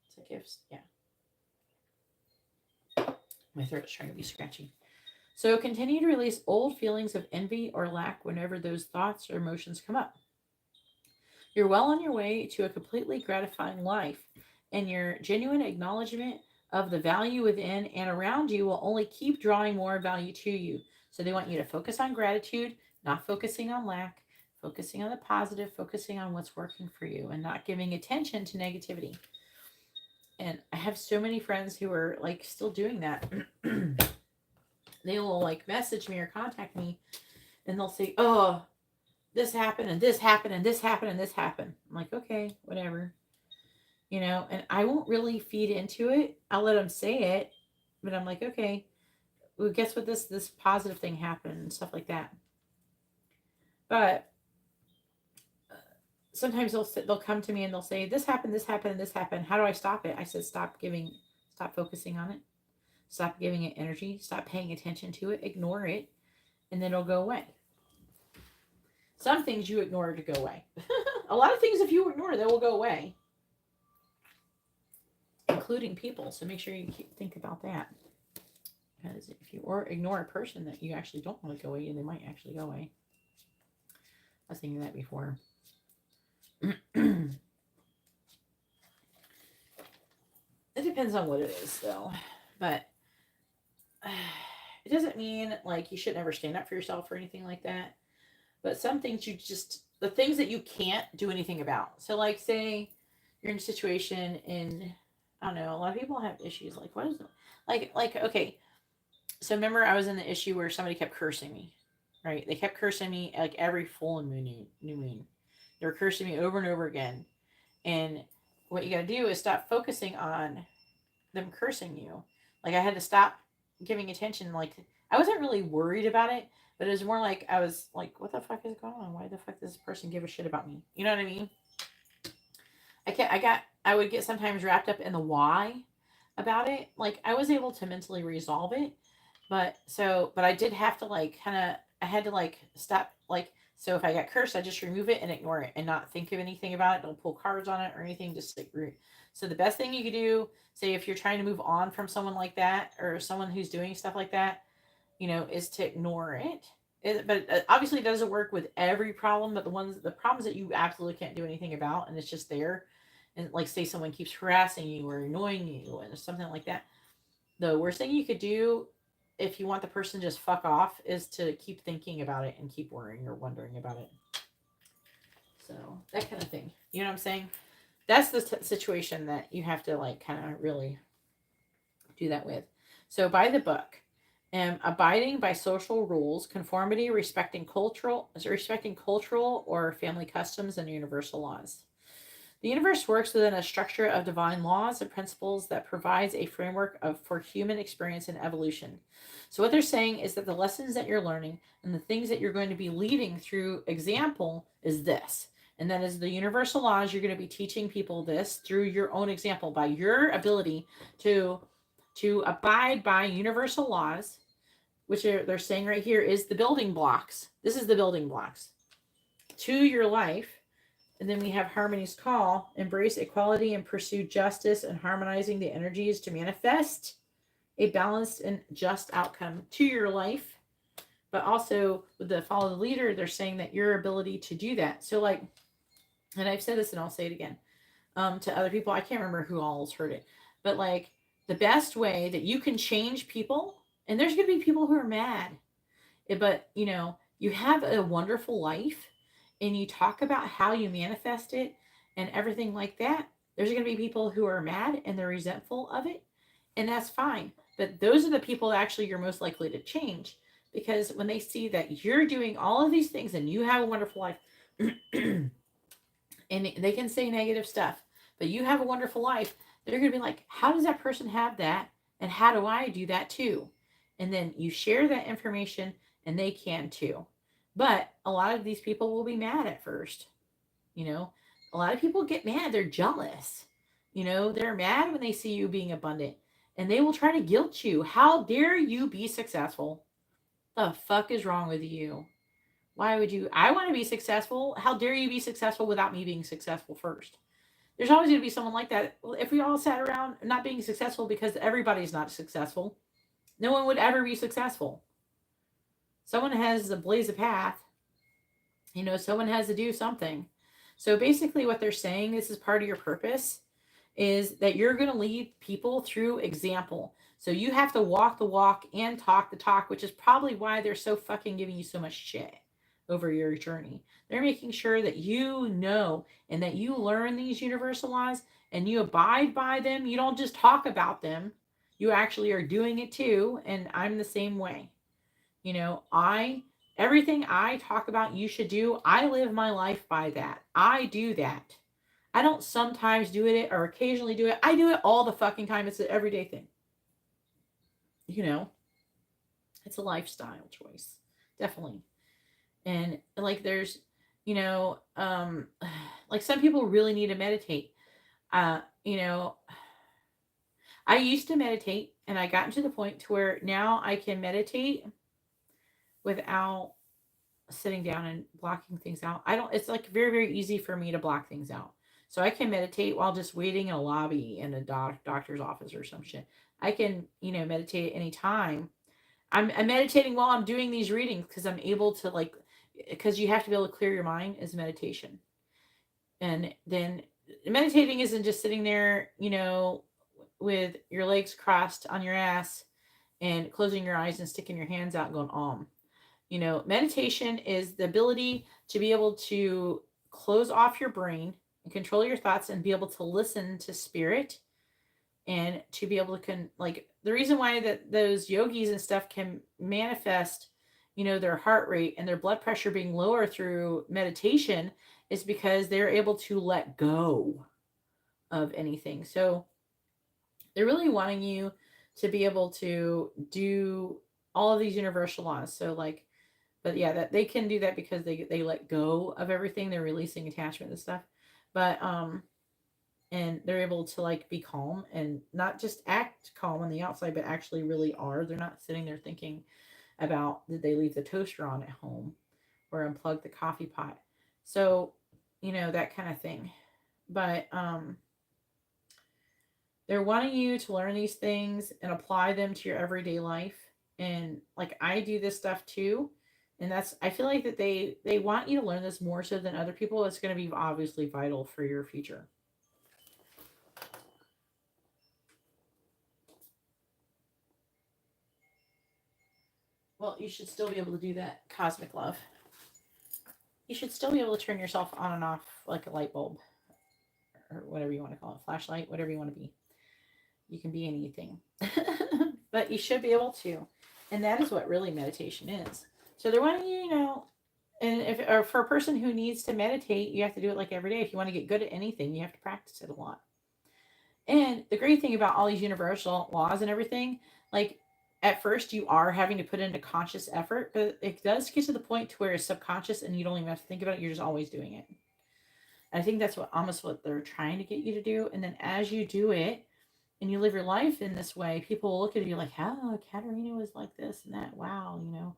Is it gifts? Yeah. My throat's trying to be scratchy. So continue to release old feelings of envy or lack whenever those thoughts or emotions come up. You're well on your way to a completely gratifying life, and your genuine acknowledgement of the value within and around you will only keep drawing more value to you. So they want you to focus on gratitude, not focusing on lack, focusing on the positive, focusing on what's working for you, and not giving attention to negativity. And I have so many friends who are like still doing that. They will like message me or contact me, and they'll say, "Oh, this happened and this happened and this happened and this happened." I'm like, okay, whatever. And I won't really feed into it. I'll let them say it, but I'm like, okay, well, guess what? This positive thing happened and stuff like that. But sometimes they'll come to me and they'll say, this happened, this happened, and this happened. How do I stop it? I said, stop focusing on it. Stop giving it energy. Stop paying attention to it. Ignore it, and then it'll go away. Some things you ignore to go away. A lot of things, if you ignore, they will go away, including people. So make sure you think about that. Because if you ignore a person that you actually don't want to go away, they might actually go away. I was thinking that before. It depends on what it is, though. But it doesn't mean like you should never stand up for yourself or anything like that. But some things the things that you can't do anything about. So like say you're in a situation and I don't know, a lot of people have issues. Like what is it? Like okay. So remember I was in the issue where somebody kept cursing me, right? They kept cursing me like every full and new moon. They were cursing me over and over again. And what you got to do is stop focusing on them cursing you. Like I had to stop giving attention. Like I wasn't really worried about it, but it was more like I was like, what the fuck is going on? Why the fuck does this person give a shit about me? You know what I mean? I would get sometimes wrapped up in the why about it. Like I was able to mentally resolve it, but I did have to like I had to like stop like. So if I got cursed, I just remove it and ignore it and not think of anything about it. Don't pull cards on it or anything. Just like so the best thing you could do, say if you're trying to move on from someone like that or someone who's doing stuff like that, is to ignore it. But obviously it doesn't work with every problem, but the problems that you absolutely can't do anything about and it's just there. And like say someone keeps harassing you or annoying you and something like that. The worst thing you could do if you want the person to just fuck off is to keep thinking about it and keep worrying or wondering about it. So that kind of thing. You know what I'm saying? That's the situation that you have to like kind of really do that with. So by the book, abiding by social rules, conformity, respecting cultural or family customs and universal laws. The universe works within a structure of divine laws and principles that provides a framework for human experience and evolution. So what they're saying is that the lessons that you're learning and the things that you're going to be leading through example is this. And that is the universal laws. You're going to be teaching people this through your own example by your ability to abide by universal laws, which they're saying right here is the building blocks. This is the building blocks to your life. And then we have Harmony's call, embrace equality and pursue justice and harmonizing the energies to manifest a balanced and just outcome to your life. But also with the follow the leader, they're saying that your ability to do that. So like, and I've said this and I'll say it again to other people. I can't remember who all has heard it, but like the best way that you can change people, and there's going to be people who are mad, but you have a wonderful life and you talk about how you manifest it and everything like that. There's going to be people who are mad and they're resentful of it, and that's fine. But those are the people that actually you're most likely to change, because when they see that you're doing all of these things and you have a wonderful life, and they can say negative stuff, but you have a wonderful life, they're going to be like, how does that person have that? And how do I do that too? And then you share that information and they can too. But a lot of these people will be mad at first. You know, a lot of people get mad. They're jealous. You know, they're mad when they see you being abundant and they will try to guilt you. How dare you be successful? The fuck is wrong with you? Why would you? I want to be successful. How dare you be successful without me being successful first? There's always going to be someone like that. Well, if we all sat around not being successful because everybody's not successful, no one would ever be successful. Someone has to blaze a path. You know, someone has to do something. So basically, what they're saying, this is part of your purpose, is that you're going to lead people through example. So you have to walk the walk and talk the talk, which is probably why they're so fucking giving you so much shit over your journey. They're making sure that you know and that you learn these universal laws and you abide by them. You don't just talk about them. You actually are doing it too. And I'm the same way. You know, everything I talk about you should do, I live my life by that. I do that. I don't sometimes do it or occasionally do it. I do it all the fucking time. It's an everyday thing. You know, it's a lifestyle choice. Definitely. And like there's, you know, like some people really need to meditate. You know, I used to meditate and I got to the point to where now I can meditate without sitting down and blocking things out. It's like very, very easy for me to block things out. So I can meditate while just waiting in a lobby in a doctor's office or some shit. I can, you know, meditate at any time. I'm meditating while I'm doing these readings because I'm able to because you have to be able to clear your mind as meditation. And then meditating isn't just sitting there, you know, with your legs crossed on your ass and closing your eyes and sticking your hands out and going om. You know, meditation is the ability to be able to close off your brain and control your thoughts and be able to listen to spirit and to be able to the reason why that those yogis and stuff can manifest, you know, their heart rate and their blood pressure being lower through meditation is because they're able to let go of anything. So they're really wanting you to be able to do all of these universal laws. So but yeah, that they can do that because they let go of everything. They're releasing attachment and stuff. But and they're able to be calm and not just act calm on the outside, but actually really are. They're not sitting there thinking about did they leave the toaster on at home or unplug the coffee pot. So, you know, that kind of thing. But they're wanting you to learn these things and apply them to your everyday life. And I do this stuff too. And I feel like that they want you to learn this more so than other people. It's going to be obviously vital for your future. Well, you should still be able to do that, cosmic love. You should still be able to turn yourself on and off like a light bulb or whatever you want to call it, flashlight, whatever you want to be. You can be anything. But you should be able to. And that is what really meditation is. So they're wanting you, you know, and or for a person who needs to meditate, you have to do it every day. If you want to get good at anything, you have to practice it a lot. And the great thing about all these universal laws and everything, at first you are having to put in a conscious effort, but it does get to the point to where it's subconscious and you don't even have to think about it. You're just always doing it. And I think that's almost what they're trying to get you to do. And then as you do it and you live your life in this way, people will look at you like, how Katarina was like this and that. Wow, you know,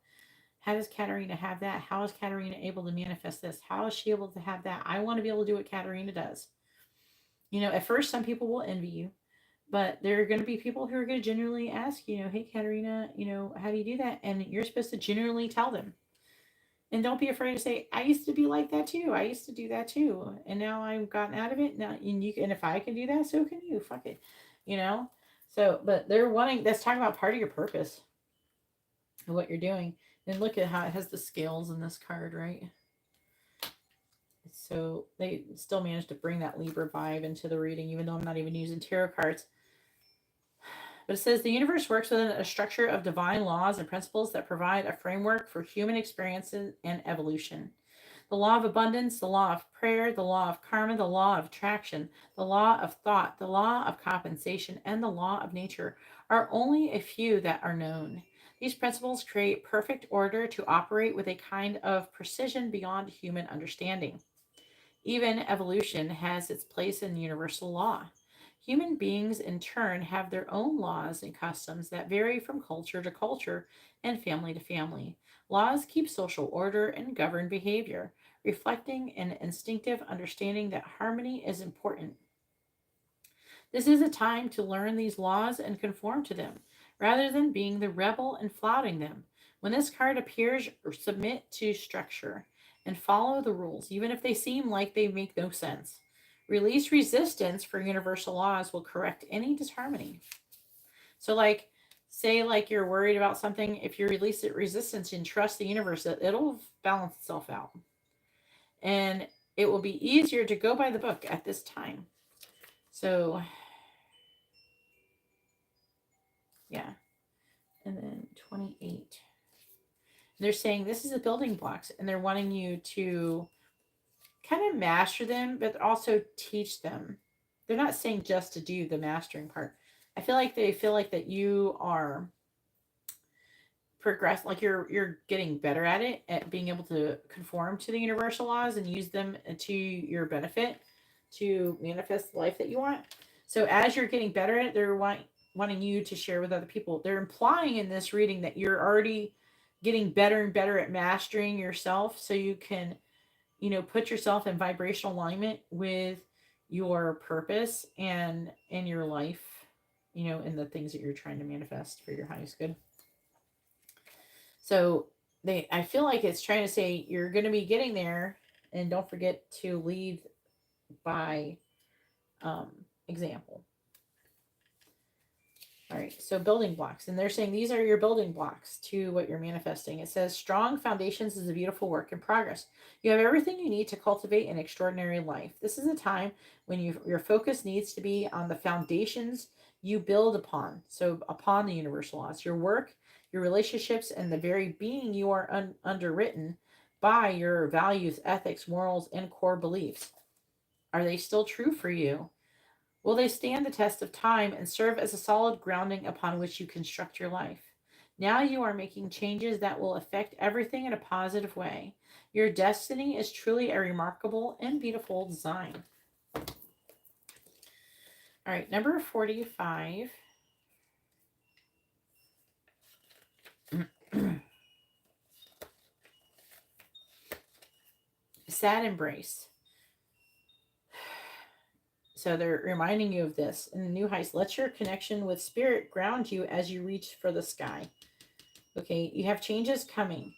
how does Katarina have that? How is Katarina able to manifest this? How is she able to have that? I want to be able to do what Katarina does. You know, at first some people will envy you, but there are going to be people who are going to genuinely ask, you know, hey, Katarina, you know, how do you do that? And you're supposed to genuinely tell them. And don't be afraid to say, I used to be like that too. I used to do that too. And now I've gotten out of it. Now, and if I can do that, so can you. Fuck it. You know? So, but that's talking about part of your purpose and what you're doing. And look at how it has the scales in this card, right? So they still managed to bring that Libra vibe into the reading, even though I'm not even using tarot cards. But it says the universe works within a structure of divine laws and principles that provide a framework for human experiences and evolution. The law of abundance, the law of prayer, the law of karma, the law of attraction, the law of thought, the law of compensation, and the law of nature are only a few that are known. These principles create perfect order to operate with a kind of precision beyond human understanding. Even evolution has its place in universal law. Human beings, in turn, have their own laws and customs that vary from culture to culture and family to family. Laws keep social order and govern behavior, reflecting an instinctive understanding that harmony is important. This is a time to learn these laws and conform to them, rather than being the rebel and flouting them. When this card appears, submit to structure and follow the rules, even if they seem like they make no sense. Release resistance for universal laws will correct any disharmony. So, like, say, like you're worried about something, if you release it resistance and trust the universe, it'll balance itself out. And it will be easier to go by the book at this time. So, yeah. And then 28. They're saying this is the building blocks, and they're wanting you to kind of master them, but also teach them. They're not saying just to do the mastering part. I feel like they feel like that you are progress, like you're getting better at it, at being able to conform to the universal laws and use them to your benefit to manifest the life that you want. So as you're getting better at it, they're wanting you to share with other people. They're implying in this reading that you're already getting better and better at mastering yourself, so you can, put yourself in vibrational alignment with your purpose and in your life, in the things that you're trying to manifest for your highest good. So I feel like it's trying to say you're going to be getting there, and don't forget to lead by example. All right, so building blocks. And they're saying these are your building blocks to what you're manifesting. It says, strong foundations is a beautiful work in progress. You have everything you need to cultivate an extraordinary life. This is a time when your focus needs to be on the foundations you build upon. So upon the universal laws, your work, your relationships, and the very being you are underwritten by your values, ethics, morals, and core beliefs. Are they still true for you? Will they stand the test of time and serve as a solid grounding upon which you construct your life? Now you are making changes that will affect everything in a positive way. Your destiny is truly a remarkable and beautiful design. All right, number 45. Sad embrace. So they're reminding you of this. In the new heights, let your connection with spirit ground you as you reach for the sky. Okay, you have changes coming.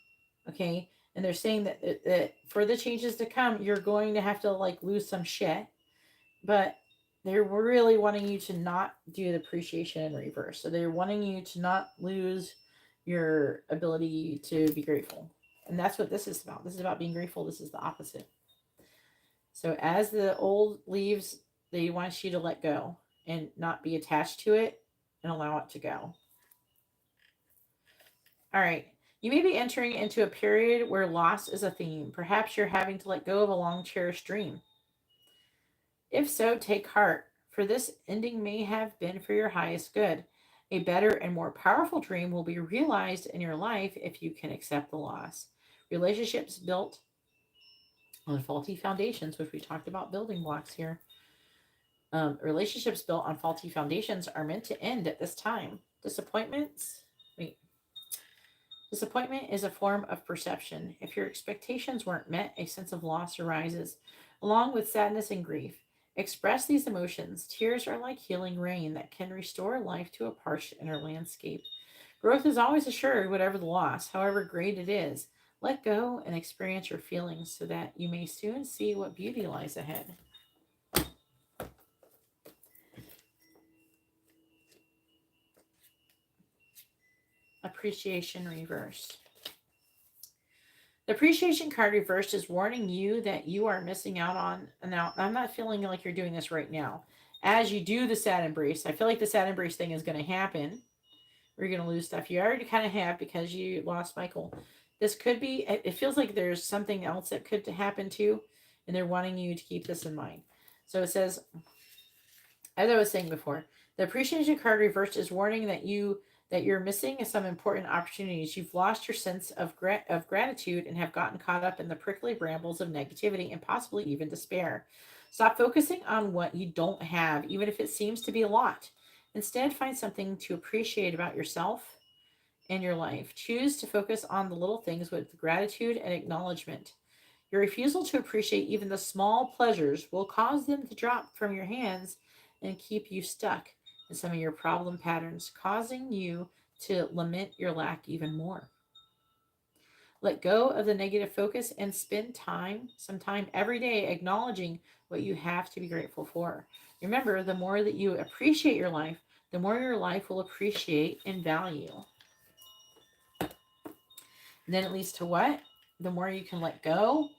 Okay, and they're saying that for the changes to come, you're going to have to lose some shit. But they're really wanting you to not do the appreciation in reverse. So they're wanting you to not lose your ability to be grateful. And that's what this is about. This is about being grateful. This is the opposite. So as the old leaves, they want you to let go and not be attached to it and allow it to go. All right. You may be entering into a period where loss is a theme. Perhaps you're having to let go of a long cherished dream. If so, take heart, for this ending may have been for your highest good. A better and more powerful dream will be realized in your life if you can accept the loss. Relationships built on faulty foundations, which we talked about building blocks here. Relationships built on faulty foundations are meant to end at this time. Disappointment is a form of perception. If your expectations weren't met, a sense of loss arises, along with sadness and grief. Express these emotions. Tears are like healing rain that can restore life to a parched inner landscape. Growth is always assured, whatever the loss, however great it is. Let go and experience your feelings so that you may soon see what beauty lies ahead. Appreciation reverse. The appreciation card reversed is warning you that you are missing out on. Now, I'm not feeling like you're doing this right now. As you do the sad embrace, I feel like the sad embrace thing is going to happen. We're going to lose stuff. You already kind of have because you lost Michael. This could be, it feels like there's something else that could happen too, and they're wanting you to keep this in mind. So it says, as I was saying before, the appreciation card reversed is warning that that you're missing some important opportunities. You've lost your sense of gratitude and have gotten caught up in the prickly brambles of negativity and possibly even despair. Stop focusing on what you don't have, even if it seems to be a lot. Instead, find something to appreciate about yourself and your life. Choose to focus on the little things with gratitude and acknowledgement. Your refusal to appreciate even the small pleasures will cause them to drop from your hands and keep you stuck in some of your problem patterns, causing you to lament your lack even more. Let go of the negative focus and spend some time every day acknowledging what you have to be grateful for. Remember, the more that you appreciate your life, the more your life will appreciate and value. And then it leads to what? The more you can let go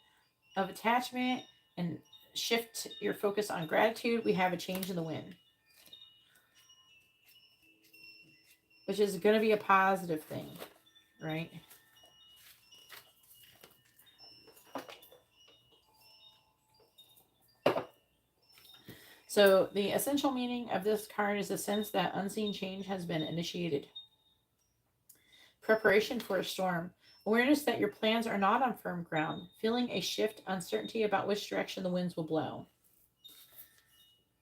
of attachment and shift your focus on gratitude, we have a change in the wind, which is going to be a positive thing, right? So the essential meaning of this card is a sense that unseen change has been initiated. Preparation for a storm. Awareness that your plans are not on firm ground. Feeling a shift, uncertainty about which direction the winds will blow.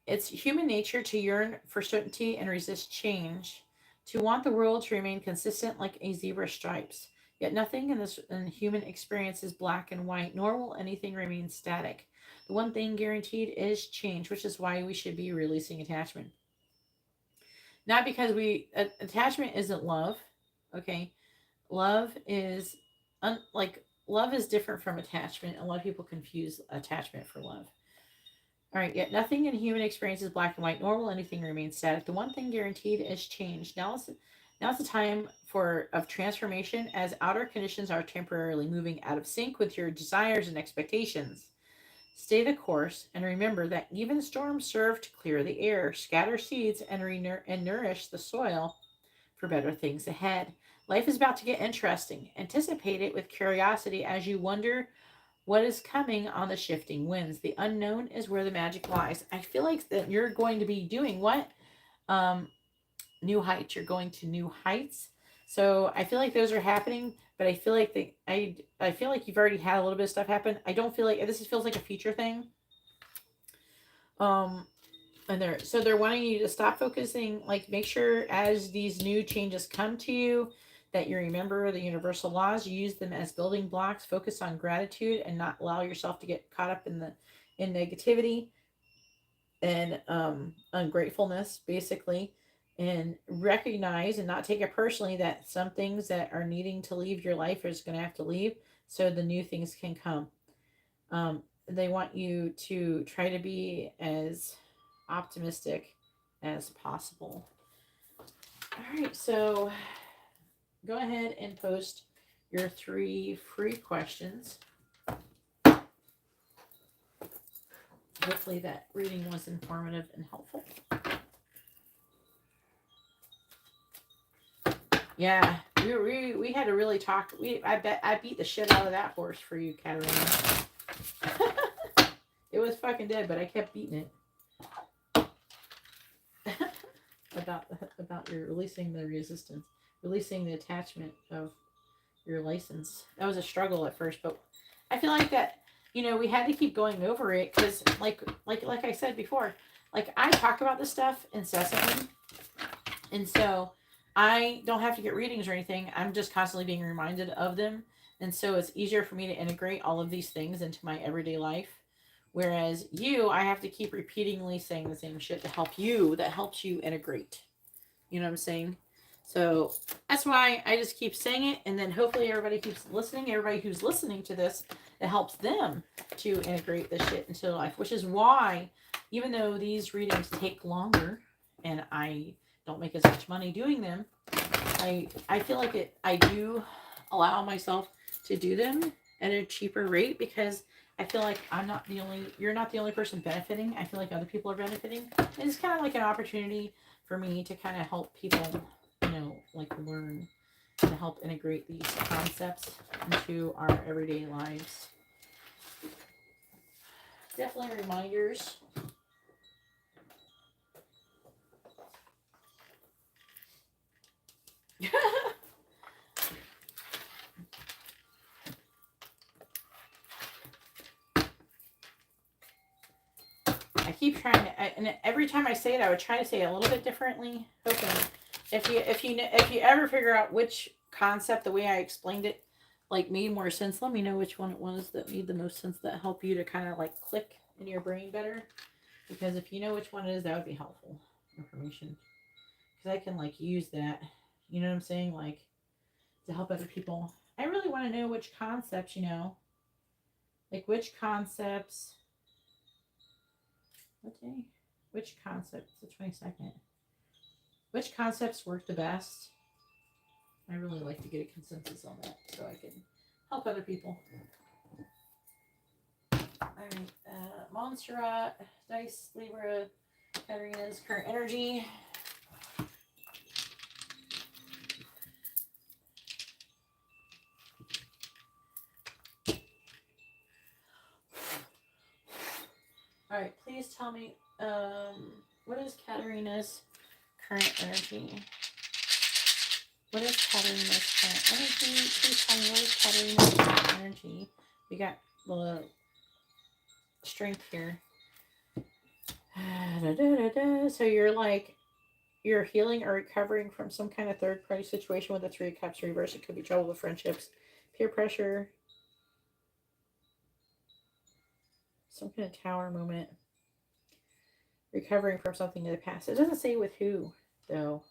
It's human nature to yearn for certainty and resist change, to want the world to remain consistent like a zebra's stripes. Yet nothing in human experience is black and white, nor will anything remain static. The one thing guaranteed is change, which is why we should be releasing attachment. Not because attachment isn't love, okay? Love is, love is different from attachment. A lot of people confuse attachment for love. All right, yet nothing in human experience is black and white, nor will anything remain static. The one thing guaranteed is change. Now is the time of transformation, as outer conditions are temporarily moving out of sync with your desires and expectations. Stay the course and remember that even storms serve to clear the air, scatter seeds, and nourish the soil for better things ahead. Life is about to get interesting. Anticipate it with curiosity as you wonder what is coming on the shifting winds. The unknown is where the magic lies. I feel like that you're going to be doing what? New heights. You're going to new heights. So I feel like those are happening, but I feel like I feel like you've already had a little bit of stuff happen. I don't feel like this feels like a future thing. And they're wanting you to stop focusing, like make sure as these new changes come to you that you remember the universal laws, you use them as building blocks, focus on gratitude and not allow yourself to get caught up in negativity and ungratefulness, basically, and recognize and not take it personally that some things that are needing to leave your life is going to have to leave so the new things can come. They want you to try to be as optimistic as possible. All right, so go ahead and post your 3 free questions. Hopefully that reading was informative and helpful. Yeah, we had to really talk. I beat the shit out of that horse for you, Katarina. It was fucking dead, but I kept beating it. about your releasing the resistance, releasing the attachment of your license. That was a struggle at first, but I feel like that, we had to keep going over it because like I said before, like I talk about this stuff incessantly, and so I don't have to get readings or anything. I'm just constantly being reminded of them, and so it's easier for me to integrate all of these things into my everyday life. Whereas I have to keep repeatedly saying the same shit that helps you integrate. You know what I'm saying? So that's why I just keep saying it, and then hopefully everybody keeps listening. Everybody who's listening to this, it helps them to integrate this shit into their life, which is why, even though these readings take longer and I don't make as much money doing them, I feel like I allow myself to do them at a cheaper rate because I feel like you're not the only person benefiting. I feel like other people are benefiting. And it's kind of like an opportunity for me to kind of help people, learn and help integrate these concepts into our everyday lives. Definitely reminders. I keep trying to, and every time I say it, I would try to say it a little bit differently. Hoping if you ever figure out which concept, the way I explained it, like made more sense, let me know which one it was that made the most sense, that helped you to kind of like click in your brain better. Because if you know which one it is, that would be helpful information. Because I can like use that, you know what I'm saying, like to help other people. I really want to know which concepts, like which concepts. What day? Which concepts? The 22nd. Which concepts work the best? I really like to get a consensus on that so I can help other people. Alright, Montserrat, Dice, Libra, Katarina's current energy. Alright, please tell me, what is Katarina's current energy? What is Katarina's current energy? Please tell me, what is Katarina's current energy? We got the strength here. So you're healing or recovering from some kind of third party situation with the Three of Cups reverse. It could be trouble with friendships, peer pressure, some kind of tower moment. Recovering from something in the past. It doesn't say with who, though.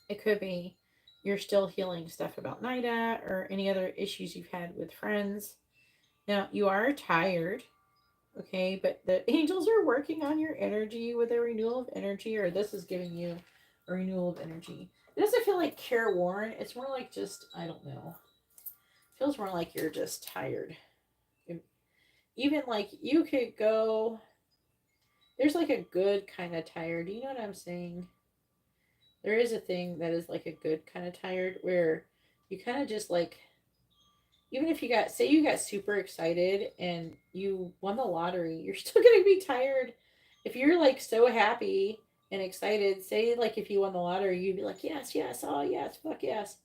It could be you're still healing stuff about NIDA or any other issues you've had with friends. Now, you are tired, okay? But the angels are working on your energy with a renewal of energy, or this is giving you a renewal of energy. It doesn't feel like careworn. It's more like just, I don't know. It feels more like you're just tired. Even like you could go, there's like a good kind of tired. Do you know what I'm saying? There is a thing that is like a good kind of tired where you kind of just like, even if you got, say you got super excited and you won the lottery, you're still going to be tired. If you're like so happy and excited, say like if you won the lottery, you'd be like, yes, yes, oh yes, fuck yes.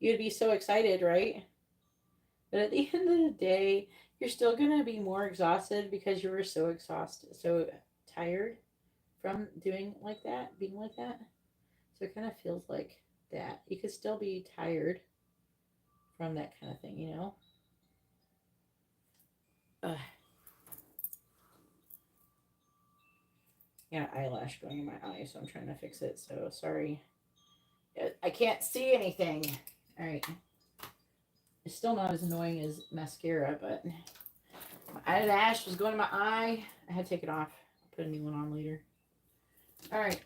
You'd be so excited, right? But at the end of the day, you're still going to be more exhausted because you were so exhausted, so tired from doing like that, being like that. So it kind of feels like that. You could still be tired from that kind of thing. Ugh. Yeah, eyelash going in my eye, so I'm trying to fix it. So sorry. I can't see anything. All right. It's still not as annoying as mascara, but my eyelash was going in my eye. I had to take it off. I'll put a new one on later. All right.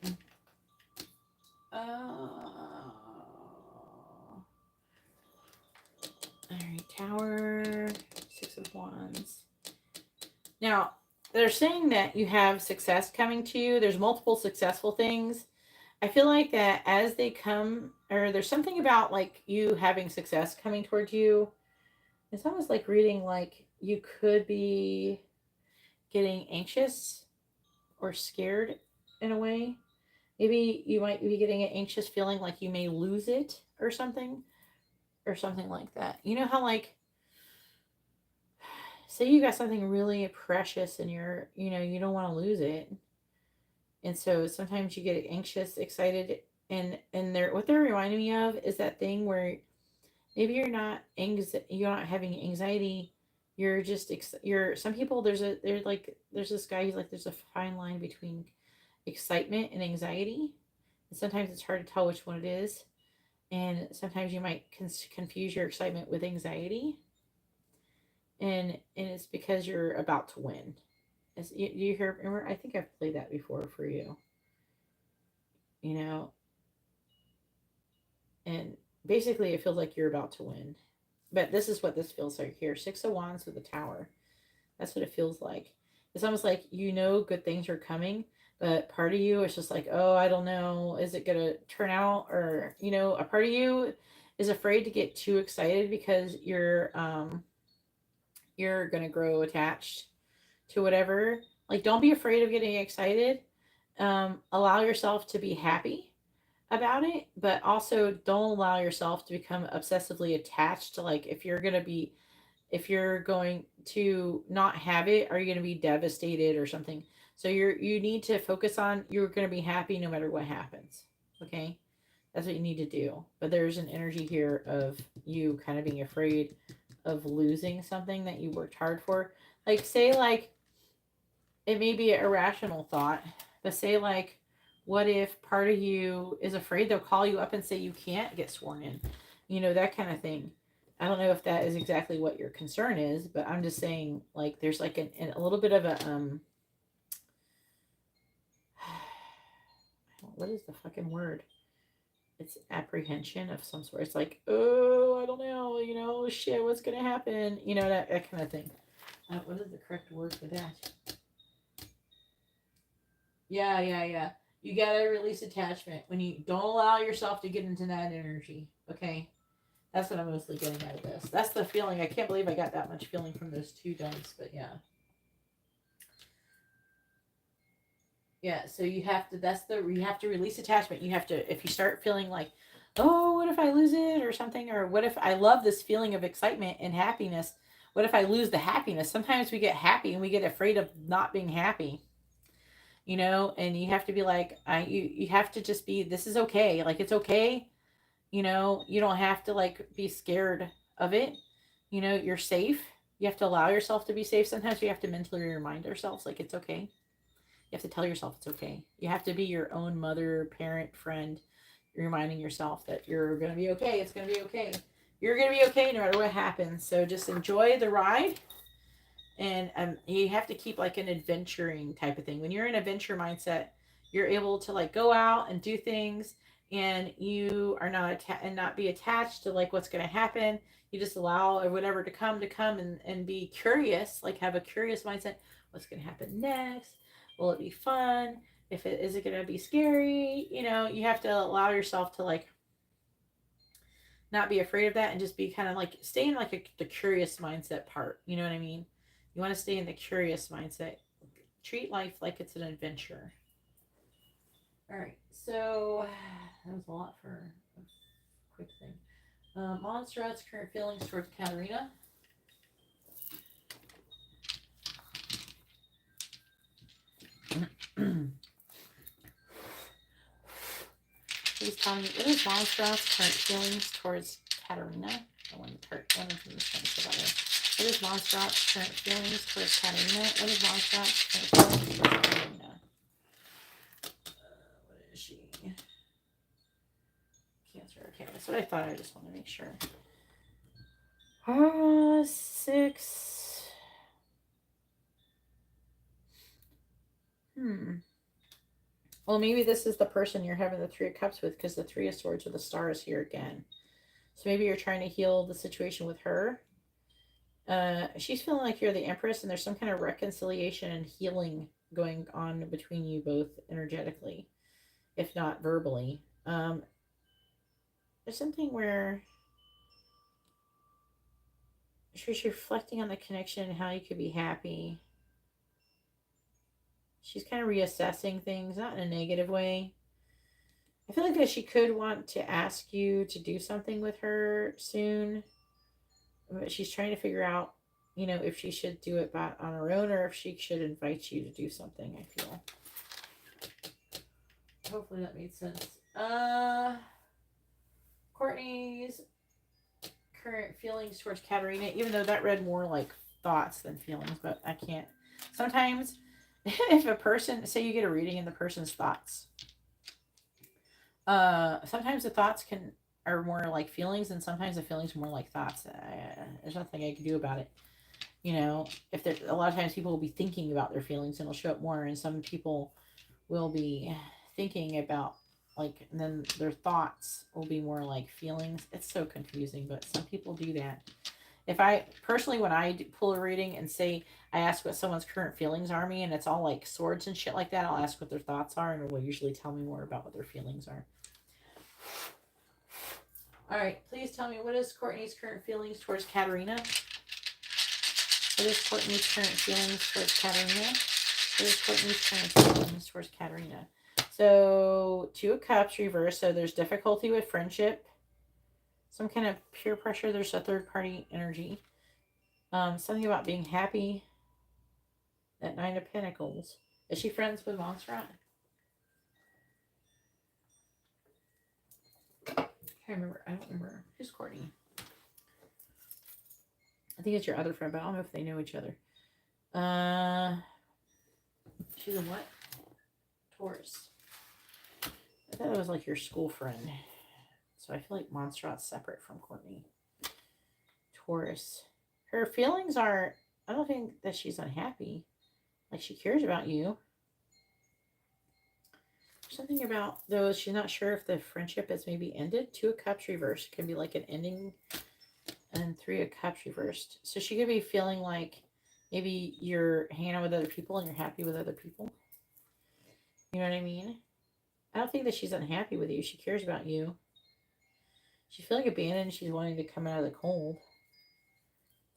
All right, Tower, Six of Wands. Now, they're saying that you have success coming to you. There's multiple successful things. I feel like that as they come, or there's something about like you having success coming towards you. It's almost like reading like you could be getting anxious or scared in a way. Maybe you might be getting an anxious feeling like you may lose it or something like that. You know how like, say you got something really precious and you don't want to lose it. And so sometimes you get anxious, excited, and what they're reminding me of is that thing where maybe you're not having anxiety. You're just some people there's this guy, he's like, there's a fine line between excitement and anxiety. And sometimes it's hard to tell which one it is. And sometimes you might confuse your excitement with anxiety. And it's because you're about to win. You hear, remember, I think I've played that before for you. And basically it feels like you're about to win. But this is what this feels like here. Six of Wands with the Tower. That's what it feels like. It's almost like good things are coming, but part of you is just like, oh, I don't know. Is it going to turn out? Or, a part of you is afraid to get too excited because you're going to grow attached to whatever. Like, don't be afraid of getting excited. Allow yourself to be happy about it, but also don't allow yourself to become obsessively attached to, like, if you're going to be if you're going to not have it, are you going to be devastated or something? So you need to focus on you're going to be happy no matter what happens. Okay? That's what you need to do. But there's an energy here of you kind of being afraid of losing something that you worked hard for. Like, say, like, it may be an irrational thought, but say, like, what if part of you is afraid they'll call you up and say you can't get sworn in? You know, that kind of thing. I don't know if that is exactly what your concern is, but I'm just saying, like, there's like a little bit of a, what is the fucking word? It's apprehension of some sort. It's like, oh, I don't know, you know, shit, what's going to happen? You know, that kind of thing. What is the correct word for that? Yeah. You got to release attachment when you don't allow yourself to get into that energy. Okay. That's what I'm mostly getting out of this. That's the feeling. I can't believe I got that much feeling from those two dice, but yeah. Yeah, so you have to, you have to release attachment. You have to, if you start feeling like, oh, what if I lose it or something? Or what if I love this feeling of excitement and happiness? What if I lose the happiness? Sometimes we get happy and we get afraid of not being happy, you know, and you have to be like, you have to just be, this is okay. Like, it's okay. You know, you don't have to like be scared of it. You know, you're safe. You have to allow yourself to be safe. Sometimes we have to mentally remind ourselves like it's okay. You have to tell yourself it's okay. You have to be your own mother, parent, friend, reminding yourself that you're going to be okay. It's going to be okay. You're going to be okay no matter what happens. So just enjoy the ride. And you have to keep like an adventuring type of thing. When you're in adventure mindset, you're able to like go out and do things, and you are not be attached to like what's going to happen. You just allow or whatever to come and be curious, like have a curious mindset. What's going to happen next? Will it be fun? If it is it going to be scary? You know, you have to allow yourself to like not be afraid of that and just be kind of like stay in like the curious mindset part. You know what I mean? You want to stay in the curious mindset. Treat life like it's an adventure. All right, so that was a lot for a quick thing. Montserrat's current feelings towards Katerina. Please tell me, what is Montserrat's current feelings towards Katerina? I want to start one from this one. What is Montserrat's current feelings towards Katerina? What is Montserrat's current feelings towards Katerina? What is she? Cancer. Okay, that's what I thought. I just want to make sure. 6. Well, maybe this is the person you're having the 3 of Cups with, because the 3 of Swords with the Star is here again. So maybe you're trying to heal the situation with her. She's feeling like you're the Empress, and there's some kind of reconciliation and healing going on between you both energetically, if not verbally. There's something where she's reflecting on the connection and how you could be happy. She's kind of reassessing things, not in a negative way. I feel like that she could want to ask you to do something with her soon. But she's trying to figure out, you know, if she should do it on her own or if she should invite you to do something, I feel. Hopefully that made sense. Courtney's current feelings towards Katerina, even though that read more like thoughts than feelings, but I can't. Sometimes if a person, say you get a reading in the person's thoughts, sometimes the thoughts are more like feelings, and sometimes the feelings are more like thoughts. There's nothing I can do about it. You know, if there's a lot of times people will be thinking about their feelings and it'll show up more, and some people will be thinking about like, and then their thoughts will be more like feelings. It's so confusing, but some people do that. If I personally, when I pull a reading and say I ask what someone's current feelings are me, and it's all like swords and shit like that, I'll ask what their thoughts are, and it will usually tell me more about what their feelings are. All right, please tell me, what is Courtney's current feelings towards Katerina? What is Courtney's current feelings towards Katerina? What is Courtney's current feelings towards Katerina? So 2 of Cups reversed. So there's difficulty with friendship, some kind of peer pressure. There's a third party energy. Something about being happy. That Nine of Pentacles. Is she friends with Montserrat? I can't remember. I don't remember. Who's Courtney? I think it's your other friend, but I don't know if they know each other. She's a what? Taurus. I thought it was like your school friend. So I feel like Montserrat's separate from Courtney. Taurus. Her feelings are, I don't think that she's unhappy. Like she cares about you. Something about, though, she's not sure if the friendship has maybe ended. 2 of Cups reversed. It can be like an ending. And 3 of Cups reversed. So she could be feeling like maybe you're hanging out with other people and you're happy with other people. You know what I mean? I don't think that she's unhappy with you. She cares about you. She's feeling abandoned. She's wanting to come out of the cold.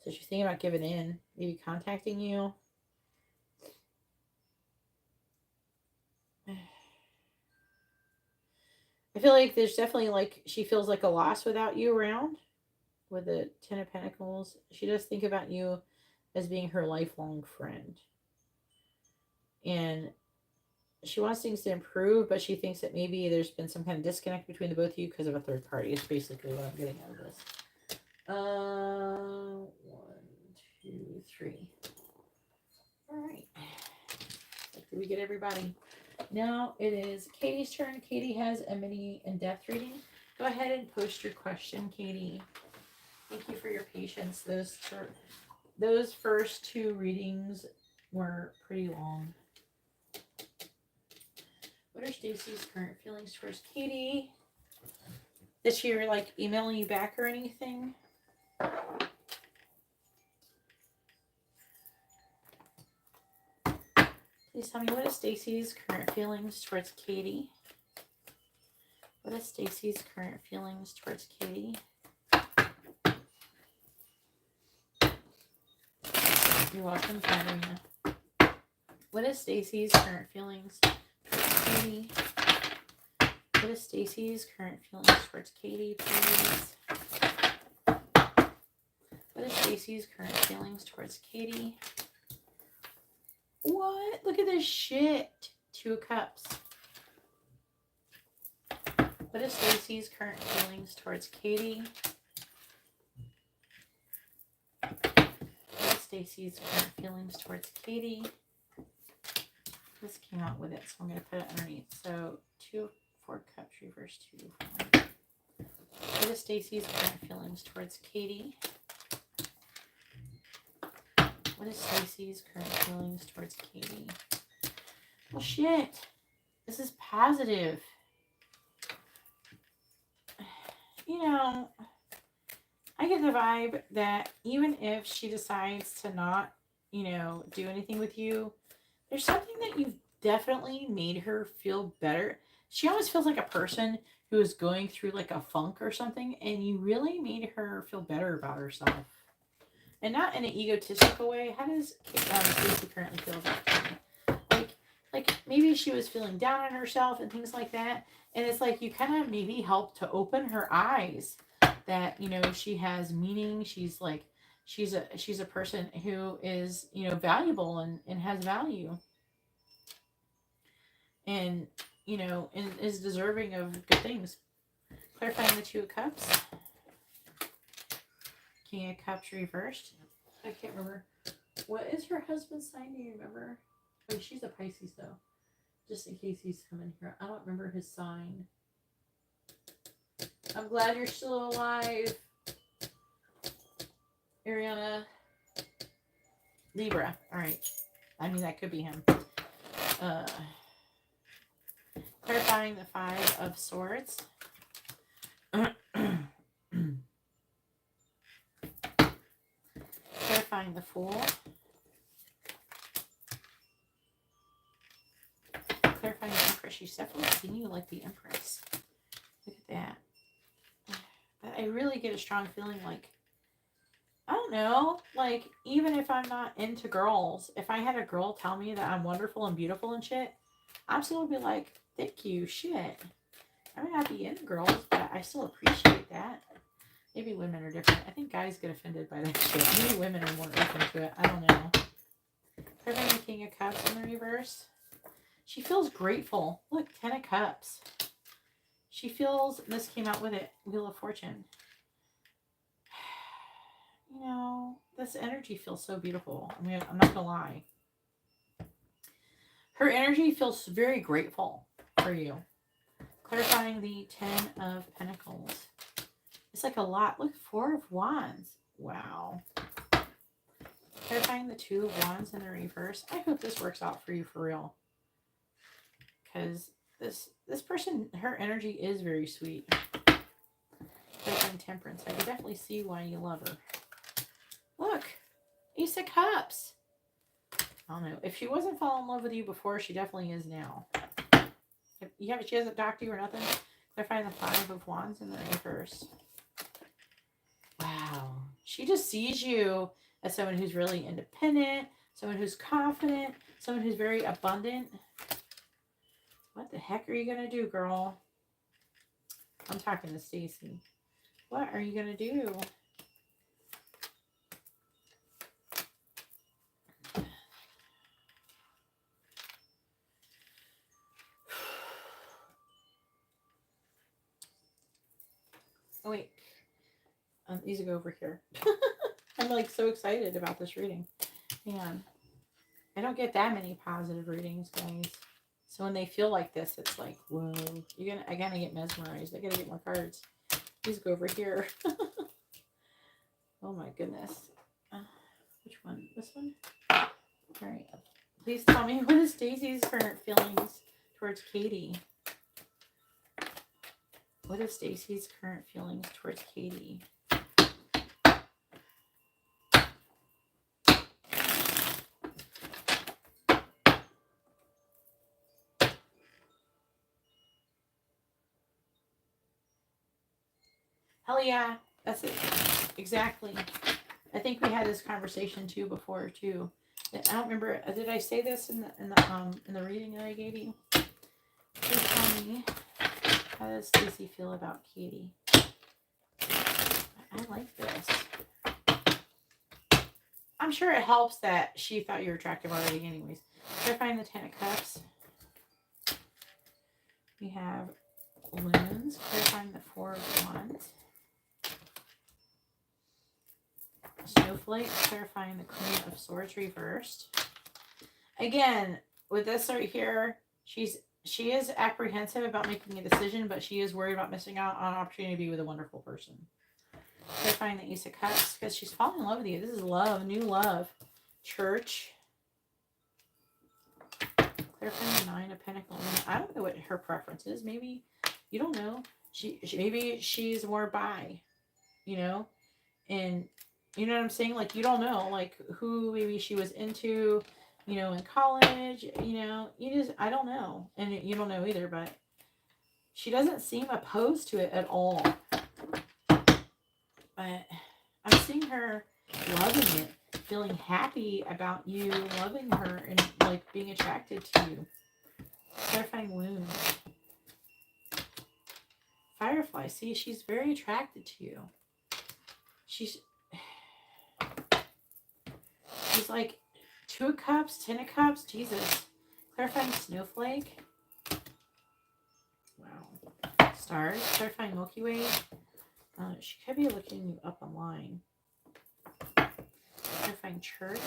So she's thinking about giving in. Maybe contacting you. I feel like there's definitely like she feels like a loss without you around. With the 10 of Pentacles. She does think about you as being her lifelong friend. And she wants things to improve, but she thinks that maybe there's been some kind of disconnect between the both of you because of a third party. It's basically what I'm getting out of this. 1, 2, 3. All right. Did we get everybody? Now it is Katie's turn. Katie has a mini in-depth reading. Go ahead and post your question, Katie. Thank you for your patience. Those first 2 readings were pretty long. What are Stacy's current feelings towards Katie? Did she like emailing you back or anything? Please tell me, what is Stacy's current feelings towards Katie? What is Stacy's current feelings towards Katie? You're welcome, Katarina. What is Stacy's current feelings towards Katie? What is Stacy's current feelings towards Katie, please? What is Stacy's current feelings towards Katie? What? Look at this shit. 2 of Cups. What is Stacy's current feelings towards Katie? What is Stacy's current feelings towards Katie? This came out with it, so I'm going to put it underneath. So 2 of 4 Cups reversed 2 of 1. What is Stacy's current feelings towards Katie? What is Stacy's current feelings towards Katie? Well, shit. This is positive. You know, I get the vibe that even if she decides to not, you know, do anything with you, there's something that you've definitely made her feel better. She almost feels like a person who is going through like a funk or something, and you really made her feel better about herself. And not in an egotistical way. How does Stacey currently feel about Katie? Like maybe she was feeling down on herself and things like that. And it's like you kind of maybe helped to open her eyes that, you know, she has meaning. She's like, she's a person who is, you know, valuable and has value. And, you know, and is deserving of good things. Clarifying the 2 of Cups. King of Cups reversed. I can't remember. What is her husband's sign? Do you remember? Oh, she's a Pisces, though. Just in case he's coming here. I don't remember his sign. I'm glad you're still alive. Ariana. Libra. All right. I mean, that could be him. Clarifying the 5 of Swords. Clarifying the Fool. Clarifying the Empress. She's definitely seeing you like the Empress. Look at that. But I really get a strong feeling like, I don't know, like even if I'm not into girls, if I had a girl tell me that I'm wonderful and beautiful and shit, I'm still gonna be like, thank you, shit. I may not be into girls, but I still appreciate that. Maybe women are different. I think guys get offended by that shit. Maybe women are more open to it. I don't know. Clarifying the King of Cups in the reverse. She feels grateful. Look, 10 of Cups. She feels, this came out with it, Wheel of Fortune. You know, this energy feels so beautiful. I mean, I'm not going to lie. Her energy feels very grateful for you. Clarifying the 10 of Pentacles. It's like a lot. Look, 4 of Wands. Wow. Clarifying the 2 of Wands in the reverse. I hope this works out for you for real. Because this person, her energy is very sweet. Clarifying Temperance. I can definitely see why you love her. Look. Ace of Cups. I don't know. If she wasn't falling in love with you before, she definitely is now. She hasn't talked to you or nothing. Clarifying the 5 of Wands in the reverse. Wow. She just sees you as someone who's really independent, someone who's confident, someone who's very abundant. What the heck are you going to do, girl? I'm talking to Stacy. What are you going to do? Oh, wait. These go over here. I'm like so excited about this reading. Man, I don't get that many positive readings, guys. So when they feel like this, it's like, whoa. I gotta get mesmerized. I gotta get more cards. These go over here. Oh my goodness. Which one? This one? All right. Please tell me, what is Stacey's current feelings towards Katie? What is Stacey's current feelings towards Katie? Hell yeah, that's it. Exactly. I think we had this conversation too before too. I don't remember. Did I say this in the reading that I gave you? Please tell me, how does Stacey feel about Katie? I like this. I'm sure it helps that she thought you were attractive already, anyways. Clarifying the 10 of Cups. We have Loons. Clarifying the 4 of Wands. Snowflake, clarifying the Queen of Swords reversed. Again, with this right here, she is apprehensive about making a decision, but she is worried about missing out on an opportunity to be with a wonderful person. Clarifying the Ace of Cups, because she's falling in love with you. This is love, new love. Church. Clarifying the 9 of Pentacles. I don't know what her preference is. Maybe, you don't know. Maybe she's more bi, you know? And you know what I'm saying? Like, you don't know, like, who maybe she was into, you know, in college, you know, I don't know. And you don't know either, but she doesn't seem opposed to it at all. But I'm seeing her loving it, feeling happy about you loving her and, like, being attracted to you. Clarifying Wound. Firefly, see, she's very attracted to you. She's like 2 of Cups, 10 of Cups, Jesus. Clarifying Snowflake. Wow. Stars, clarifying Milky Way. She could be looking you up online. Clarifying Church.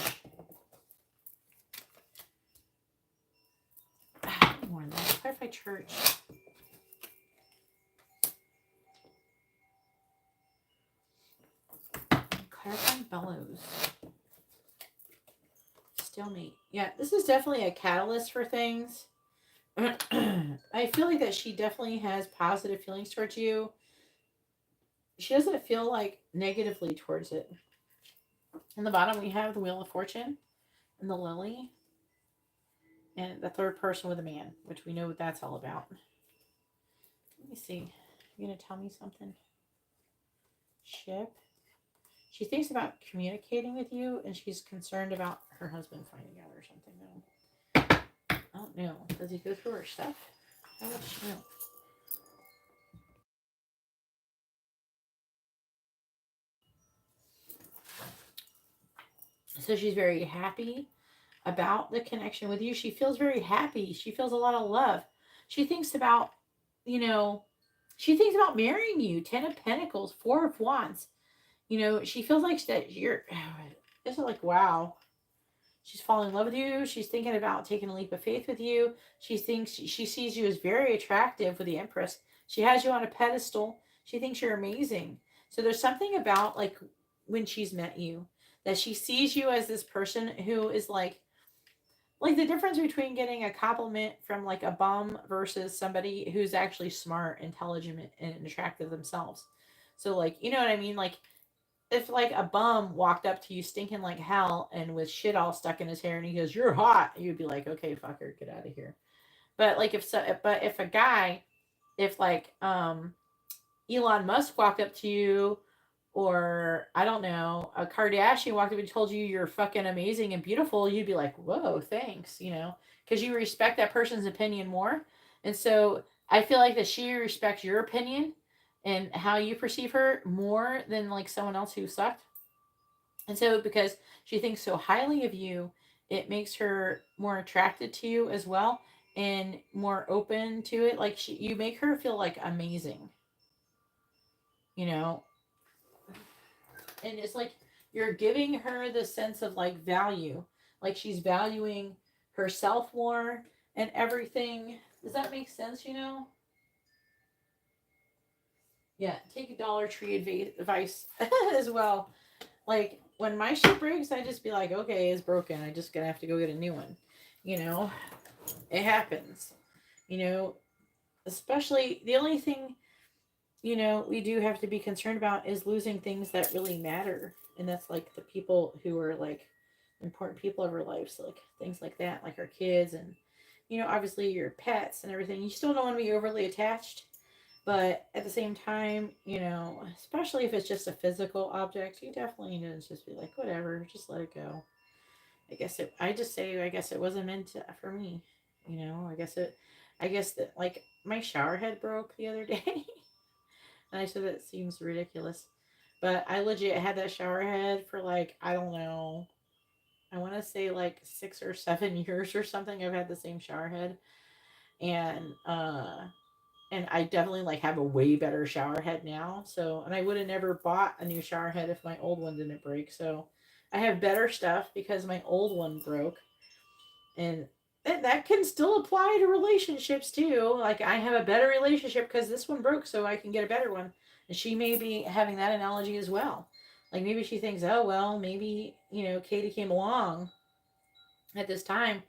More than that. Clarify Church. Clarifying Bellows. Stalemate. Yeah, this is definitely a catalyst for things. I feel like that she definitely has positive feelings towards you. She doesn't feel like negatively towards it. In the bottom, we have the Wheel of Fortune and the Lily. And the 3rd person with a man, which we know what that's all about. Let me see. You going to tell me something? Ship. She thinks about communicating with you, and she's concerned about her husband finding out or something, though. I don't know. Does he go through her stuff? How would she know? So she's very happy about the connection with you. She feels very happy. She feels a lot of love. She thinks about, you know, she thinks about marrying you. 10 of Pentacles, 4 of Wands. She feels like that you're, it's like, wow. She's falling in love with you. She's thinking about taking a leap of faith with you. She thinks she sees you as very attractive with the Empress. She has you on a pedestal. She thinks you're amazing. So there's something about like when she's met you that she sees you as this person who is like the difference between getting a compliment from like a bum versus somebody who's actually smart, intelligent, and attractive themselves. So like, you know what I mean? Like if like a bum walked up to you stinking like hell and with shit all stuck in his hair and he goes, "You're hot," you'd be like, "Okay, fucker, get out of here." But like if a guy, if like Elon Musk walked up to you, or I don't know, a Kardashian walked up and told you you're fucking amazing and beautiful, you'd be like, "Whoa, thanks," because you respect that person's opinion more. And so I feel like that she respects your opinion and how you perceive her more than like someone else who sucked. And so because she thinks so highly of you, it makes her more attracted to you as well and more open to it. Like you make her feel like amazing, you know, and it's like you're giving her the sense of like value, like she's valuing herself more and everything. Does that make sense? Yeah, take a Dollar Tree advice as well. Like when my shit breaks, I just be like, okay, it's broken, I just gonna have to go get a new one. you know it happens. you know Especially the only thing we do have to be concerned about is losing things that really matter, and that's like the people who are like important people of our lives, like things like that, like our kids, and obviously your pets and everything. You still don't want to be overly attached, but at the same time, especially if it's just a physical object, you definitely need to just be like, whatever, just let it go. I guess it wasn't meant for me. I guess that like my shower head broke the other day. And I said that seems ridiculous. But I legit had that shower head for like, I don't know, I want to say like 6 or 7 years or something. I've had the same shower head. And and I definitely like have a way better shower head now. So, and I would have never bought a new shower head if my old one didn't break. So, I have better stuff because my old one broke. And that can still apply to relationships too. Like I have a better relationship because this one broke, so I can get a better one. And she may be having that analogy as well. Like maybe she thinks, oh well, maybe Katie came along at this time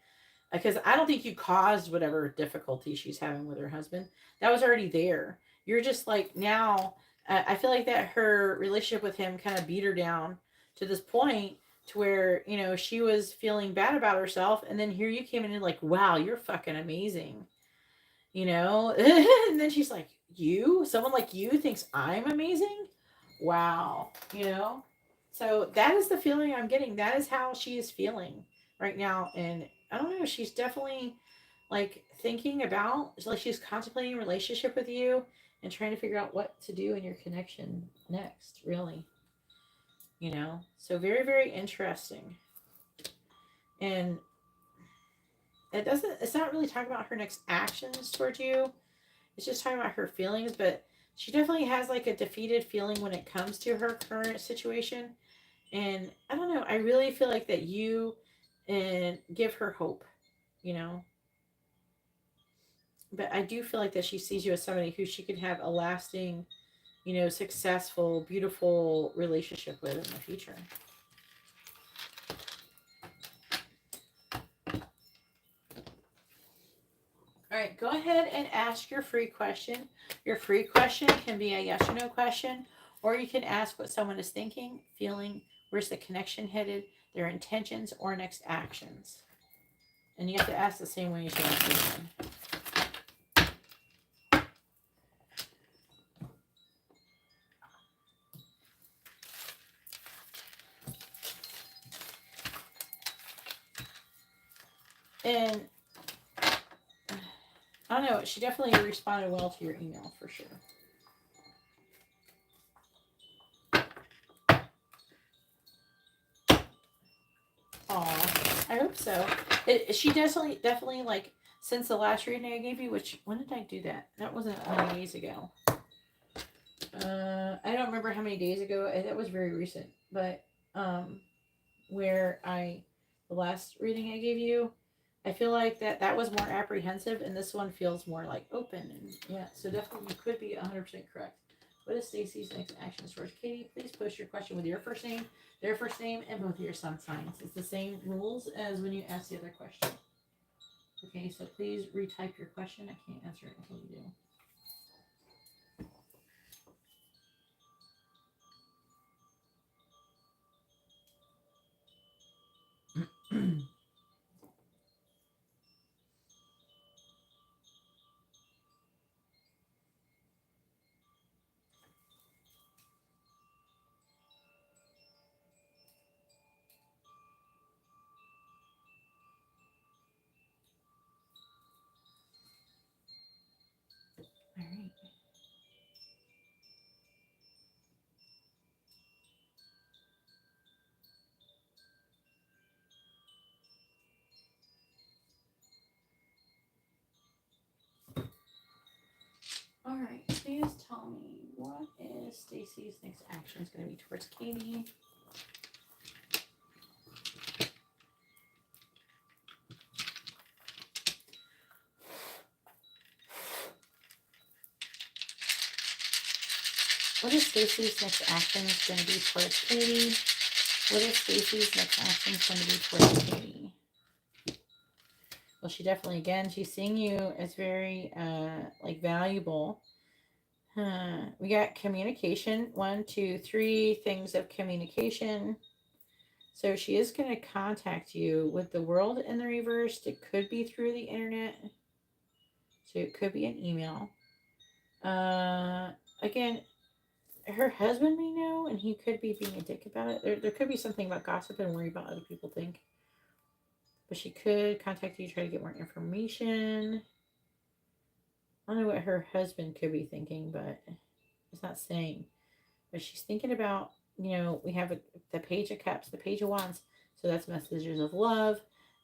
because I don't think you caused whatever difficulty she's having with her husband. That was already there. You're just like now. I feel like that her relationship with him kind of beat her down to this point to where she was feeling bad about herself, and then here you came in and like, wow, you're fucking amazing, and then she's like, someone like you thinks I'm amazing. Wow. So that is the feeling I'm getting. That is how she is feeling right now. And I don't know, she's definitely like thinking about, like she's contemplating a relationship with you and trying to figure out what to do in your connection next, really. So very, very interesting. And it's not really talking about her next actions towards you. It's just talking about her feelings, but she definitely has like a defeated feeling when it comes to her current situation. And I don't know, I really feel like that you and give her hope, you know. But I do feel like that she sees you as somebody who she could have a lasting, successful, beautiful relationship with in the future. All right, go ahead and ask your free question. Your free question can be a yes or no question, or you can ask what someone is thinking, feeling, where's the connection headed, their intentions, or next actions. And you have to ask the same way as you ask this one. And I don't know, she definitely responded well to your email for sure. hope so. She definitely like since the last reading I gave you, which when did I do that? That wasn't many days ago. I don't remember how many days ago. That was very recent, but where the last reading I gave you, I feel like that was more apprehensive, and this one feels more like open. And yeah, so definitely you could be 100% correct. What is Stacy's next action towards Katie? Please post your question with your first name, their first name, and both of your sun signs. It's the same rules as when you ask the other question. Okay, so please retype your question. I can't answer it until you do. All right. All right. Please tell me what is Stacy's next action is going to be towards Katie. What is Stacy's next action is going to be towards Katie? What is Stacy's next action is going to be towards Katie? Well, she definitely, again, she's seeing you as very, like, valuable. We got communication. 1, 2, 3 things of communication. So she is going to contact you with the world in the reversed. It could be through the internet. So it could be an email. Again, her husband may know, and he could be being a dick about it. There could be something about gossip and worry about other people think. But she could contact you, try to get more information. I don't know what her husband could be thinking, but it's not saying. But she's thinking about, we have the Page of Cups, the Page of Wands. So that's messages of love,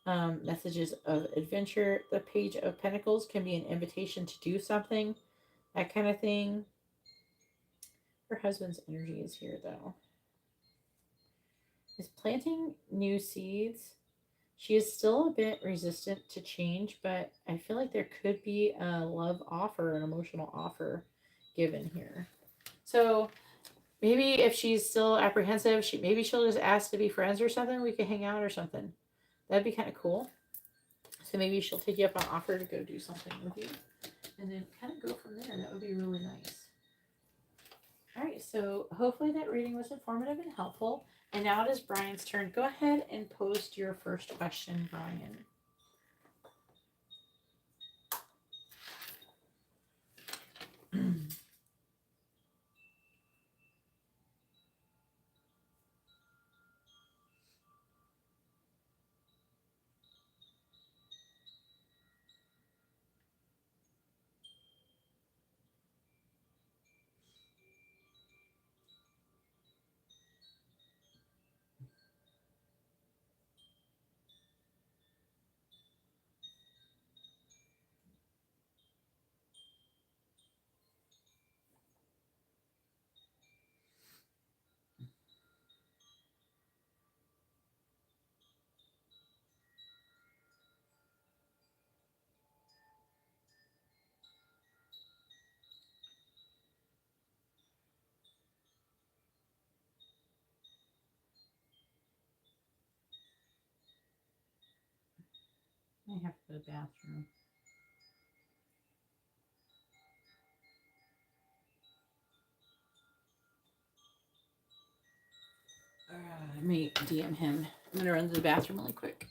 messages of adventure. The Page of Pentacles can be an invitation to do something, that kind of thing. Her husband's energy is here, though. Is planting new seeds. She is still a bit resistant to change, but I feel like there could be a love offer, an emotional offer given here. So maybe if she's still apprehensive, maybe she'll just ask to be friends or something. We could hang out or something. That'd be kind of cool. So maybe she'll take you up on offer to go do something with you. And then kind of go from there. That would be really nice. All right, so hopefully that reading was informative and helpful. And now it is Brian's turn. Go ahead and post your first question, Brian. I have to go to the bathroom. Let me DM him. I'm gonna run to the bathroom really quick.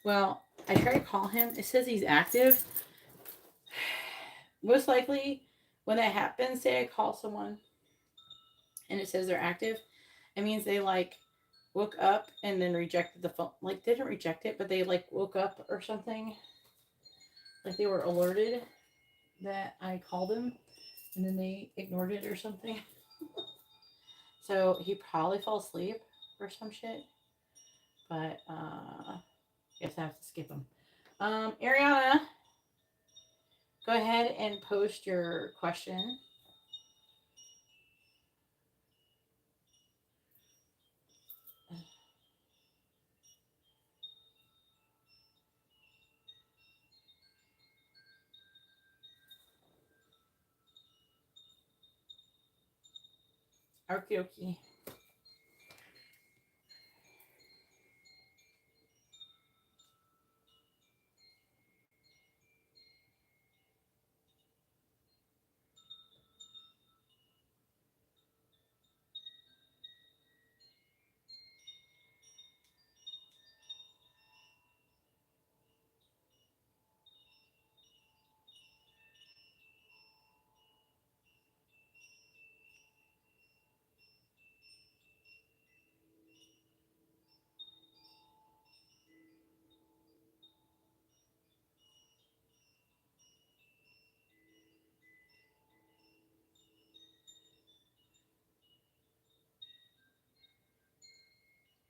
Well, I tried to call him. It says he's active. Most likely, when that happens, say I call someone and it says they're active, it means they like woke up and then rejected the phone. Like, they didn't reject it, but they like woke up or something. Like, they were alerted that I called them and then they ignored it or something. So he probably fell asleep or some shit. But guess I have to skip him. Ariana, go ahead and post your question. Okie dokie.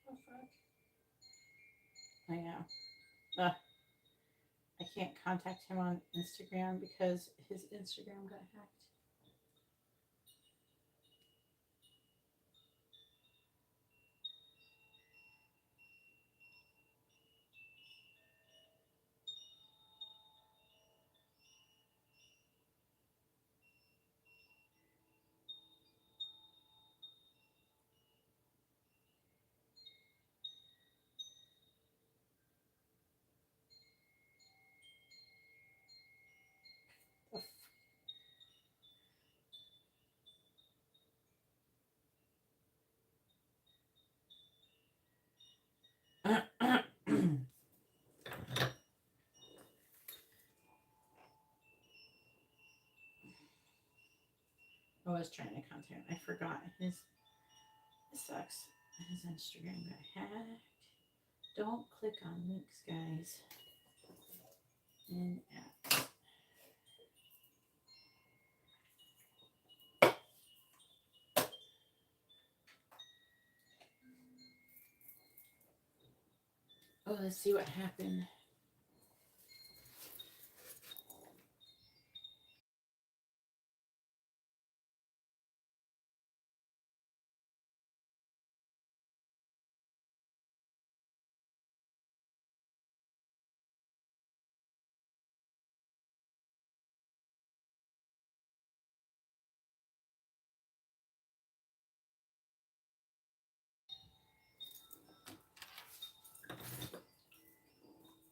Oh, fuck. I know. I can't contact him on Instagram because his Instagram got hacked. I was trying to contact him. I forgot. It sucks. His Instagram got hacked. Don't click on links, guys. In apps. Oh, let's see what happened.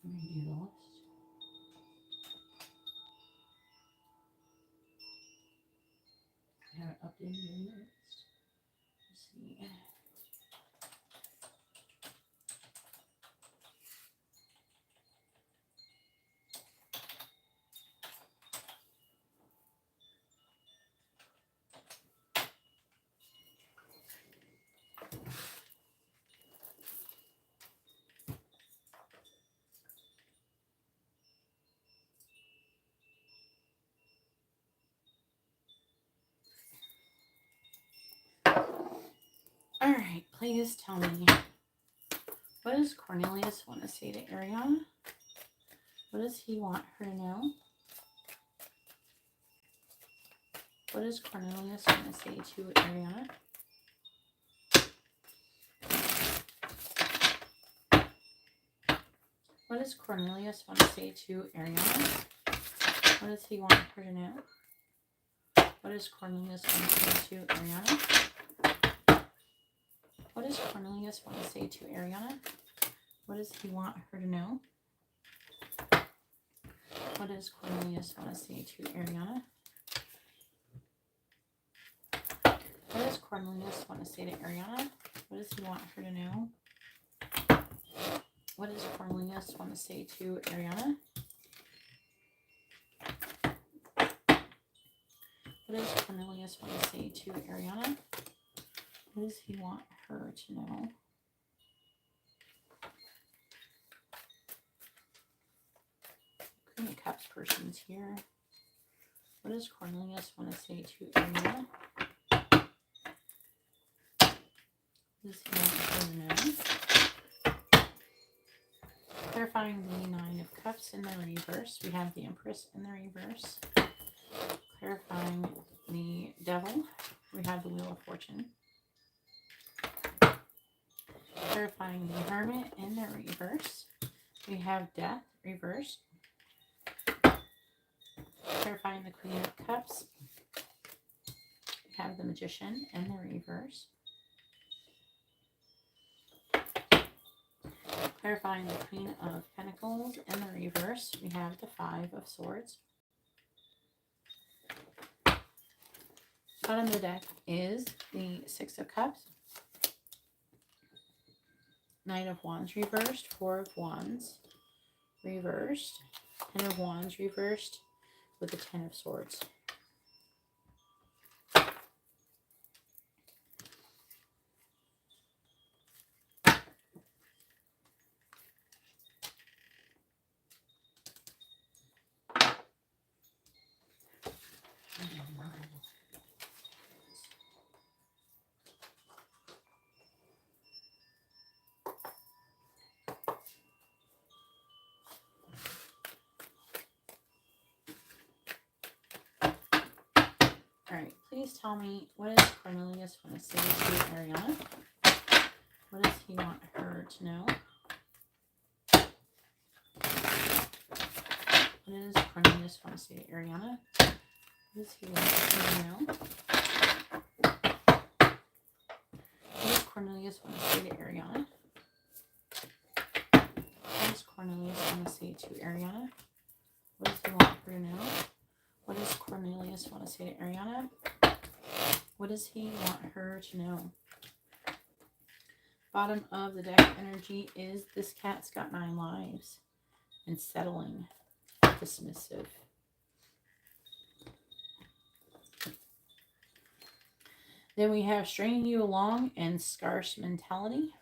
Let me do the list. I haven't updated the list. Let's see. All right, please tell me, what does Cornelius want to say to Ariana? What does he want her to know? What does Cornelius want to say to Ariana? What does Cornelius want to say to Ariana? What does he want her to know? What does Cornelius want to say to Ariana? What does Cornelius want to say to Ariana? What does he want her to know? What does Cornelius want to say to Ariana? What does Cornelius want to say to Ariana? What does he want her to know? What does Cornelius want to say to Ariana? What does Cornelius want to say to Ariana? What does he want her to know? Queen of Cups person's here. What does Cornelius want to say to Ariana? What does he want her to know? Clarifying the Nine of Cups in the reverse. We have the Empress in the reverse. Clarifying the Devil. We have the Wheel of Fortune. Clarifying the Hermit in the reverse. We have Death reversed. Clarifying the Queen of Cups. We have the Magician in the reverse. Clarifying the Queen of Pentacles in the reverse, we have the Five of Swords. Bottom of the deck is the Six of Cups, Knight of Wands reversed, Four of Wands reversed, Ten of Wands reversed with the Ten of Swords. Alright, please tell me, what does Cornelius want to say to Ariana? What does he want her to know? What does Cornelius want to say to Ariana? What does he want her to know? What does Cornelius want to say to Ariana? What does Cornelius want to say to Ariana? What does he want her to know? What does Cornelius want to say to Ariana? What does he want her to know? Bottom of the deck energy is this cat's got 9 lives. And settling. Dismissive. Then we have stringing you along and scarce mentality.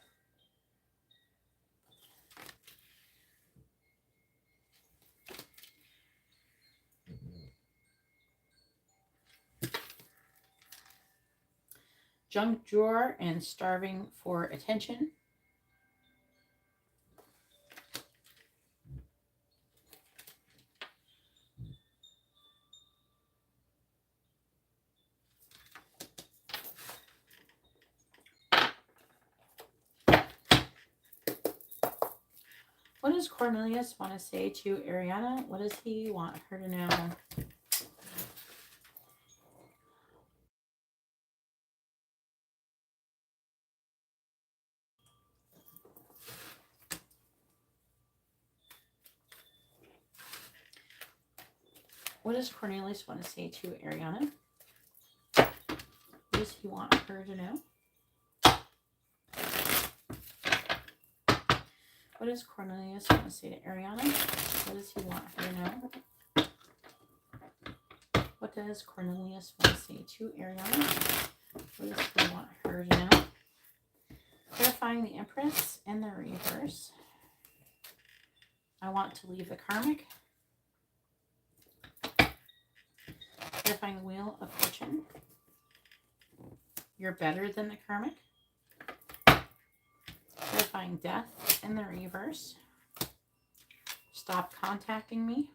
Junk drawer and starving for attention. What does Cornelius want to say to Ariana? What does he want her to know? What does Cornelius want to say to Ariana? What does he want her to know? What does Cornelius want to say to Ariana? What does he want her to know? What does Cornelius want to say to Ariana? What does he want her to know? Clarifying the Empress in the reverse. I want to leave the karmic. Clarifying the Wheel of Fortune. You're better than the karmic. Clarifying Death in the reverse. Stop contacting me.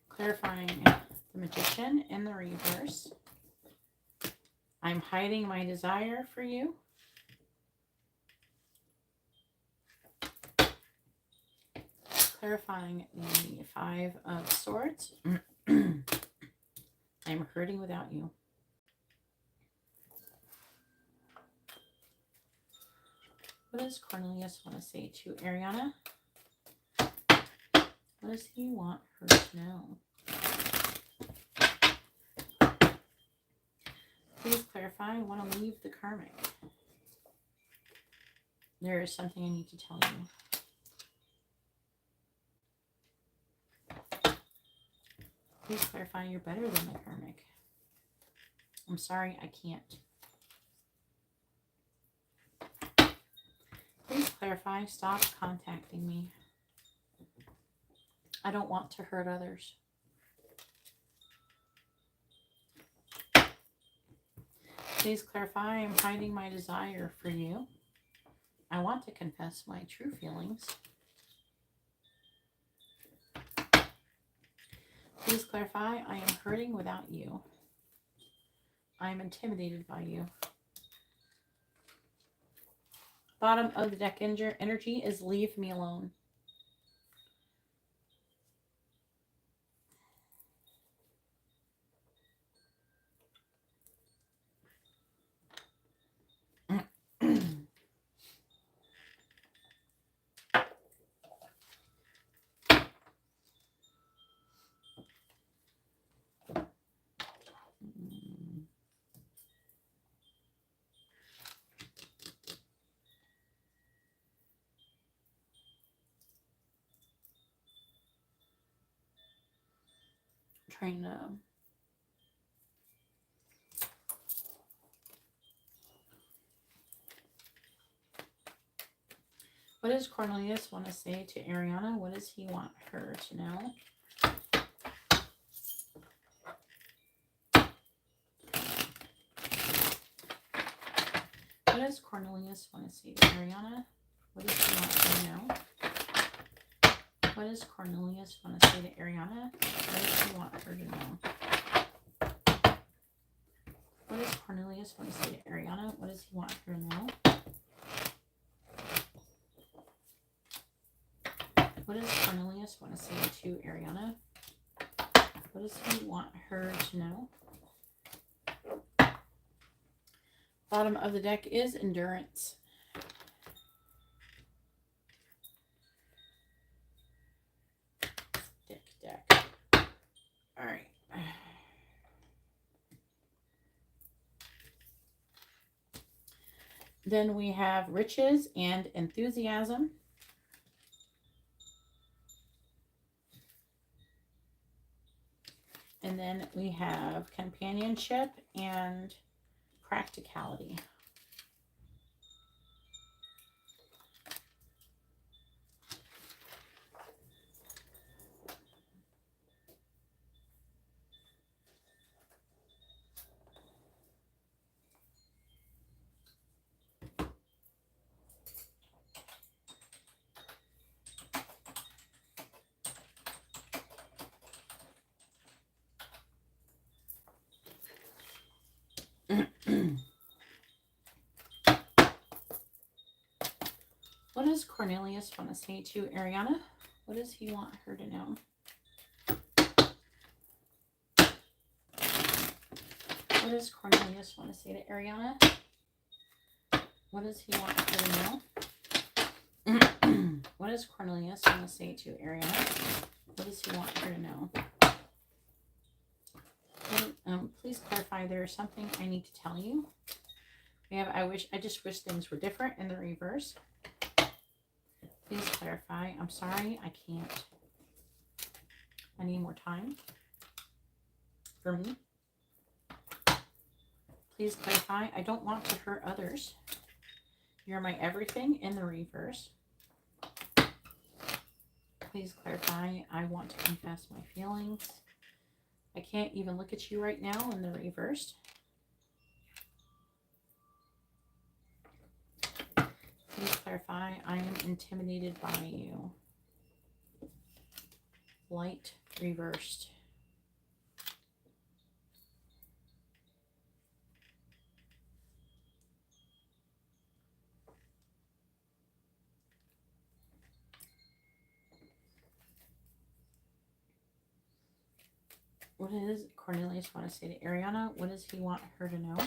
Clarifying the Magician in the reverse. I'm hiding my desire for you. Clarifying the Five of Swords. I'm hurting without you. What does Cornelius want to say to Ariana? What does he want her to know? Please clarify. I want to leave the karmic. There is something I need to tell you. Please clarify. You're better than the karmic. I'm sorry, I can't. Please clarify. Stop contacting me. I don't want to hurt others. Please clarify. I'm hiding my desire for you. I want to confess my true feelings. Please clarify. I am hurting without you. I am intimidated by you. Bottom of the deck energy is leave me alone. Trying to what does Cornelius want to say to Ariana? What does he want her to know? What does Cornelius want to say to Ariana? What does he want her to know? What does Cornelius want to say to Ariana? What does he want her to know? What does Cornelius want to say to Ariana? What does he want her to know? What does Cornelius want to say to Ariana? What does he want her to know? Bottom of the deck is endurance. Deck. All right. Then we have riches and enthusiasm. And then we have companionship and practicality. What does Cornelius want to say to Ariana? What does he want her to know? What does Cornelius want to say to Ariana? What does he want her to know? What does Cornelius want to say to Ariana? What does he want her to know? Please clarify. There is something I need to tell you. We have I just wish things were different in the reverse. Please clarify. I'm sorry, I can't. I need more time for me. Please clarify. I don't want to hurt others. You're my everything in the reverse. Please clarify. I want to confess my feelings. I can't even look at you right now in the reverse. Please clarify. I am intimidated by you. Light reversed. What does Cornelius want to say to Ariana? What does he want her to know?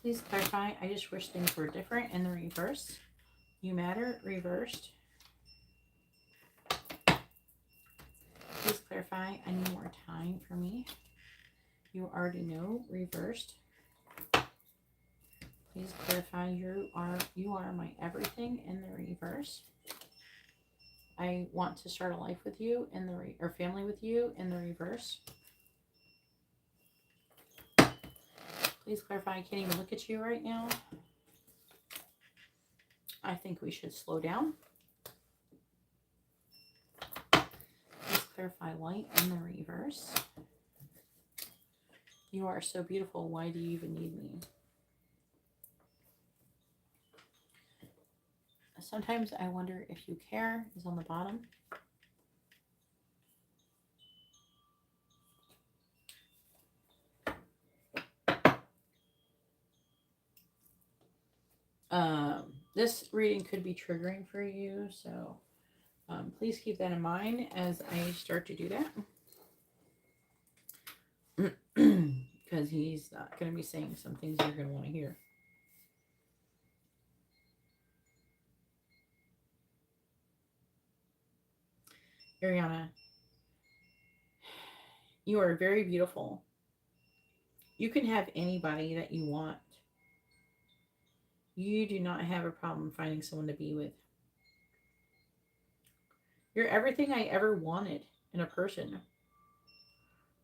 Please clarify. I just wish things were different in the reverse. You matter, reversed. clarify, I need more time for me. You already know, reversed. Please clarify, you are my everything in the reverse. I want to start a life with you in the or family with you in the reverse. Please clarify, I can't even look at you right now. I think we should slow down. Please clarify, light in the reverse. You are so beautiful. Why do you even need me? Sometimes I wonder if you care is on the bottom. This reading could be triggering for you, so please keep that in mind as I start to do that. Because he's going to be saying some things you're going to want to hear. Ariana, you are very beautiful. You can have anybody that you want. You do not have a problem finding someone to be with. You're everything I ever wanted in a person.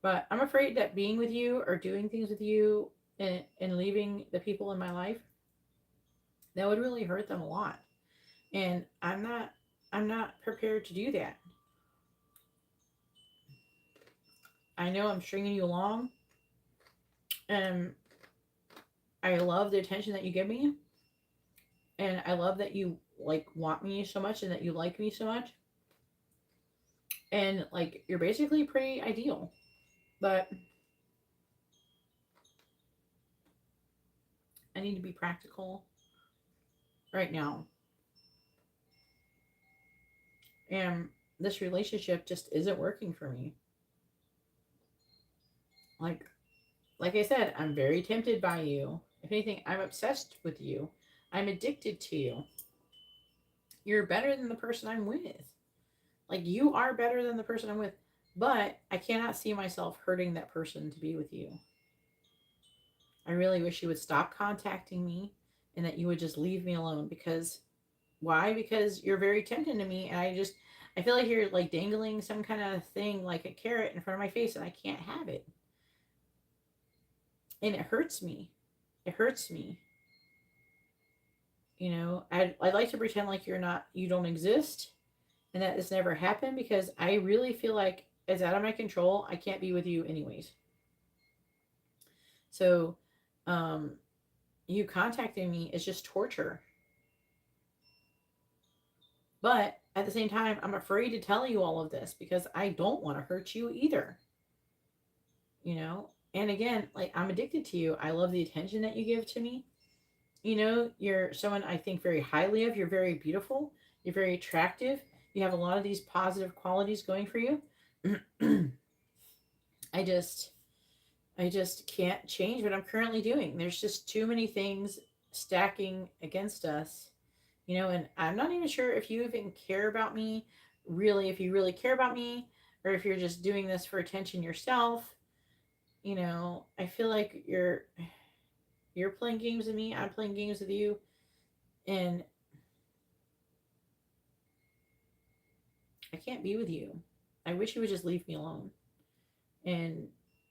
But I'm afraid that being with you or doing things with you and leaving the people in my life, that would really hurt them a lot. And I'm not prepared to do that. I know I'm stringing you along. And I love the attention that you give me. And I love that you want me so much and that you like me so much. And you're basically pretty ideal. But I need to be practical right now. And this relationship just isn't working for me. Like I said, I'm very tempted by you. If anything, I'm obsessed with you. I'm addicted to you. You're better than the person I'm with. You are better than the person I'm with. But I cannot see myself hurting that person to be with you. I really wish you would stop contacting me and that you would just leave me alone. Because, why? Because you're very tempting to me. And I feel like you're dangling some kind of thing, like a carrot in front of my face, and I can't have it. And it hurts me. It hurts me. You know, I'd like to pretend like you don't exist and that this never happened, because I really feel like it's out of my control. I can't be with you anyways. So, you contacting me is just torture. But at the same time, I'm afraid to tell you all of this because I don't want to hurt you either. You know? And again, I'm addicted to you. I love the attention that you give to me. You know, you're someone I think very highly of. You're very beautiful. You're very attractive. You have a lot of these positive qualities going for you. I just can't change what I'm currently doing. There's just too many things stacking against us. You know, and I'm not even sure if you even care about me, really, if you really care about me, or if you're just doing this for attention yourself. You know, I feel like you're playing games with me, I'm playing games with you, and I can't be with you. I wish you would just leave me alone and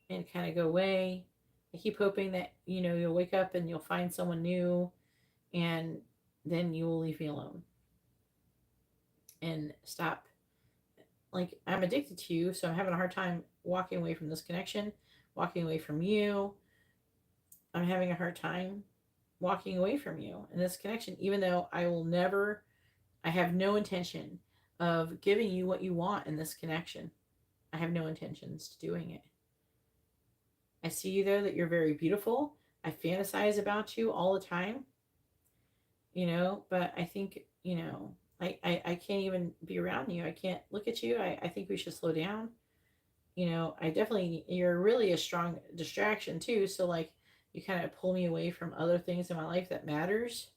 kind of go away. I keep hoping that, you'll wake up and you'll find someone new, and then you will leave me alone and stop. I'm addicted to you, so I'm having a hard time walking away from this connection, walking away from you. I'm having a hard time walking away from you in this connection, even though I have no intention of giving you what you want in this connection. I have no intentions to doing it. I see you, though, that you're very beautiful. I fantasize about you all the time, but I think, I can't even be around you. I can't look at you. I think we should slow down. You're really a strong distraction too. So you kind of pull me away from other things in my life that matters.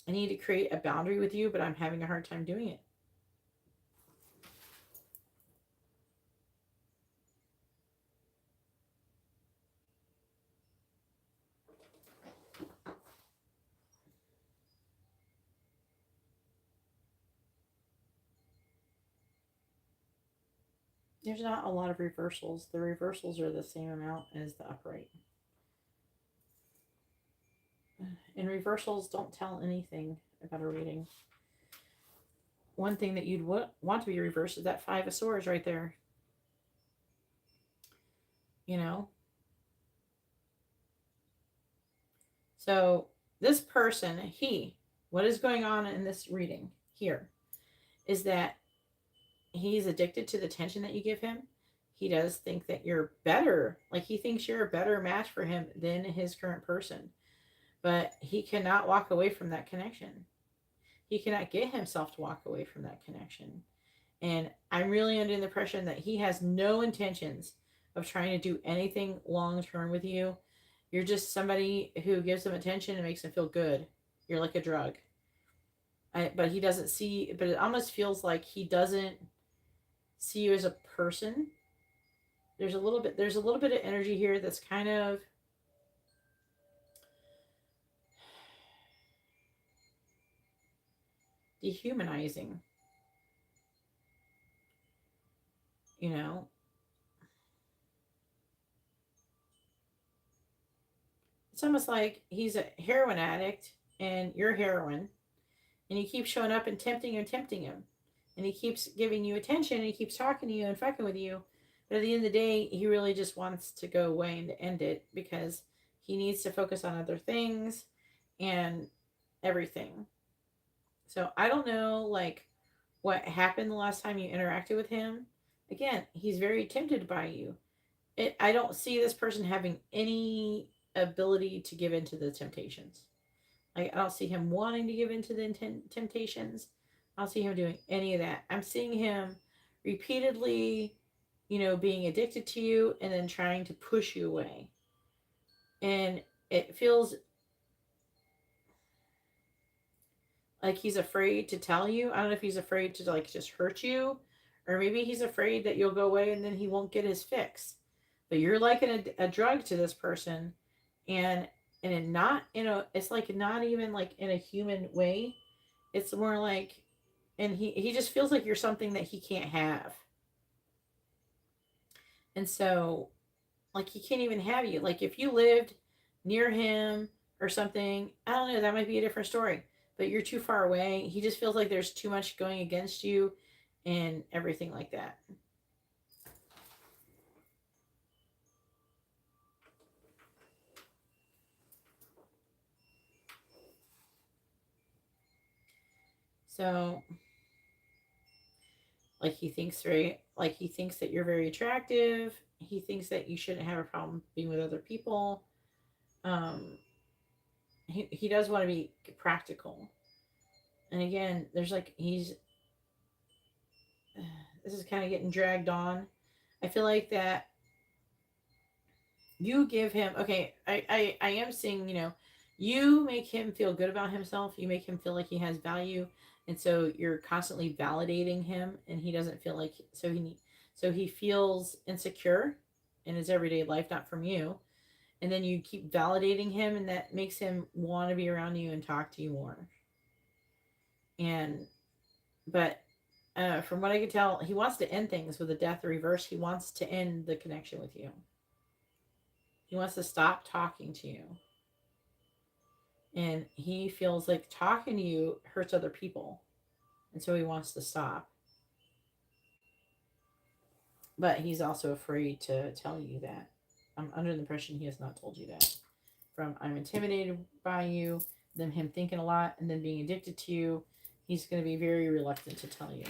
I need to create a boundary with you, but I'm having a hard time doing it. There's not a lot of reversals. The reversals are the same amount as the upright. And reversals don't tell anything about a reading. One thing that you'd want to be reversed is that Five of Swords right there. You know? So this person, what is going on in this reading here is that he's addicted to the attention that you give him. He does think that you're better. Like, he thinks you're a better match for him than his current person. But he cannot walk away from that connection. He cannot get himself to walk away from that connection. And I'm really under the impression that he has no intentions of trying to do anything long term with you. You're just somebody who gives him attention and makes him feel good. You're like a drug. But he doesn't see, but it almost feels like he doesn't see you as a person. There's a little bit of energy here that's kind of dehumanizing. You know, it's almost like he's a heroin addict and you're heroin, and he keeps showing up and tempting him, and he keeps giving you attention, and he keeps talking to you and fucking with you. But at the end of the day, he really just wants to go away and to end it because he needs to focus on other things and everything. So I don't know, like, what happened the last time you interacted with him. Again, he's very tempted by you. I don't see this person having any ability to give in to the temptations. Like, I don't see him wanting to give in to the temptations. I don't see him doing any of that. I'm seeing him repeatedly, being addicted to you and then trying to push you away. And it feels like he's afraid to tell you. I don't know if he's afraid to, like, just hurt you, or maybe he's afraid that you'll go away and then he won't get his fix. But you're like a drug to this person, and not, it's like not even like in a human way. It's more like, and he just feels like you're something that he can't have. And so, like, he can't even have you. Like, if you lived near him or something, I don't know, that might be a different story. But you're too far away. He just feels like there's too much going against you and everything like that. So, like, he thinks that you're very attractive. He thinks that you shouldn't have a problem being with other people. He does want to be practical. And again, there's like, this is kind of getting dragged on. I feel like that you give him, okay, I am seeing, you make him feel good about himself. You make him feel like he has value. And so you're constantly validating him, and he doesn't feel like, so he feels insecure in his everyday life, not from you. And then you keep validating him, and that makes him want to be around you and talk to you more. But from what I can tell, he wants to end things with a death reverse. He wants to end the connection with you. He wants to stop talking to you. And he feels like talking to you hurts other people. And so he wants to stop. But he's also afraid to tell you that. I'm under the impression he has not told you that. From I'm intimidated by you, then him thinking a lot, and then being addicted to you, he's going to be very reluctant to tell you.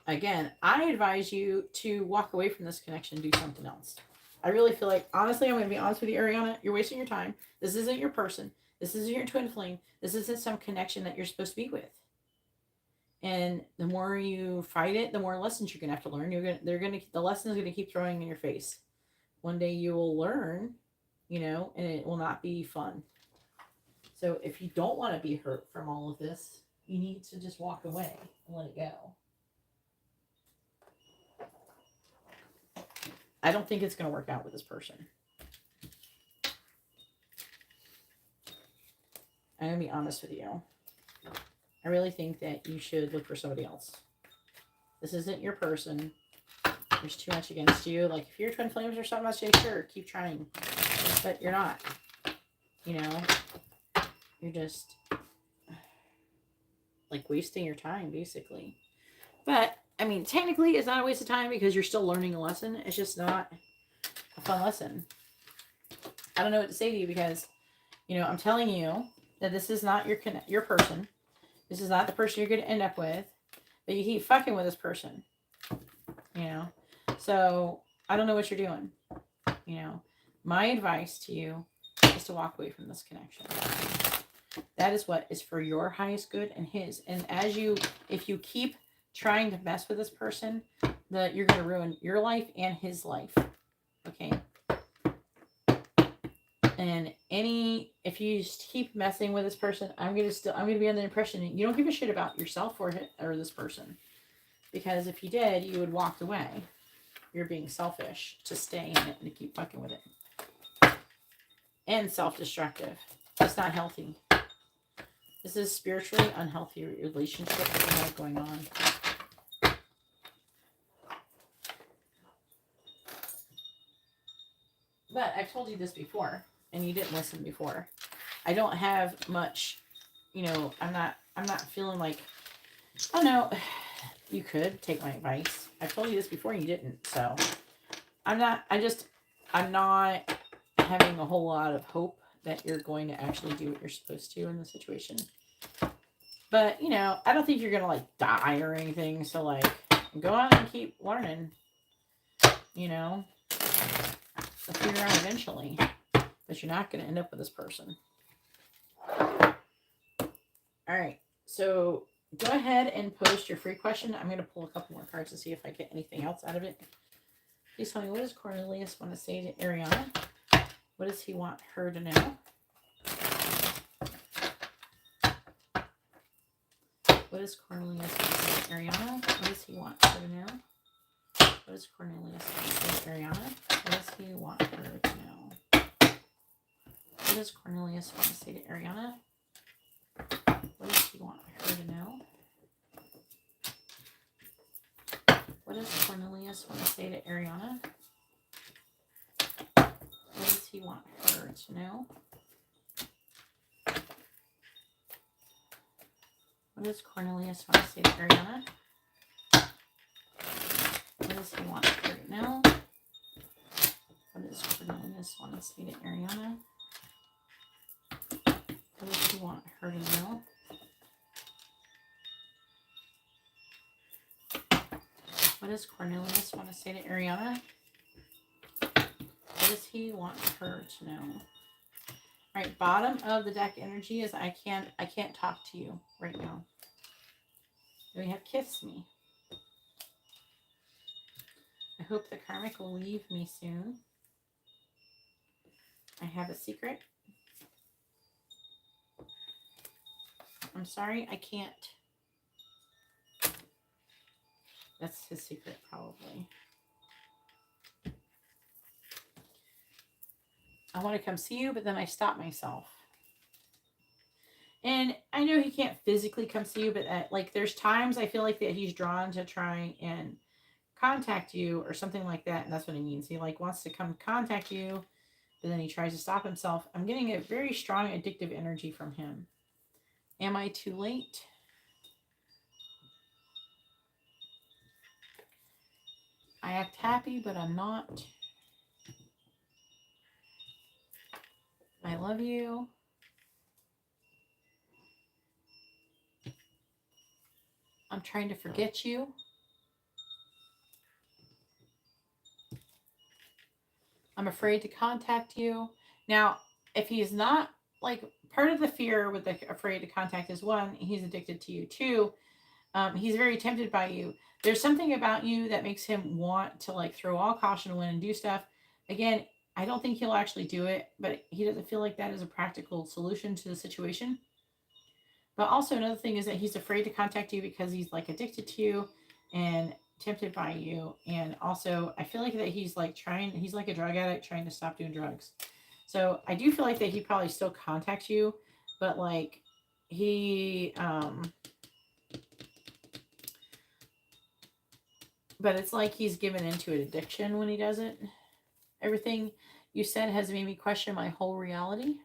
Again, I advise you to walk away from this connection and do something else. I really feel like, honestly, I'm going to be honest with you, Ariana, you're wasting your time. This isn't your person. This isn't your twin flame. This isn't some connection that you're supposed to be with. And the more you fight it, the more lessons you're going to have to learn. The lesson is going to keep throwing in your face. One day you will learn, and it will not be fun. So if you don't want to be hurt from all of this, you need to just walk away and let it go. I don't think it's going to work out with this person. I'm going to be honest with you. I really think that you should look for somebody else. This isn't your person. There's too much against you. Like, if you're twin flames or something, I'd say, sure, keep trying. But you're not. You know? You're just, like, wasting your time, basically. But, I mean, technically, it's not a waste of time because you're still learning a lesson. It's just not a fun lesson. I don't know what to say to you because, you know, I'm telling you that this is not your person. This is not the person you're going to end up with. But you keep fucking with this person. You know? So, I don't know what you're doing. You know? My advice to you is to walk away from this connection. That is what is for your highest good and his. And if you keep trying to mess with this person, you're going to ruin your life and his life. Okay? And if you just keep messing with this person, I'm going to be under the impression that you don't give a shit about yourself or this person. Because if you did, you would walk away. You're being selfish to stay in it and to keep fucking with it. And self-destructive. It's not healthy. This is a spiritually unhealthy relationship that you have going on. But I've told you this before, and you didn't listen before. I don't have much, you know, I'm not feeling like, oh no, you could take my advice. I've told you this before and you didn't, so I'm not having a whole lot of hope that you're going to actually do what you're supposed to in the situation. But, you know, I don't think you're going to, like, die or anything, so, like, go on and keep learning, you know. You'll figure out eventually, but you're not going to end up with this person. Alright, so go ahead and post your free question. I'm going to pull a couple more cards to see if I get anything else out of it. Please tell me, what does Cornelius want to say to Ariana? What does he want her to know? What does Cornelius want to say to Ariana? What does he want her to know? What does Cornelius want to say to Ariana? What does he want her to know? What does Cornelius want to say to Ariana? What does he want her to know? What does Cornelius want to say to Ariana? What does he want her to know? What does Cornelius want to say to Ariana? What does he want her to know? What does Cornelius want to say to Ariana? What does he want her to know? What does Cornelius want to say to Ariana? What does he want her to know? All right, bottom of the deck energy is I can't talk to you right now. We have kiss me. I hope the karmic will leave me soon. I have a secret. I'm sorry, I can't. That's his secret, probably. I want to come see you, but then I stop myself. And I know he can't physically come see you, but like there's times I feel like that he's drawn to try and contact you or something like that, and that's what he means. He like wants to come contact you, but then he tries to stop himself. I'm getting a very strong addictive energy from him. Am I too late? I act happy, but I'm not. I love you. I'm trying to forget you. I'm afraid to contact you. Now, if he's not, like, part of the fear with the afraid to contact is one, he's addicted to you. Two, he's very tempted by you. There's something about you that makes him want to, like, throw all caution away and do stuff. Again, I don't think he'll actually do it, but he doesn't feel like that is a practical solution to the situation. But also another thing is that he's afraid to contact you because he's, like, addicted to you and tempted by you. And also, I feel like that he's like he's like a drug addict trying to stop doing drugs. So I do feel like that he probably still contacts you, but like he, but it's like he's given into an addiction when he does it. Everything you said has made me question my whole reality.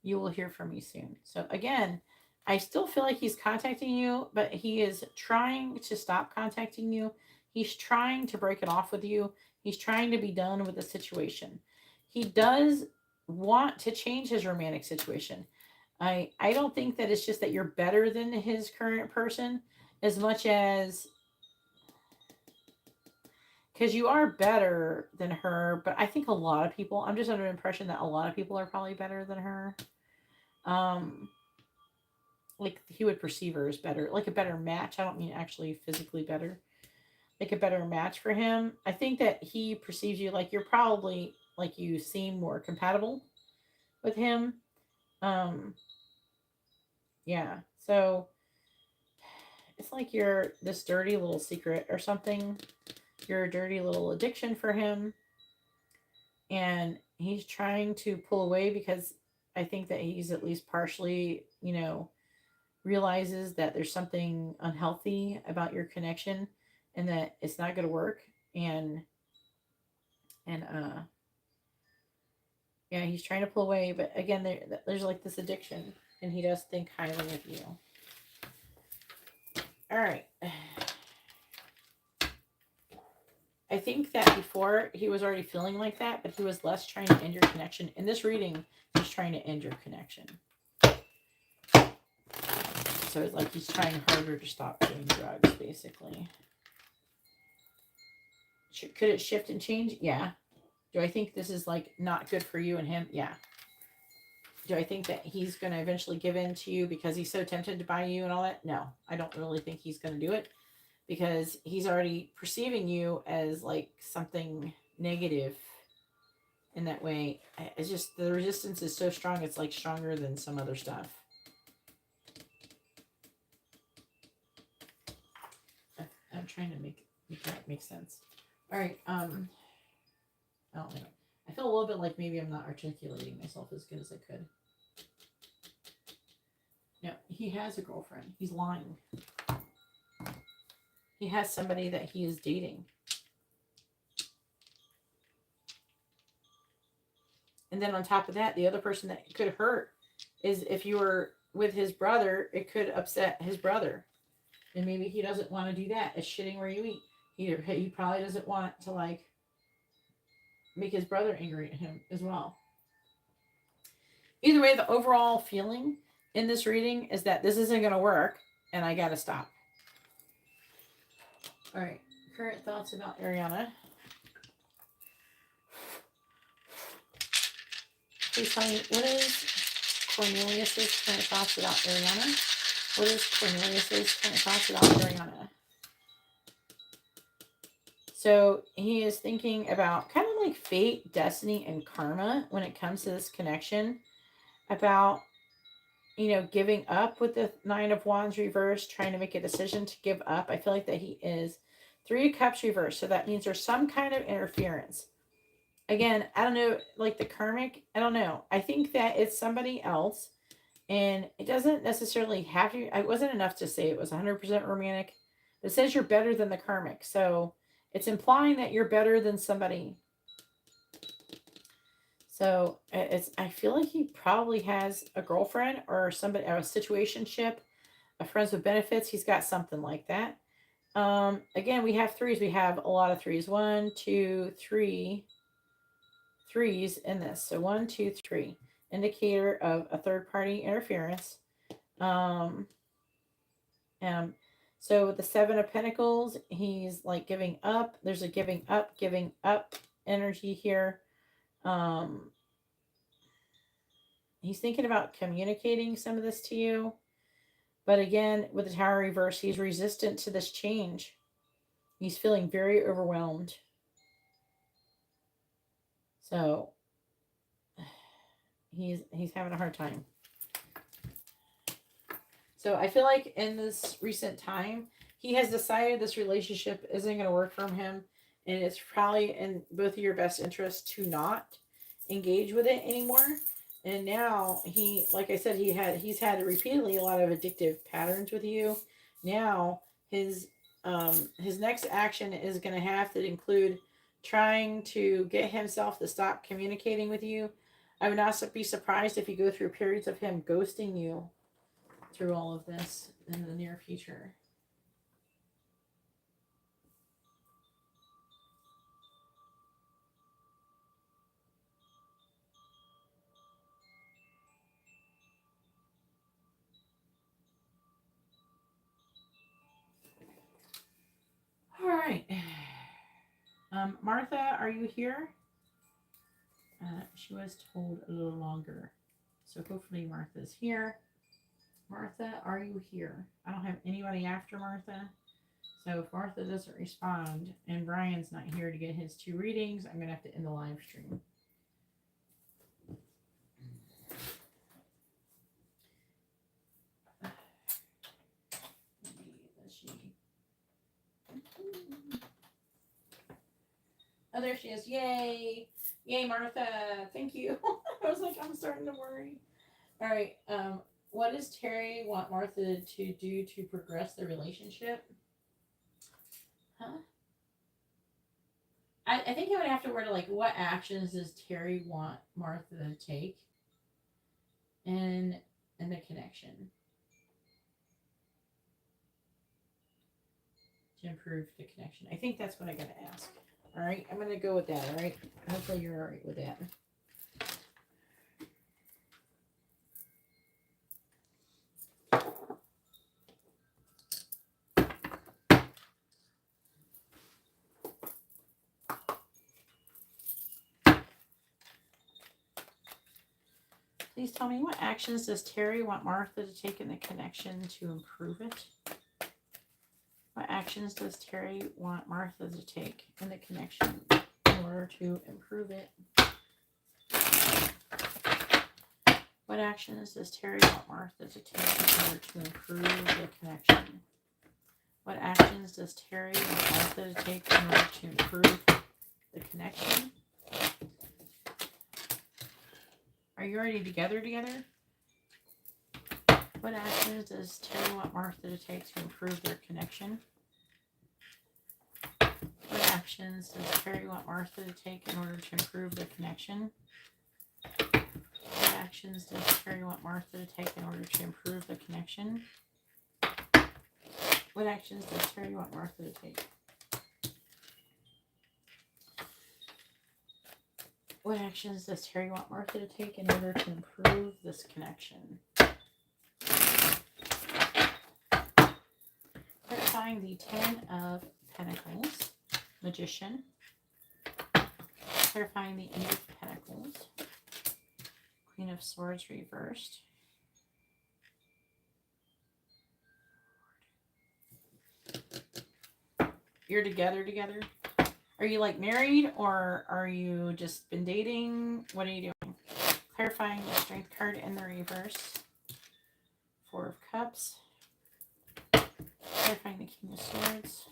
You will hear from me soon. So again, I still feel like he's contacting you, but he is trying to stop contacting you. He's trying to break it off with you. He's trying to be done with the situation. He does want to change his romantic situation. I don't think that it's just that you're better than his current person as much as because you are better than her, but I think a lot of people, I'm just under the impression that a lot of people are probably better than her. Like he would perceive her as better, like a better match. I don't mean actually physically better, like a better match for him. I think that he perceives you like you're probably like you seem more compatible with him. Um, yeah. So it's like you're this dirty little secret or something. You're a dirty little addiction for him. And he's trying to pull away because I think that he's at least partially, realizes that there's something unhealthy about your connection and that it's not going to work. And yeah, he's trying to pull away, but again, there's like this addiction, and he does think highly of you. All right. I think that before he was already feeling like that, but he was less trying to end your connection. In this reading, he's trying to end your connection. So it's like he's trying harder to stop doing drugs, basically. Could it shift and change? Yeah. Do I think this is like not good for you and him? Yeah. Do I think that he's going to eventually give in to you because he's so tempted by you and all that? No, I don't really think he's going to do it because he's already perceiving you as like something negative in that way. It's just the resistance is so strong. It's like stronger than some other stuff. I'm trying to make that make sense. All right. I don't know. I feel a little bit like maybe I'm not articulating myself as good as I could. No, he has a girlfriend. He's lying. He has somebody that he is dating. And then on top of that, the other person that could hurt is if you were with his brother, it could upset his brother. And maybe he doesn't want to do that. It's shitting where you eat. He probably doesn't want to like make his brother angry at him as well. Either way, the overall feeling in this reading is that this isn't going to work and I got to stop. All right. Current thoughts about Ariana. Please tell me, what is Cornelius's current thoughts about Ariana? What is Cornelius's current thoughts about Ariana? So he is thinking about kind of like fate, destiny, and karma when it comes to this connection. About, giving up with the Nine of Wands reversed, trying to make a decision to give up. I feel like that he is 3 of Cups reversed. So that means there's some kind of interference. Again, I don't know, like the karmic, I don't know. I think that it's somebody else. And it doesn't necessarily have to, it wasn't enough to say it was 100% romantic. It says you're better than the karmic. So it's implying that you're better than somebody. So I feel like he probably has a girlfriend or somebody, or a situationship, a friends with benefits. He's got something like that. Again, we have threes. We have a lot of threes. 1, 2, 3 threes in this. So 1, 2, 3. Indicator of a third party interference. So with the 7 of Pentacles, he's like giving up. There's a giving up energy here. He's thinking about communicating some of this to you. But again, with the Tower reverse, he's resistant to this change. He's feeling very overwhelmed. So he's having a hard time. So I feel like in this recent time, he has decided this relationship isn't going to work for him, and it's probably in both of your best interests to not engage with it anymore. And now like I said, he's had repeatedly a lot of addictive patterns with you. Now his next action is going to have to include trying to get himself to stop communicating with you. I would not be surprised if you go through periods of him ghosting you through all of this in the near future. All right. Martha, are you here? She was told a little longer. So hopefully Martha's here. Martha, are you here? I don't have anybody after Martha. So if Martha doesn't respond and Brian's not here to get his 2 readings, I'm going to have to end the live stream. Oh, there she is. Yay. Yay, Martha. Thank you. I was like, I'm starting to worry. All right. What does Terry want Martha to do to progress the relationship? Huh? I think I would have to word it like, what actions does Terry want Martha to take in the connection to improve the connection? I think that's what I gotta ask. All right, I'm gonna go with that. All right, hopefully you're all right with that. Please tell me, what actions does Terry want Martha to take in the connection to improve it? What actions does Terry want Martha to take in the connection in order to improve it? What actions does Terry want Martha to take in order to improve the connection? What actions does Terry want Martha to take in order to improve the connection? Are you already together? What actions does Terry want Martha to take to improve their connection? What actions does Terry want Martha to take in order to improve their connection? What actions does Terry want Martha to take in order to improve the connection? What actions does Terry want Martha to take? What actions does Terry want Martha to take in order to improve this connection? Clarifying the 10 of Pentacles, Magician. Clarifying the 8 of Pentacles, Queen of Swords reversed. You're together? Are you like married, or are you just been dating? What are you doing? Clarifying the Strength card in the reverse. 4 of Cups. Clarifying the King of Swords.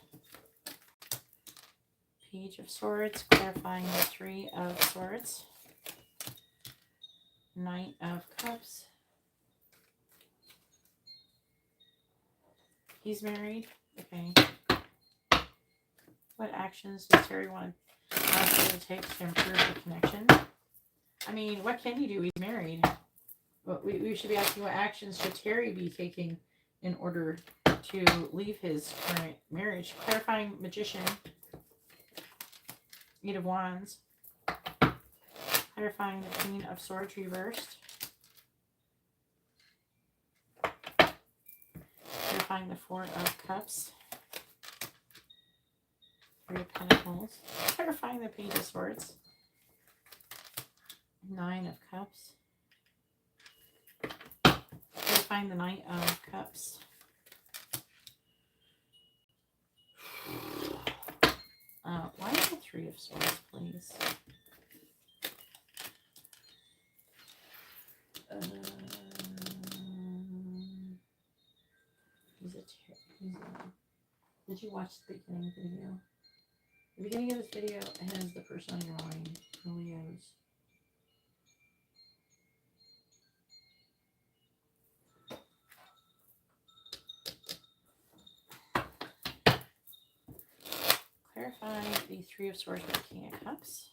Page of Swords. Clarifying the 3 of Swords. Knight of Cups. He's married. Okay. What actions does Terry want Martha to take to improve the connection? I mean, what can you do? He's married. Well, we should be asking, what actions should Terry be taking in order to leave his current marriage? Clarifying Magician. 8 of Wands. Clarifying the Queen of Swords reversed. Clarifying the 4 of Cups. 3 of Pentacles. Clarifying the Page of Swords. 9 of Cups. Clarifying the Knight of Cups. Why is the 3 of Swords, please? you watch the beginning video? The beginning of this video has the person on your line for Leos. Clarify the Three of Swords with King of Cups.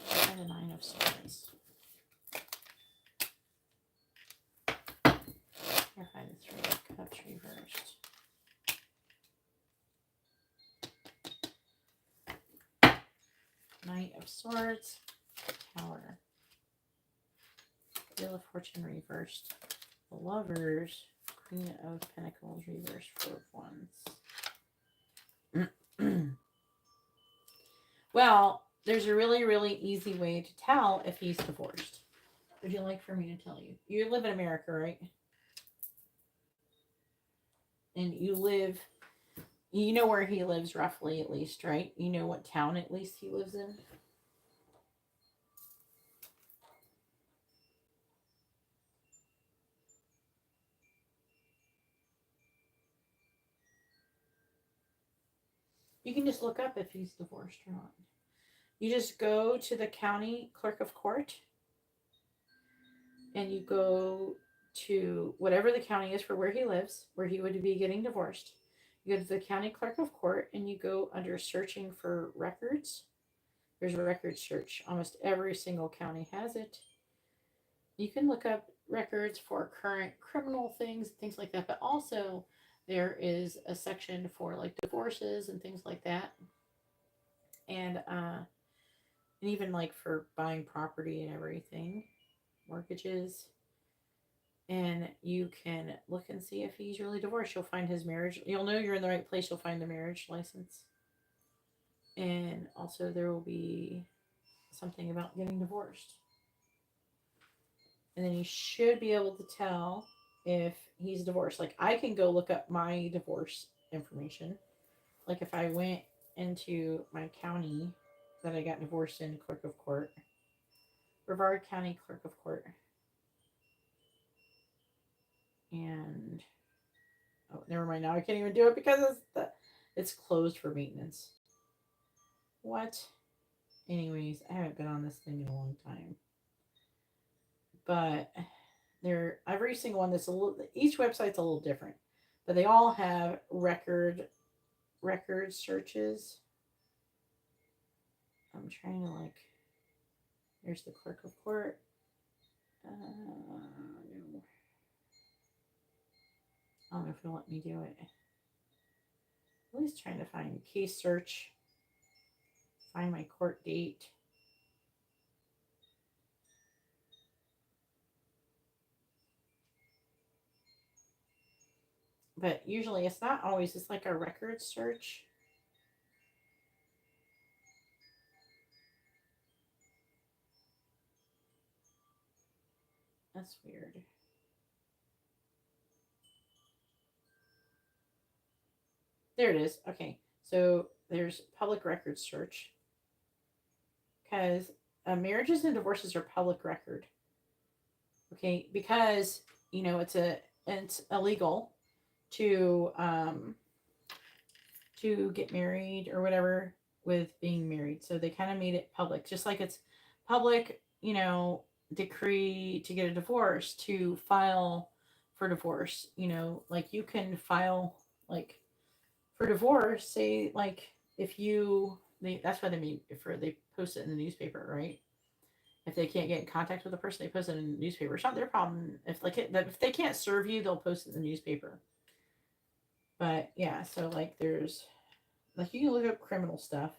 Clarify the Nine of Swords. Clarify the Three of Cups reversed. Knight of Swords, Tower. Wheel of Fortune reversed. The Lovers, Queen of Pentacles reversed, Four of Wands. Well, there's a really, really easy way to tell if he's divorced. Would you like for me to tell you? You live in America, right? And you know where he lives roughly, at least, right? You know what town at least he lives in? You can just look up if he's divorced or not. You just go to the county clerk of court and you go to whatever the county is for where he lives, where he would be getting divorced. You go to the county clerk of court and you go under searching for records. There's a record search. Almost every single county has it. You can look up records for current criminal things like that, but also there is a section for like divorces and things like that. And even like for buying property and everything, mortgages. And you can look and see if he's really divorced. You'll find his marriage. You'll know you're in the right place. You'll find the marriage license. And also there will be something about getting divorced. And then you should be able to tell if he's divorced. Like I can go look up my divorce information. Like if I went into my county that I got divorced in, clerk of court, Brevard County clerk of court, and oh, never mind. Now I can't even do it because it's closed for maintenance. What? Anyways, I haven't been on this thing in a long time, but every single one each website's a little different, but they all have record searches. I'm trying to there's the clerk of court. No. I don't know if it'll let me do it. I'm always trying to find case search, find my court date. But usually it's not always, it's like a record search. That's weird. There it is. Okay. So there's public record search. Because marriages and divorces are public record. Okay. Because, it's illegal to get married or whatever with being married. So they kind of made it public. Just like it's public, decree to get a divorce, to file for divorce. Like you can file for divorce, say if that's why they post it in the newspaper, right? If they can't get in contact with the person, they post it in the newspaper. It's not their problem. If they can't serve you, they'll post it in the newspaper. But yeah, so there's you can look up criminal stuff,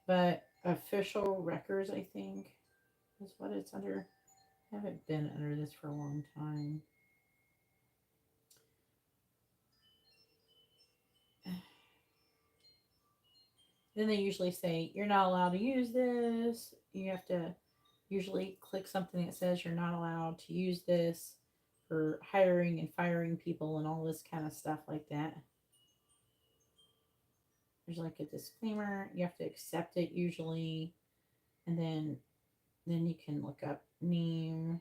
but official records, I think, is what it's under. I haven't been under this for a long time. Then they usually say, you're not allowed to use this. You have to usually click something that says you're not allowed to use this for hiring and firing people and all this kind of stuff like that. There's a disclaimer. You have to accept it usually. And then you can look up name.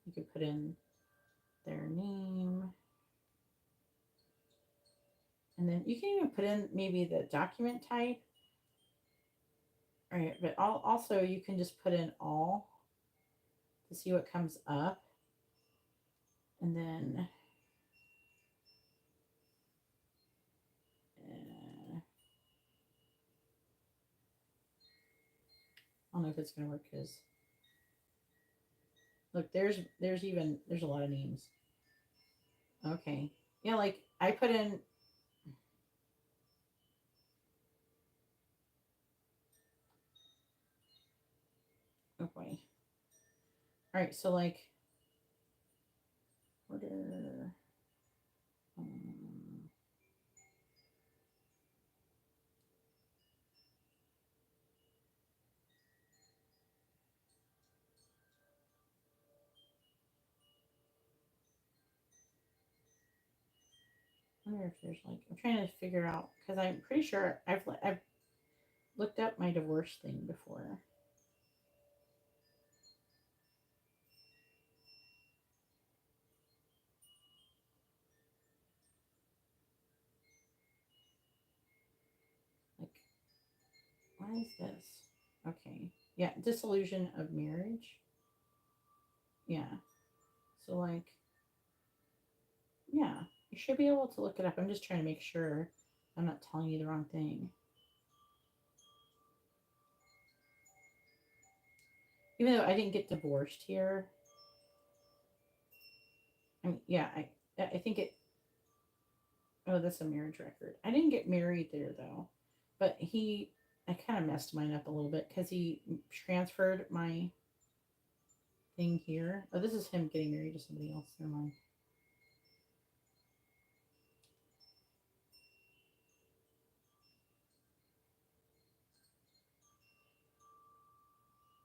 You could put in their name. And then you can even put in maybe the document type. All right, but also you can just put in all to see what comes up. And then I don't know if it's going to work because look, there's a lot of names. Okay. Yeah, like I put in oh boy. All right, so like order I wonder if there's like I'm trying to figure out because I'm pretty sure I've looked up my divorce thing before. Like, why is this? Okay. Yeah, dissolution of marriage. Yeah. So like yeah, you should be able to look it up. I'm just trying to make sure I'm not telling you the wrong thing. Even though I didn't get divorced here. I mean, yeah, I think it oh, that's a marriage record. I didn't get married there though. But I kind of messed mine up a little bit because he transferred my thing here. Oh, this is him getting married to somebody else. Never mind.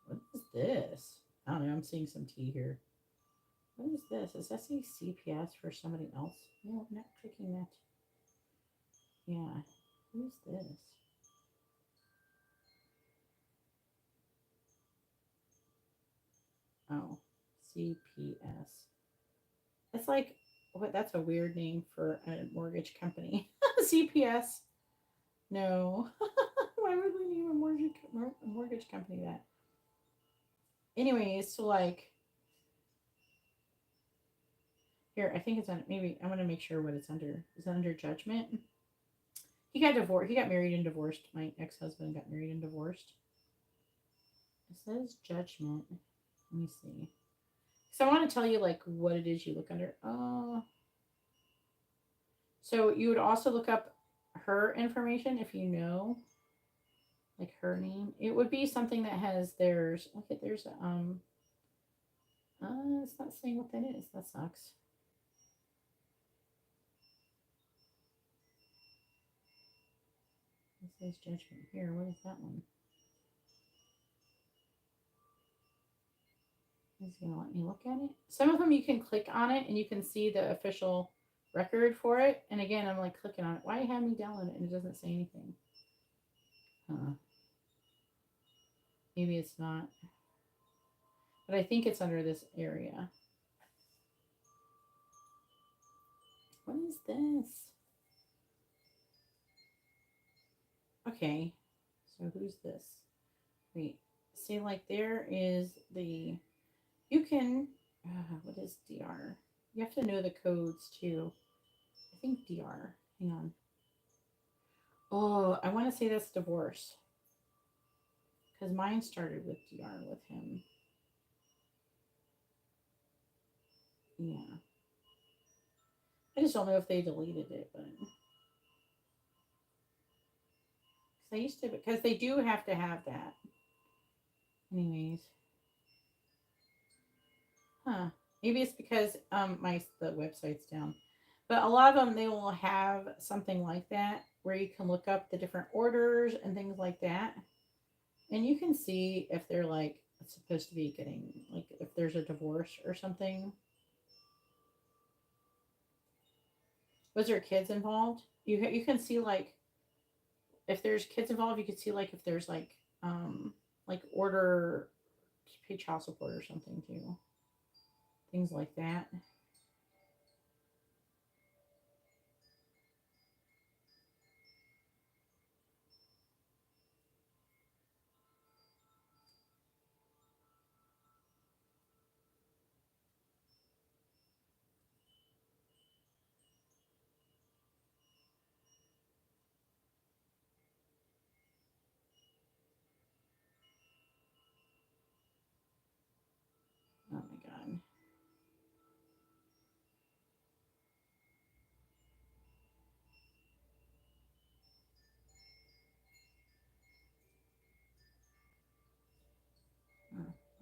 What is this? I don't know. I'm seeing some tea here. What is this? Is that say CPS for somebody else? No, I'm not clicking that. Yeah. Who's this? Oh, CPS. It's like, what? That's a weird name for a mortgage company. CPS. No. Why would we name a mortgage company that? Anyways, so like, here, I think it's on, maybe, I want to make sure what it's under. Is it under judgment? He got divorced. He got married and divorced. My ex-husband got married and divorced. It says judgment. Let me see. So I want to tell you like what it is you look under. Oh. So you would also look up her information if you know like her name. It would be something that has theirs. Okay, there's it's not saying what that is. That sucks. It says judgment here. What is that one? Is it gonna let me look at it? Some of them you can click on it and you can see the official record for it. And again, I'm like clicking on it. Why have me download it and it doesn't say anything? Huh. Maybe it's not. But I think it's under this area. What is this? Okay. So who's this? Wait. See, like there is the. You can. What is DR? You have to know the codes too. I think DR. Hang on. Oh, I want to say that's divorce. Because mine started with DR with him. Yeah. I just don't know if they deleted it, but I used to, because they do have to have that. Anyways. Huh. Maybe it's because the website's down. But a lot of them they will have something like that where you can look up the different orders and things like that. And you can see if they're like supposed to be getting like if there's a divorce or something. Was there kids involved? You can see like if there's kids involved, you can see like if there's like order to pay child support or something too. Things like that.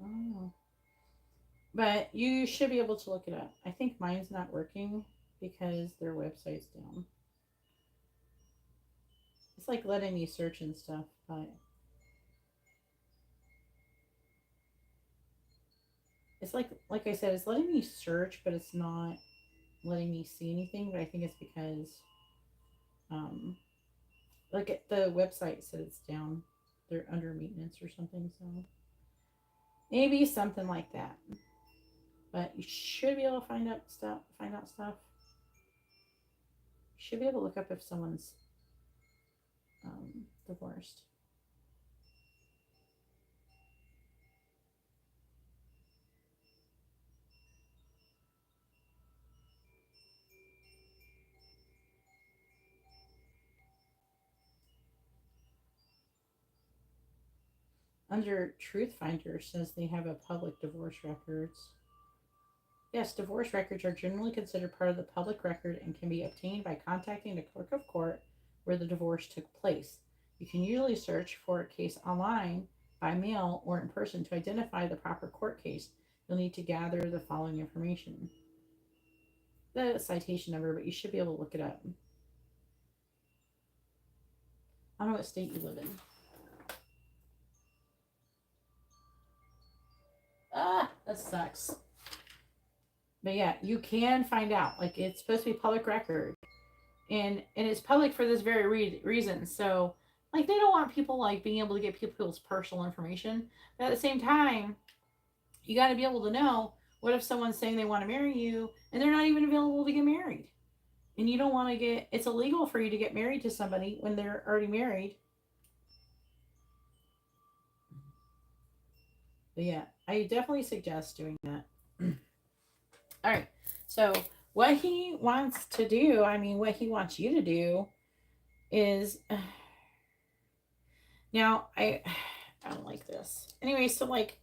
don't know. But you should be able to look it up. I think mine's not working because their website's down. It's like letting me search and stuff, but it's like I said, it's letting me search, but it's not letting me see anything. But I think it's because um like the website said it's down. They're under maintenance or something, so maybe something like that. But you should be able to find out stuff. You should be able to look up if someone's divorced. Under Truth Finder says they have a public divorce records. Yes, divorce records are generally considered part of the public record and can be obtained by contacting the clerk of court where the divorce took place. You can usually search for a case online, by mail, or in person to identify the proper court case. You'll need to gather the following information. The citation number, but you should be able to look it up. I don't know what state you live in. Ah, that sucks. But yeah, you can find out. Like, it's supposed to be public record. And it's public for this very reason. So, like, they don't want people, like, being able to get people's personal information. But at the same time, you got to be able to know, what if someone's saying they want to marry you and they're not even available to get married? And you don't want to get, it's illegal for you to get married to somebody when they're already married. But yeah, I definitely suggest doing that. All right. So, what he wants to do, I mean, what he wants you to do is now I don't like this. Anyway, so like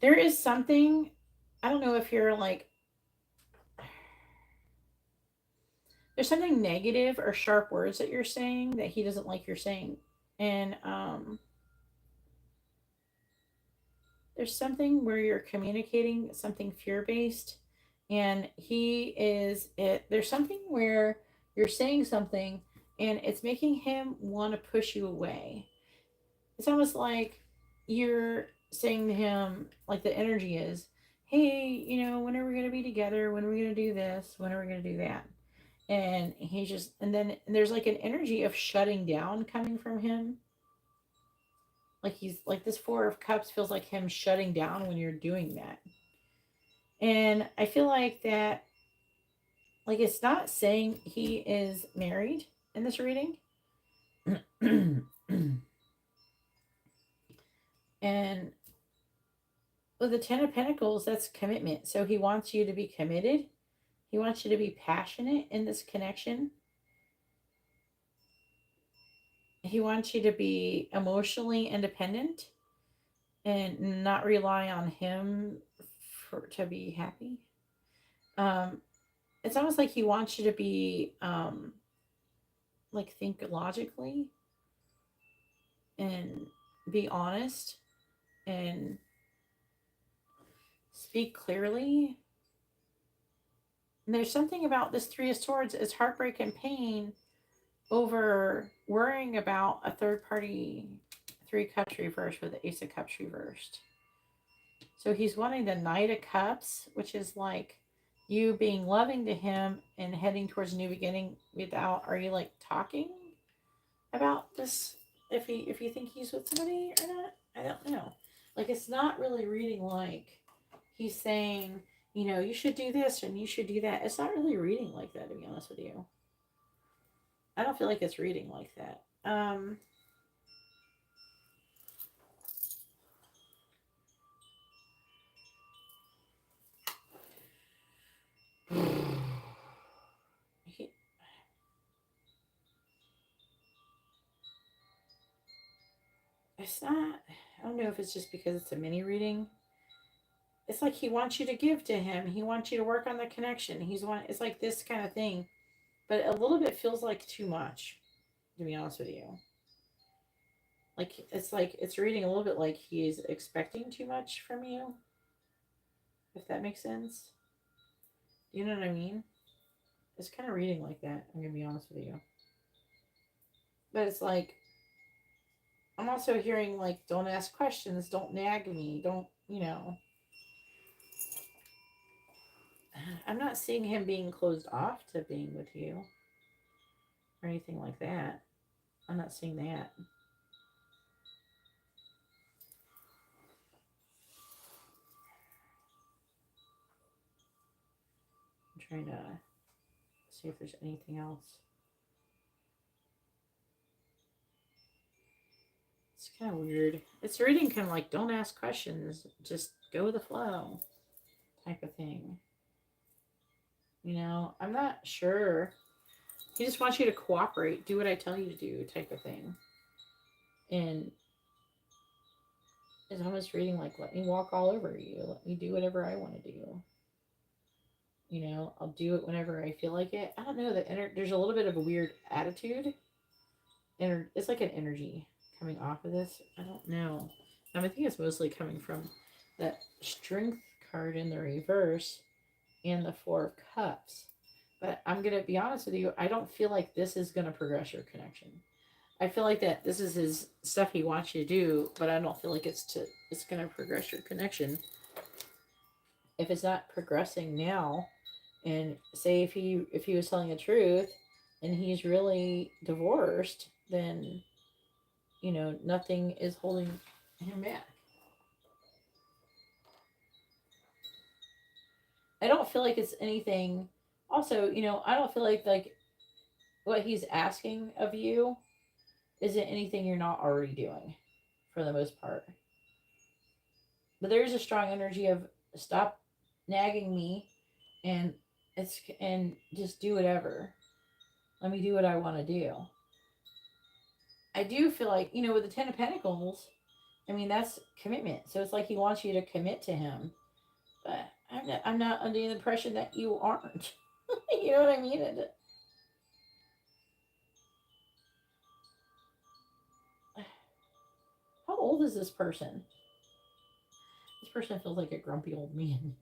there is something, I don't know if you're like, there's something negative or sharp words that you're saying that he doesn't like you're saying. And there's something where you're communicating something fear-based, and he is it there's something where you're saying something and it's making him want to push you away. It's almost like you're saying to him, like the energy is, hey, when are we going to be together? When are we going to do this? When are we going to do that? And he just, and then there's like an energy of shutting down coming from him. Like he's like, this Four of Cups feels like him shutting down when you're doing that. And I feel like that, like, it's not saying he is married in this reading. And with the Ten of Pentacles, that's commitment. So he wants you to be committed. He wants you to be passionate in this connection. He wants you to be emotionally independent and not rely on him to be happy. It's almost like he wants you to be like, think logically and be honest and speak clearly. And there's something about this Three of Swords is heartbreak and pain over worrying about a third party. Three Cups reversed with the Ace of Cups reversed. So he's wanting the Knight of Cups, which is like you being loving to him and heading towards a new beginning without, are you like talking about this? If you think he's with somebody or not, I don't know. Like, it's not really reading like he's saying, you should do this and you should do that. It's not really reading like that, to be honest with you. I don't feel like it's reading like that. It's not, I don't know if it's just because it's a mini reading. It's like he wants you to give to him. He wants you to work on the connection. It's like this kind of thing. But a little bit feels like too much, to be honest with you. Like it's reading a little bit like he's expecting too much from you, if that makes sense. You know what I mean? It's kind of reading like that, I'm gonna be honest with you. But it's like, I'm also hearing like, don't ask questions, don't nag me, don't, I'm not seeing him being closed off to being with you or anything like that. I'm not seeing that. I'm trying to see if there's anything else. It's kind of weird. It's reading kind of like, don't ask questions, just go with the flow type of thing. I'm not sure. He just wants you to cooperate, do what I tell you to do type of thing. And it's almost reading like, let me walk all over you. Let me do whatever I want to do. I'll do it whenever I feel like it. I don't know. There's a little bit of a weird attitude. It's like an energy coming off of this. I don't know. I think it's mostly coming from that strength card in the reverse and the Four of Cups. But I'm going to be honest with you. I don't feel like this is going to progress your connection. I feel like that this is his stuff he wants you to do, but I don't feel like it's going to progress your connection. If it's not progressing now, and say if he was telling the truth and he's really divorced, then nothing is holding him back. I don't feel like it's anything. Also, I don't feel like what he's asking of you isn't anything you're not already doing for the most part. But there is a strong energy of stop nagging me and just do whatever. Let me do what I want to do. I do feel like, with the Ten of Pentacles, that's commitment. So it's like he wants you to commit to him. But I'm not under the impression that you aren't. You know what I mean? How old is this person? This person feels like a grumpy old man.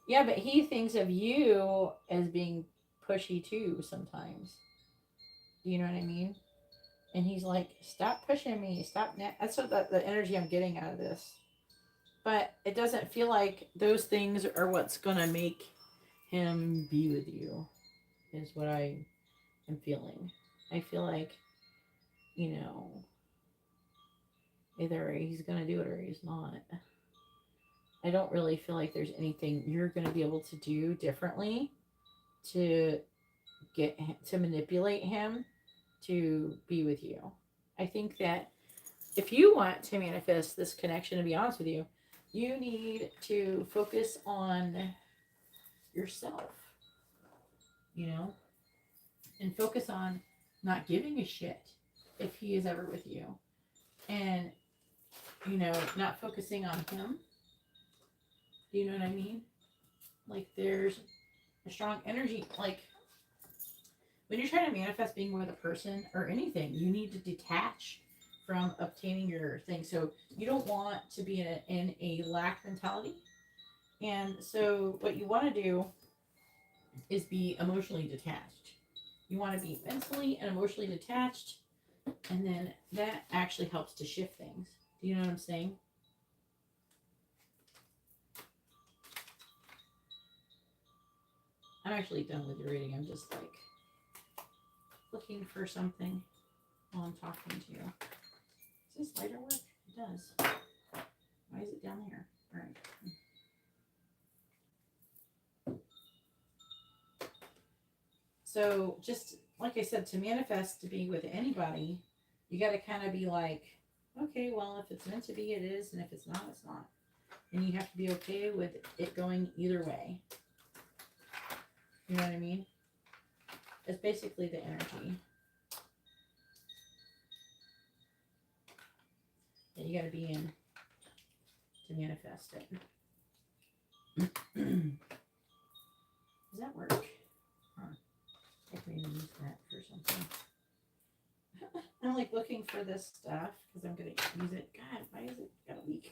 Yeah, but he thinks of you as being pushy too sometimes. Do you know what I mean? And he's like, stop pushing me. Stop. That's what the energy I'm getting out of this. But it doesn't feel like those things are what's going to make him be with you, is what I am feeling. I feel like, either he's going to do it or he's not. I don't really feel like there's anything you're going to be able to do differently to manipulate him to be with you. I think that if you want to manifest this connection, to be honest with you, you need to focus on yourself, and focus on not giving a shit if he is ever with you, and, not focusing on him. Do you know what I mean? Like, there's a strong energy. Like, when you're trying to manifest being with a person or anything, you need to detach from obtaining your thing. So you don't want to be in a lack mentality. And so what you want to do is be emotionally detached. You want to be mentally and emotionally detached, and then that actually helps to shift things. Do you know what I'm saying? I'm actually done with your reading. I'm just like looking for something while I'm talking to you. Does this lighter work? It does. Why is it down there? All right. So just like I said, to manifest to be with anybody, you got to kind of be like, okay, well, if it's meant to be, it is. And if it's not, it's not. And you have to be okay with it going either way. You know what I mean? It's basically the energy. And you got to be in to manifest it. Does that work? Huh. I think we need to use that for something. I'm like looking for this stuff because I'm going to use it. God, why is it got a leak?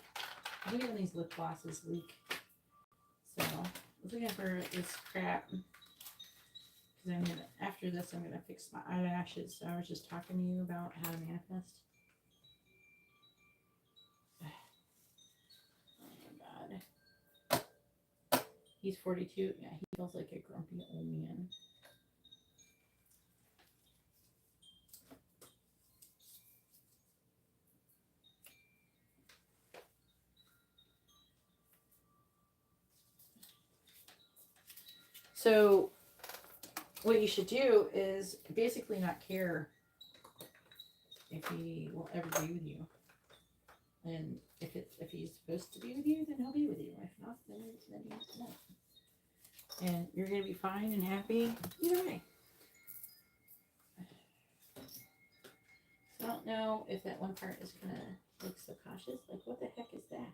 I hate when these lip glosses leak. So I was looking for this crap. Because I'm gonna, after this, I'm gonna fix my eyelashes. So I was just talking to you about how to manifest. Oh my god. He's 42. Yeah, he feels like a grumpy old man. So what you should do is basically not care if he will ever be with you. And if he's supposed to be with you, then he'll be with you. If not, then he won't. And you're gonna be fine and happy either way. So I don't know if that one part is gonna look so cautious. Like, what the heck is that?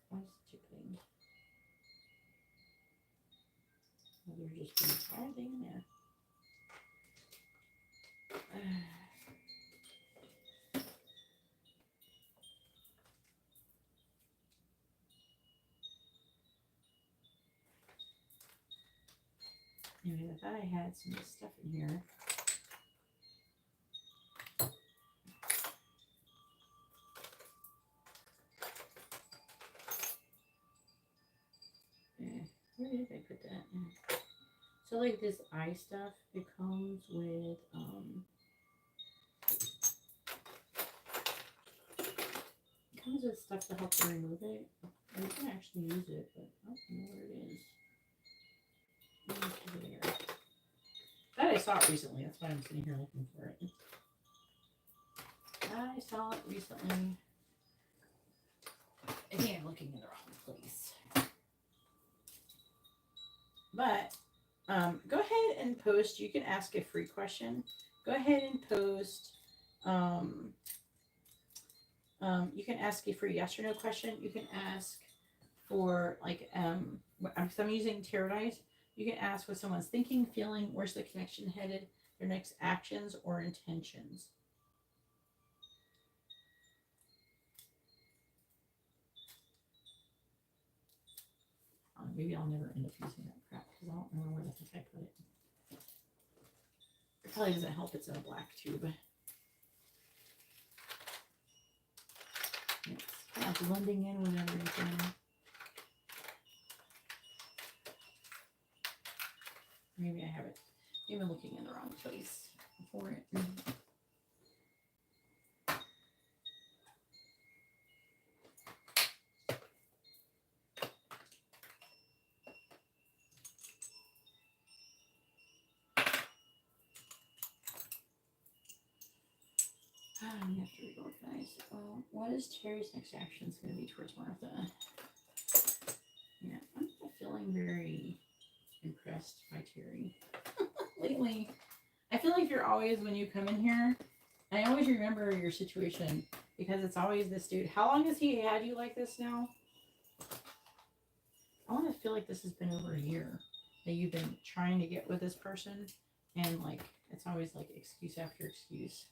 Why is it tickling? Well, they're just doing the entire thing in there. Anyway, I thought I had some of this stuff in here. Where did I put that? So like this eye stuff, it comes with stuff to help you remove it. And you can actually use it, but I don't know where it is. It's over there. I saw it recently. That's why I'm sitting here looking for it. I saw it recently. I think I'm looking in the wrong place. But go ahead and post. You can ask a free question. Go ahead and post. You can ask a free yes or no question. You can ask for like I'm using tarot dice. You can ask what someone's thinking, feeling, where's the connection headed, their next actions or intentions. Maybe I'll never end up using that crap because I don't remember where the heck I put it. It probably doesn't help it's in a black tube. It's kind of blending in with everything. Maybe I have it. Maybe I'm looking in the wrong place for it. I have to reorganize. What is Terry's next actions going to be towards Martha? Yeah, I'm not feeling very impressed by Terry lately. I feel like you're always, when you come in here, I always remember your situation because it's always this dude. How long has he had you like this now? I want to feel like this has been over a year that you've been trying to get with this person, and like it's always like excuse after excuse.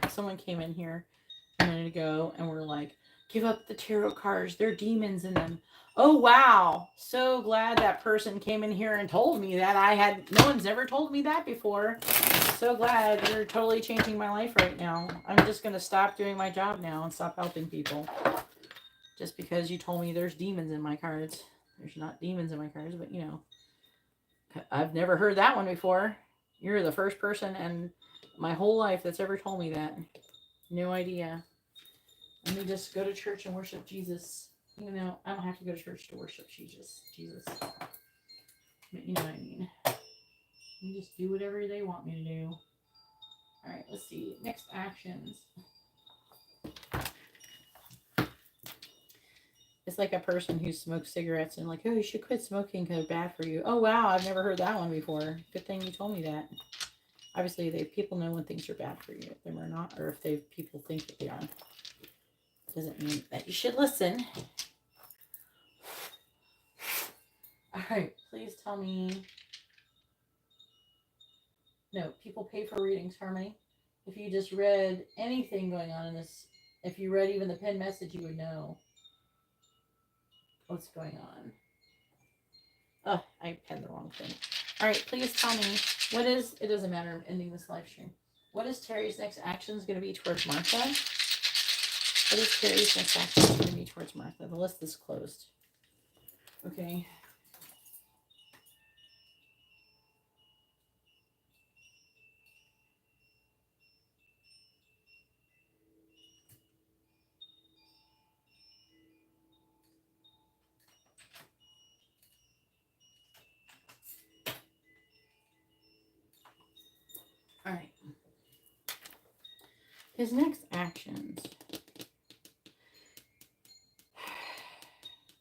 Someone came in here a minute ago and were like, give up the tarot cards, they're demons in them. Oh wow, so glad that person came in here and told me that. No one's ever told me that before. So glad. You're totally changing my life right now. I'm just gonna stop doing my job now and stop helping people just because you told me there's demons in my cards. There's not demons in my cards, but you know, I've never heard that one before. You're the first person in my whole life that's ever told me that. No idea. Let me just go to church and worship Jesus. You know, I don't have to go to church to worship Jesus. But you know what I mean. You just do whatever they want me to do. Alright, let's see. Next actions. It's like a person who smokes cigarettes and like, oh, you should quit smoking because they're bad for you. Oh, wow, I've never heard that one before. Good thing you told me that. Obviously, people know when things are bad for you, if them or not, or if people think that they are. Doesn't mean that you should listen. All right, please tell me. No, people pay for readings, Harmony. If you just read anything going on in this, if you read even the pinned message, you would know what's going on. Oh, I penned the wrong thing. All right, please tell me, it doesn't matter, I'm ending this live stream. What is Terry's next actions going to be towards Martha? What is Terry's next actions going to be towards Martha? The list is closed. Okay. All right. His next actions.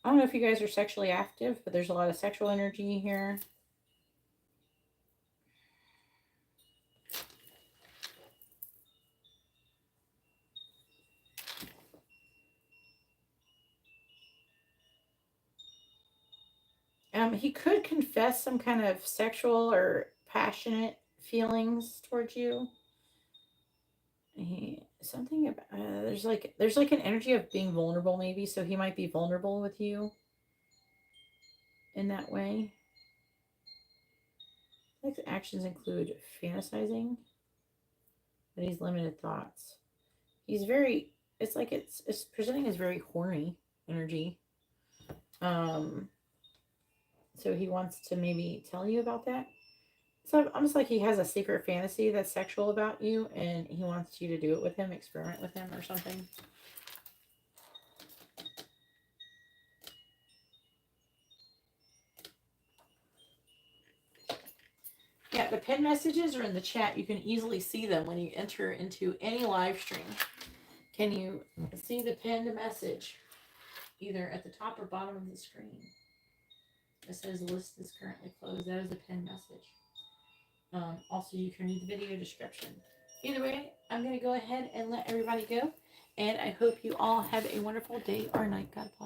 I don't know if you guys are sexually active, but there's a lot of sexual energy here. He could confess some kind of sexual or passionate feelings towards you. Something about there's like an energy of being vulnerable, maybe. So he might be vulnerable with you in that way. His actions include fantasizing, but he's limited thoughts. He's very. It's like it's presenting as very horny energy. So he wants to maybe tell you about that. So almost like he has a secret fantasy that's sexual about you, and he wants you to do it with him, experiment with him or something. Yeah, the pinned messages are in the chat. You can easily see them when you enter into any live stream. Can you see the pinned message either at the top or bottom of the screen? It says list is currently closed. That is a pinned message. Also, you can read the video description. Either way, I'm going to go ahead and let everybody go. And I hope you all have a wonderful day or night. God bless.